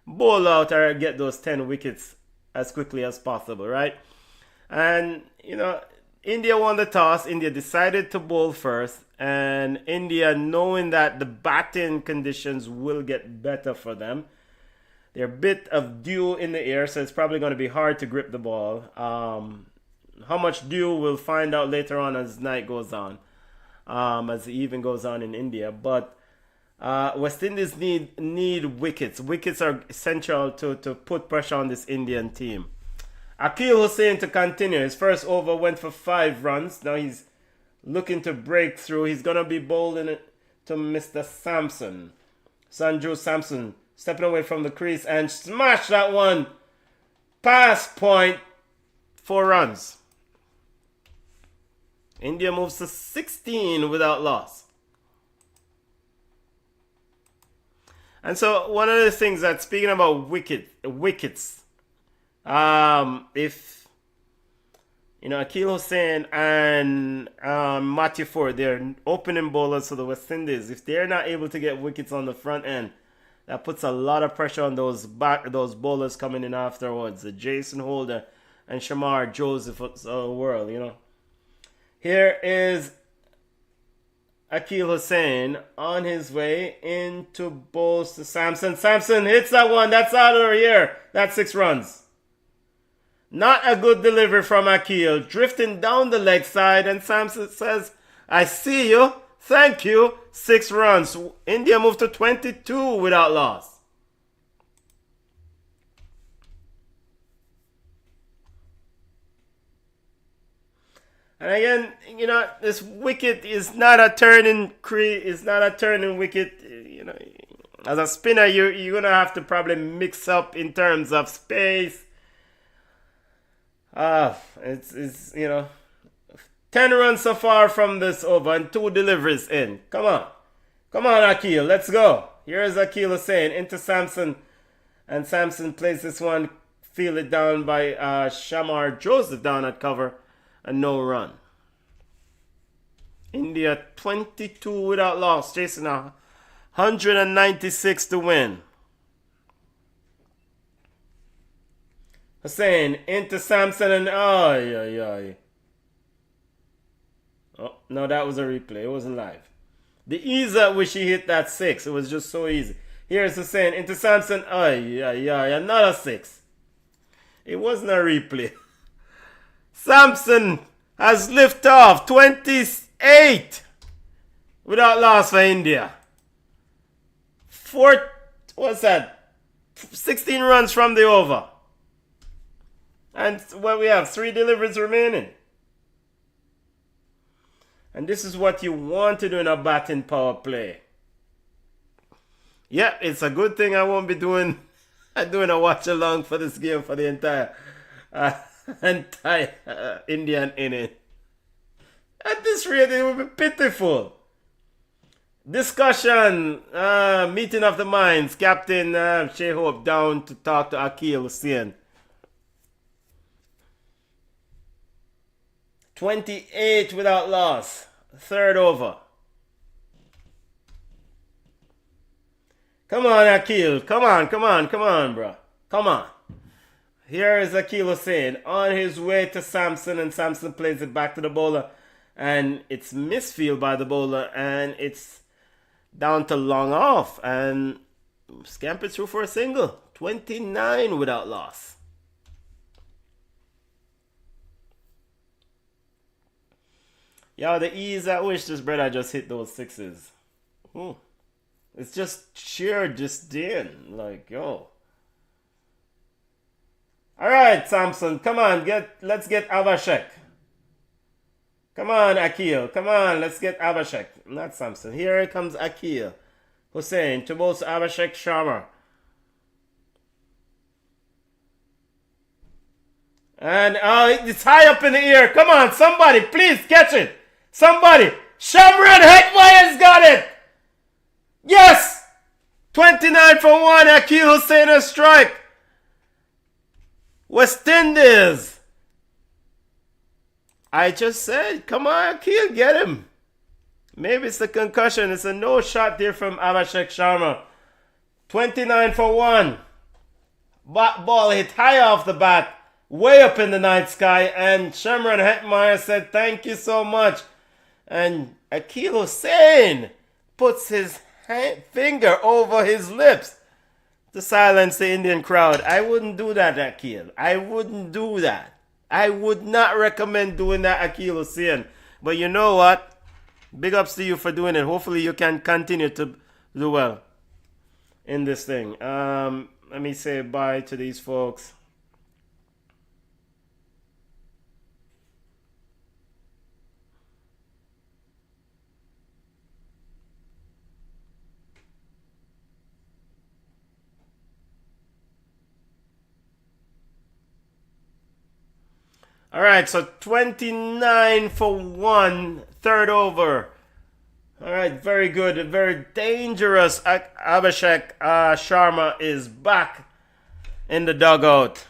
bowl out or get those 10 wickets as quickly as possible, right? And, India won the toss. India decided to bowl first. And India, knowing that the batting conditions will get better for them, they're a bit of dew in the air, so it's probably going to be hard to grip the ball. How much dew we'll find out later on as night goes on, as the evening goes on in India. But West Indies need wickets. Wickets are essential to put pressure on this Indian team. Akil Hussain to continue. His first over went for 5 runs. Now he's looking to break through. He's going to be bowling it to Mr. Sampson. Sanju Sampson stepping away from the crease and smash that one past point. 4 runs. India moves to 16 without loss. And so one of the things that, speaking about wickets, if Akil Hussain and Matthew Ford, they're opening bowlers for the West Indies. If they're not able to get wickets on the front end, that puts a lot of pressure on those bowlers coming in afterwards. The Jason Holder and Shamar Joseph of the world, Here is Akil Hussain on his way into bowls to Sampson. Sampson hits that one. That's out of here. That's 6 runs. Not a good delivery from Akil. Drifting down the leg side, and Sampson says, I see you. Thank you. 6 runs. India moved to 22 without loss. And again, this wicket is not a turning wicket. As a spinner, you're gonna have to probably mix up in terms of space. It's 10 runs so far from this over and 2 deliveries in. Come on, Akil, let's go. Here's Akil Hussain into Sampson, and Sampson plays this one, fielded down by Shamar Joseph down at cover. And no run. India 22 without loss, chasing 196 to win. Hussain into Sampson and Oh, no, that was a replay. It wasn't live. The ease at which he hit that 6, it was just so easy. Here's Hussain into Sampson. Another 6. It wasn't a replay. Sampson has lift off 28 without loss for India. 16 runs from the over. And we have 3 deliveries remaining. And this is what you want to do in a batting power play. Yeah, it's a good thing I won't be doing a watch along for this game for the entire Indian inning. At this rate, it would be pitiful. Discussion, meeting of the minds. Captain Shea Hope down to talk to Akil Hussain. 28 without loss. 3rd over. Come on, Akil. Come on, bro. Come on. Here is Akil Hussain on his way to Sampson, and Sampson plays it back to the bowler. And it's misfield by the bowler, and it's down to long off. And scampered through for a single. 29 without loss. Yo, the ease at which this brother just hit those 6s. Ooh. It's just sheer disdain. Like, yo. All right, Samson, come on, let's get Abhishek. Come on, Akil. Come on, let's get Abhishek. Not Samson. Here comes Akil. Hussein to both Abhishek Sharma. And it's high up in the air. Come on, somebody, please catch it. Somebody. Shamran Hetmaya's got it. Yes. 29 for 1. Akil Hussein a strike. West Indies. I just said, come on, Akil, get him. Maybe it's the concussion. It's a no shot there from Abhishek Sharma. 29 for 1. Ball hit high off the bat, way up in the night sky, and Shamran Hetmaya said, thank you so much. And Akil Hussein puts his finger over his lips to silence the Indian crowd. I wouldn't do that, Akil. I wouldn't do that. I would not recommend doing that, Akil Hussein. But you know what? Big ups to you for doing it. Hopefully you can continue to do well in this thing. Let me say bye to these folks. All right, so 29 for 1, third over. All right, very good, very dangerous. Abhishek Sharma is back in the dugout.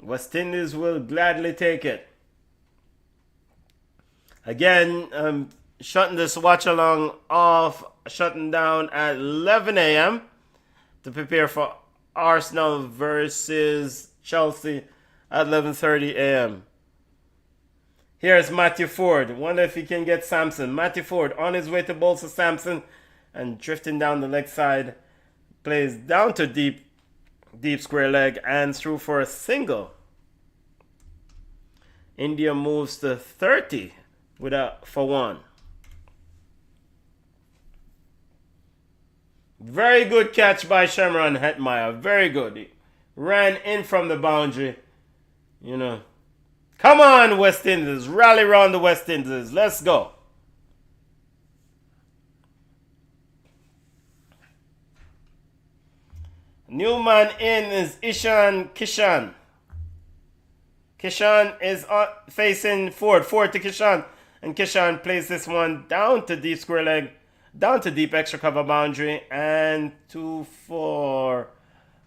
West Indies will gladly take it. Again, shutting this watch along off, shutting down at 11 a.m. to prepare for Arsenal versus Chelsea at 11:30 a.m. Here's Matthew Ford. Wonder if he can get Sampson. Matthew Ford on his way to bolster Sampson and drifting down the leg side. Plays down to deep square leg and through for a single. India moves to 30 for 1. Very good catch by Shamran Hetmaya. Very good. He ran in from the boundary. You know. Come on, West Indies. Rally round the West Indies. Let's go. New man in is Ishan Kishan. Kishan is facing Ford. Ford to Kishan. And Kishan plays this one down to deep square leg. Down to deep extra cover boundary. And 2 for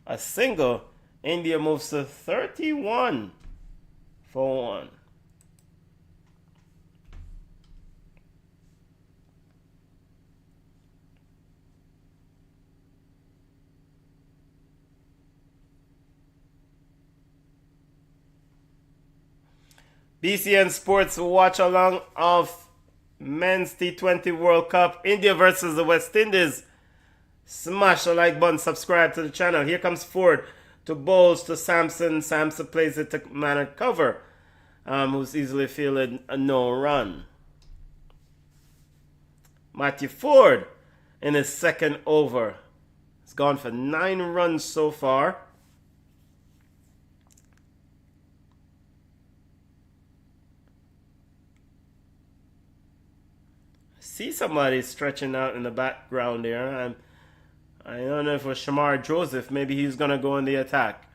a single. India moves to 31 for 1. BCN Sports watch along of Men's T20 World Cup. India versus the West Indies. Smash the like button, subscribe to the channel. Here comes Ford to bowls to Sampson. Sampson plays it to man at cover, who's easily fielded a no run. Matthew Ford in his second over. He's gone for 9 runs so far. See somebody stretching out in the background there. I don't know if it was Shamar Joseph. Maybe he's going to go in the attack.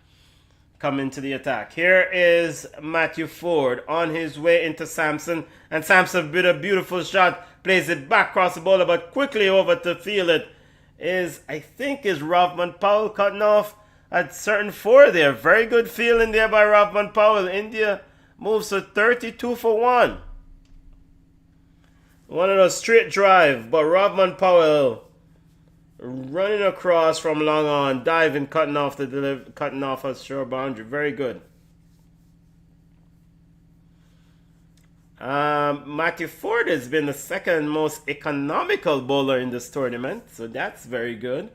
Come into the attack. Here is Matthew Ford on his way into Sampson. And Sampson with a beautiful shot. Plays it back across the bowler, but quickly over to field it. I think is Rovman Powell cutting off at certain 4 there. Very good fielding there by Rovman Powell. India moves to 32 for 1. One of those straight drive, but Rovman Powell running across from long on, diving, cutting off a short boundary. Very good. Matthew Ford has been the second most economical bowler in this tournament, so that's very good.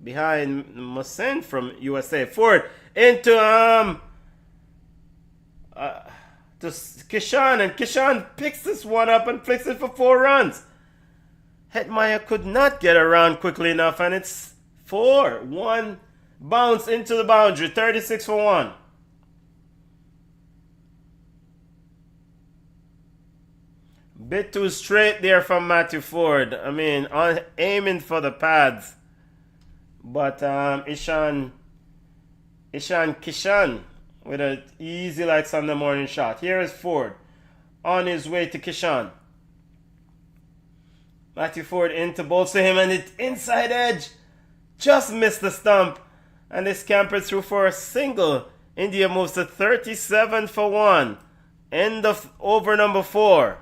Behind Mohsen from USA. Ford into to Kishan, and Kishan picks this one up and flicks it for 4 runs. Hetmaya could not get around quickly enough, and it's 4-1 Bounce into the boundary. 36 for 1. Bit too straight there from Matthew Ford. I mean, aiming for the pads. But Ishan Kishan with an easy like Sunday morning shot. Here is Ford on his way to Kishan. Matthew Ford in to bolster him, and it's inside edge. Just missed the stump. And they scampered through for a single. India moves to 37 for 1. End of over number 4.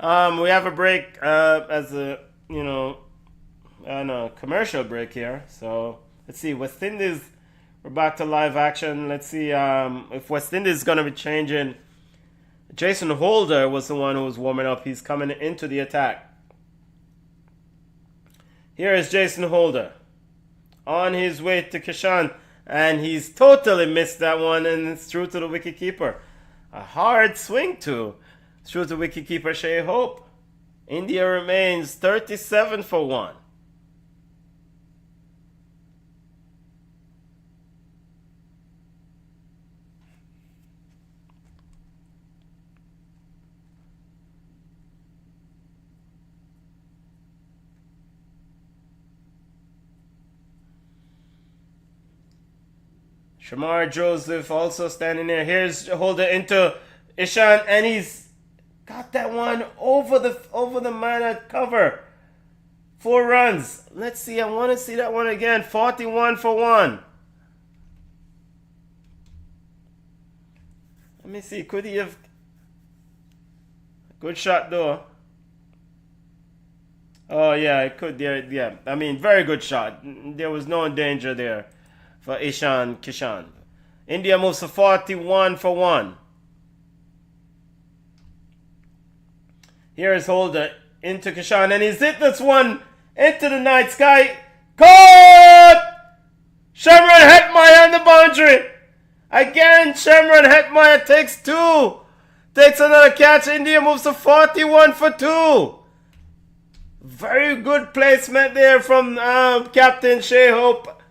We have a break as a, commercial break here. So let's see, West Indies, we're back to live action. Let's see if West Indies is going to be changing. Jason Holder was the one who was warming up. He's coming into the attack. Here is Jason Holder on his way to Kishan, and he's totally missed that one, and it's through to the wicketkeeper. A hard swing to. Through to wicketkeeper Shea Hope. India remains 37 for 1. Shamar Joseph also standing there. Here's Holder into Ishan, and he's got that one over the man at cover. 4 runs. Let's see. I want to see that one again. 41 for 1. Let me see. Could he have? Good shot though. Oh yeah, it could. Yeah. I mean, very good shot. There was no danger there for Ishan Kishan. India moves to 41 for 1. Here is Holder into Kishan, and he's hit this one into the night sky. Caught! Shamran Hetmeyer on the boundary. Again, Shamran Hetmeyer takes 2. Takes another catch. India moves to 41 for 2. Very good placement there from Captain Shea Hope.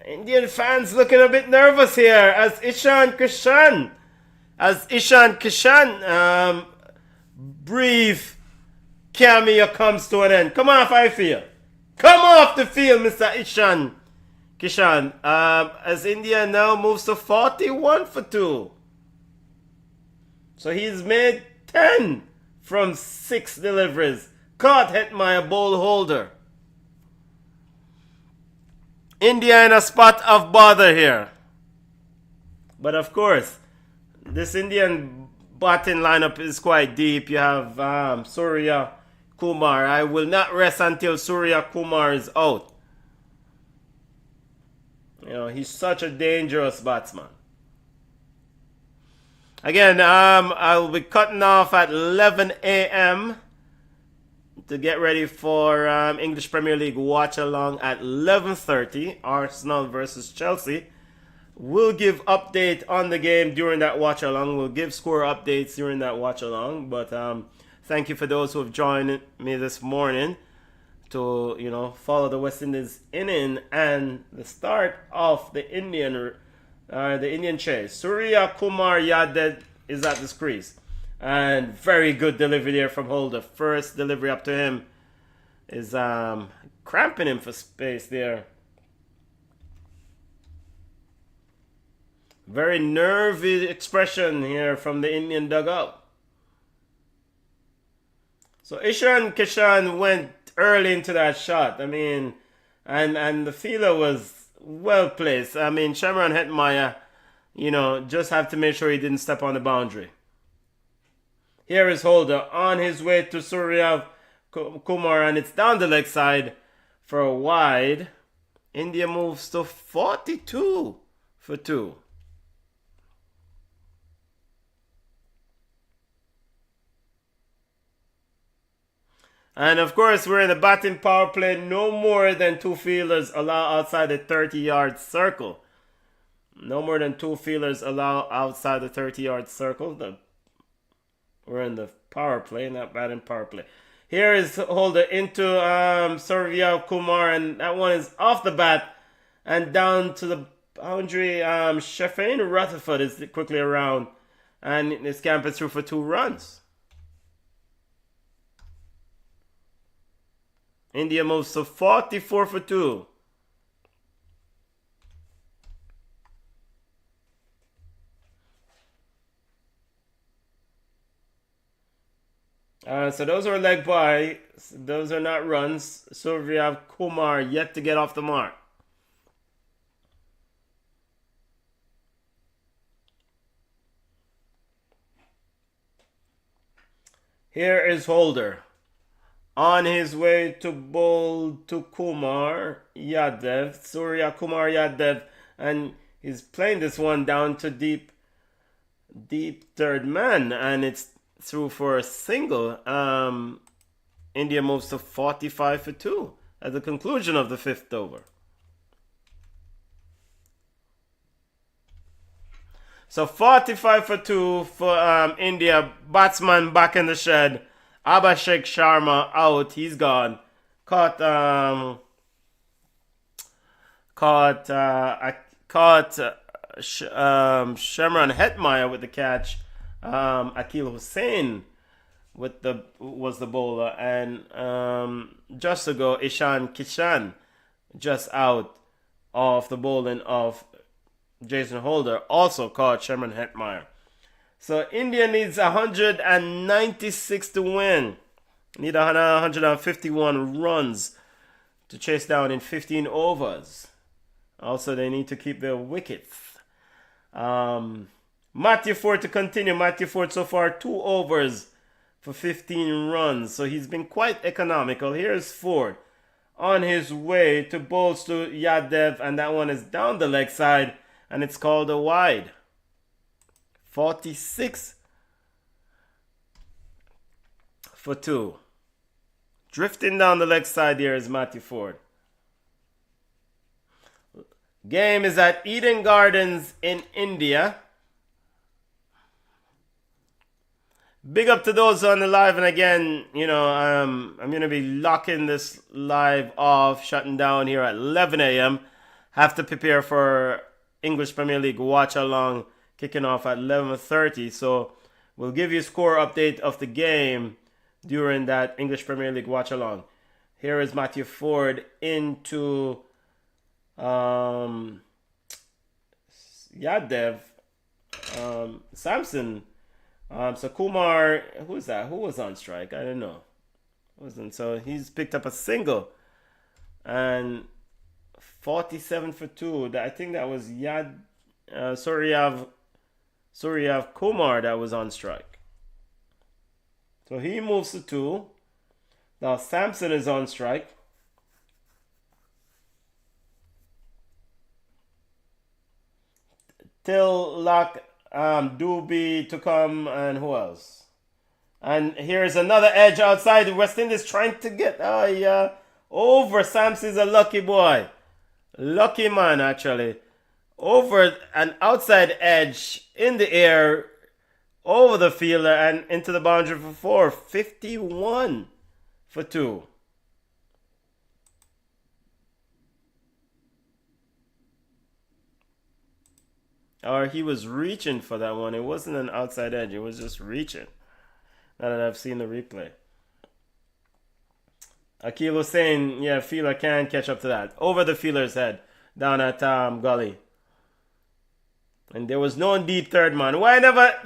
Indian fans looking a bit nervous here as Ishan Kishan brief cameo comes to an end. Come off I feel. Come off the field, Mr. Ishan Kishan. As India now moves to 41 for 2. So he's made 10 from 6 deliveries. Caught Hetmeyer, bowl holder. India in a spot of bother here. But of course, this Indian batting lineup is quite deep. You have Surya Kumar. I will not rest until Surya Kumar is out. He's such a dangerous batsman. Again, I'll be cutting off at 11 a.m. to get ready for English Premier League watch along at 11:30. Arsenal versus Chelsea. We'll give update on the game during that watch along. We'll give score updates during that watch along. But thank you for those who have joined me this morning to follow the West Indies inning and the start of the Indian chase. Surya Kumar Yadav is at the crease. And very good delivery there from Holder. First delivery up to him is cramping him for space there. Very nervy expression here from the Indian dugout. So Ishan Kishan went early into that shot. I mean, and the fielder was well placed. I mean, Shamran Hetmeyer, just have to make sure he didn't step on the boundary. Here is Holder on his way to Surya Kumar, and it's down the leg side for a wide. India moves to 42 for 2. And of course, we're in the batting power play. No more than 2 fielders allowed outside the 30-yard circle. No more than 2 fielders allowed outside the 30-yard circle. We're in the power play, not batting power play. Here is Holder into Surya Kumar, and that one is off the bat and down to the boundary. Shafin Rutherford is quickly around, and this campus through for 2 runs. India moves to 44 for 2. So those are leg by. Those are not runs. Surya Kumar yet to get off the mark. Here is Holder on his way to bowl to Kumar Yadav, Surya Kumar Yadav, and he's playing this one down to deep third man, and it's through for a single. India moves to 45 for 2 at the conclusion of the 5th over. So 45 for 2 for India. Batsman back in the shed. Abhishek Sharma out. He's gone. Caught Shamran Hetmeyer with the catch. Akil Hussain was the bowler, and just ago Ishan Kishan just out of the bowling of Jason Holder also caught Sherman Hetmeyer. So India needs 196 to win. Need 151 runs to chase down in 15 overs. Also, they need to keep their wickets. Matthew Ford to continue. Matthew Ford so far 2 overs for 15 runs. So he's been quite economical. Here's Ford on his way to bowls to Yadav, and that one is down the leg side, and it's called a wide. 46 for 2. Drifting down the leg side here is Matthew Ford. Game is at Eden Gardens in India. Big up to those on the live, and again, I'm going to be locking this live off, shutting down here at 11 a.m. Have to prepare for English Premier League watch along, kicking off at 11:30. So we'll give you a score update of the game during that English Premier League watch along. Here is Matthew Ford into Yadav, Samson. So Kumar, who's that? Who was on strike? I don't know. Wasn't so he's picked up a single, and 47 for 2. I think that was Suryav Kumar that was on strike. So he moves to 2. Now Samson is on strike. Tilak Doobie to come, and who else? And here's another edge outside. West Indies trying to get over. Samson's a lucky boy. Lucky man, actually. Over an outside edge in the air, over the fielder, and into the boundary for 4. 51 for 2. Or he was reaching for that one. It wasn't an outside edge. It was just reaching. Now that I've seen the replay. Akil was saying, yeah, fielder can catch up to that. Over the fielder's head. Down at Gully. And there was no deep third man. Why not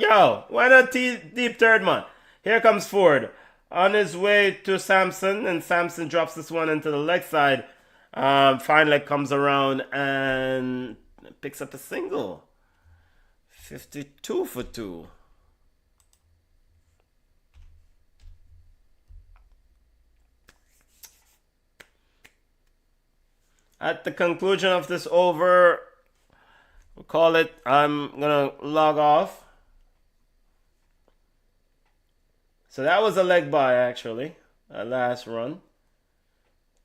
deep third man? Here comes Ford. On his way to Samson. And Samson drops this one into the leg side. Fine leg comes around and picks up a single. 52 for 2. At the conclusion of this over, we'll call it, I'm going to log off. So that was a leg by, actually. last run.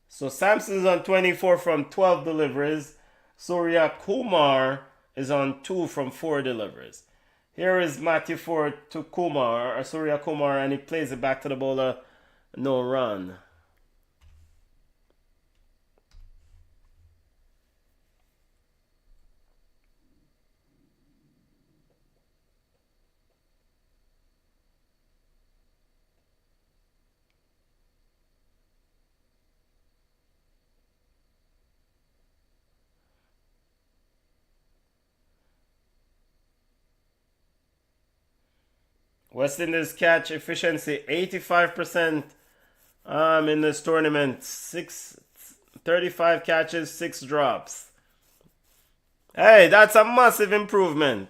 So Samson's on 24 from 12 deliveries. Surya Kumar is on 2 from 4 deliveries. Here is Matthew Ford to Kumar, or Surya Kumar, and he plays it back to the bowler. No run. West Indies catch efficiency 85% in this tournament. 35 catches, 6 drops. Hey, that's a massive improvement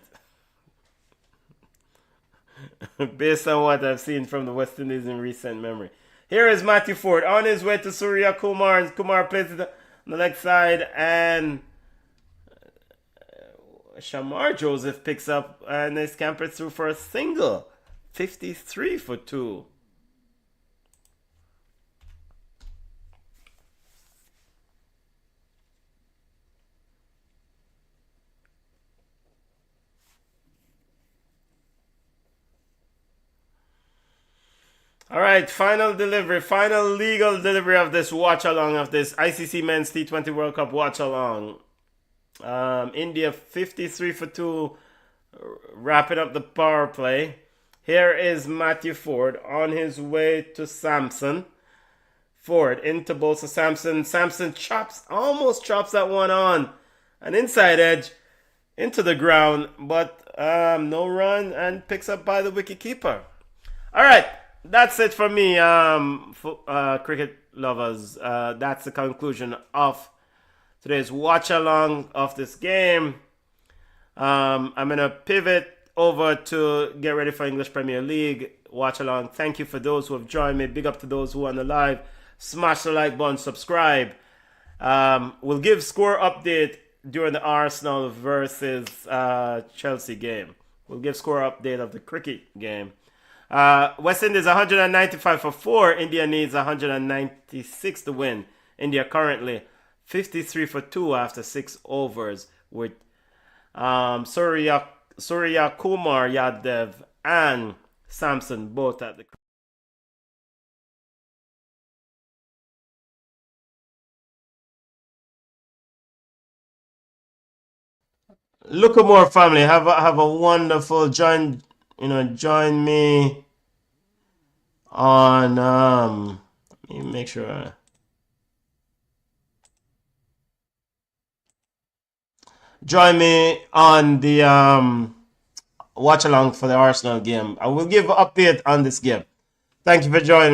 based on what I've seen from the West Indies in recent memory. Here is Matthew Ford on his way to Surya Kumar. And Kumar plays it on the leg side, and Shamar Joseph picks up and they scamper through for a single. 53 for 2. All right, final delivery, final legal delivery of this watch along, of this ICC Men's T20 World Cup watch along. India 53 for 2, wrapping up the power play. Here is Matthew Ford on his way to Samson. Ford into Bolsa Samson. Samson almost chops that one on an inside edge into the ground, but no run, and picks up by the wicketkeeper. All right, that's it for me, cricket lovers. That's the conclusion of today's watch along of this game. I'm gonna pivot over to get ready for English Premier League watch along. Thank you for those who have joined me. Big up to those who are on the live. Smash the like button, subscribe. We'll give score update during the Arsenal versus Chelsea game. We'll give score update of the cricket game. West Indies 195 for 4. India needs 196 to win. India currently 53 for 2 after 6 overs with Surya Kumar Yadav and Samson both at the Lookamore family. Have a wonderful join me on let me make sure join me on the watch along for the Arsenal game. I will give an update on this game. Thank you for joining.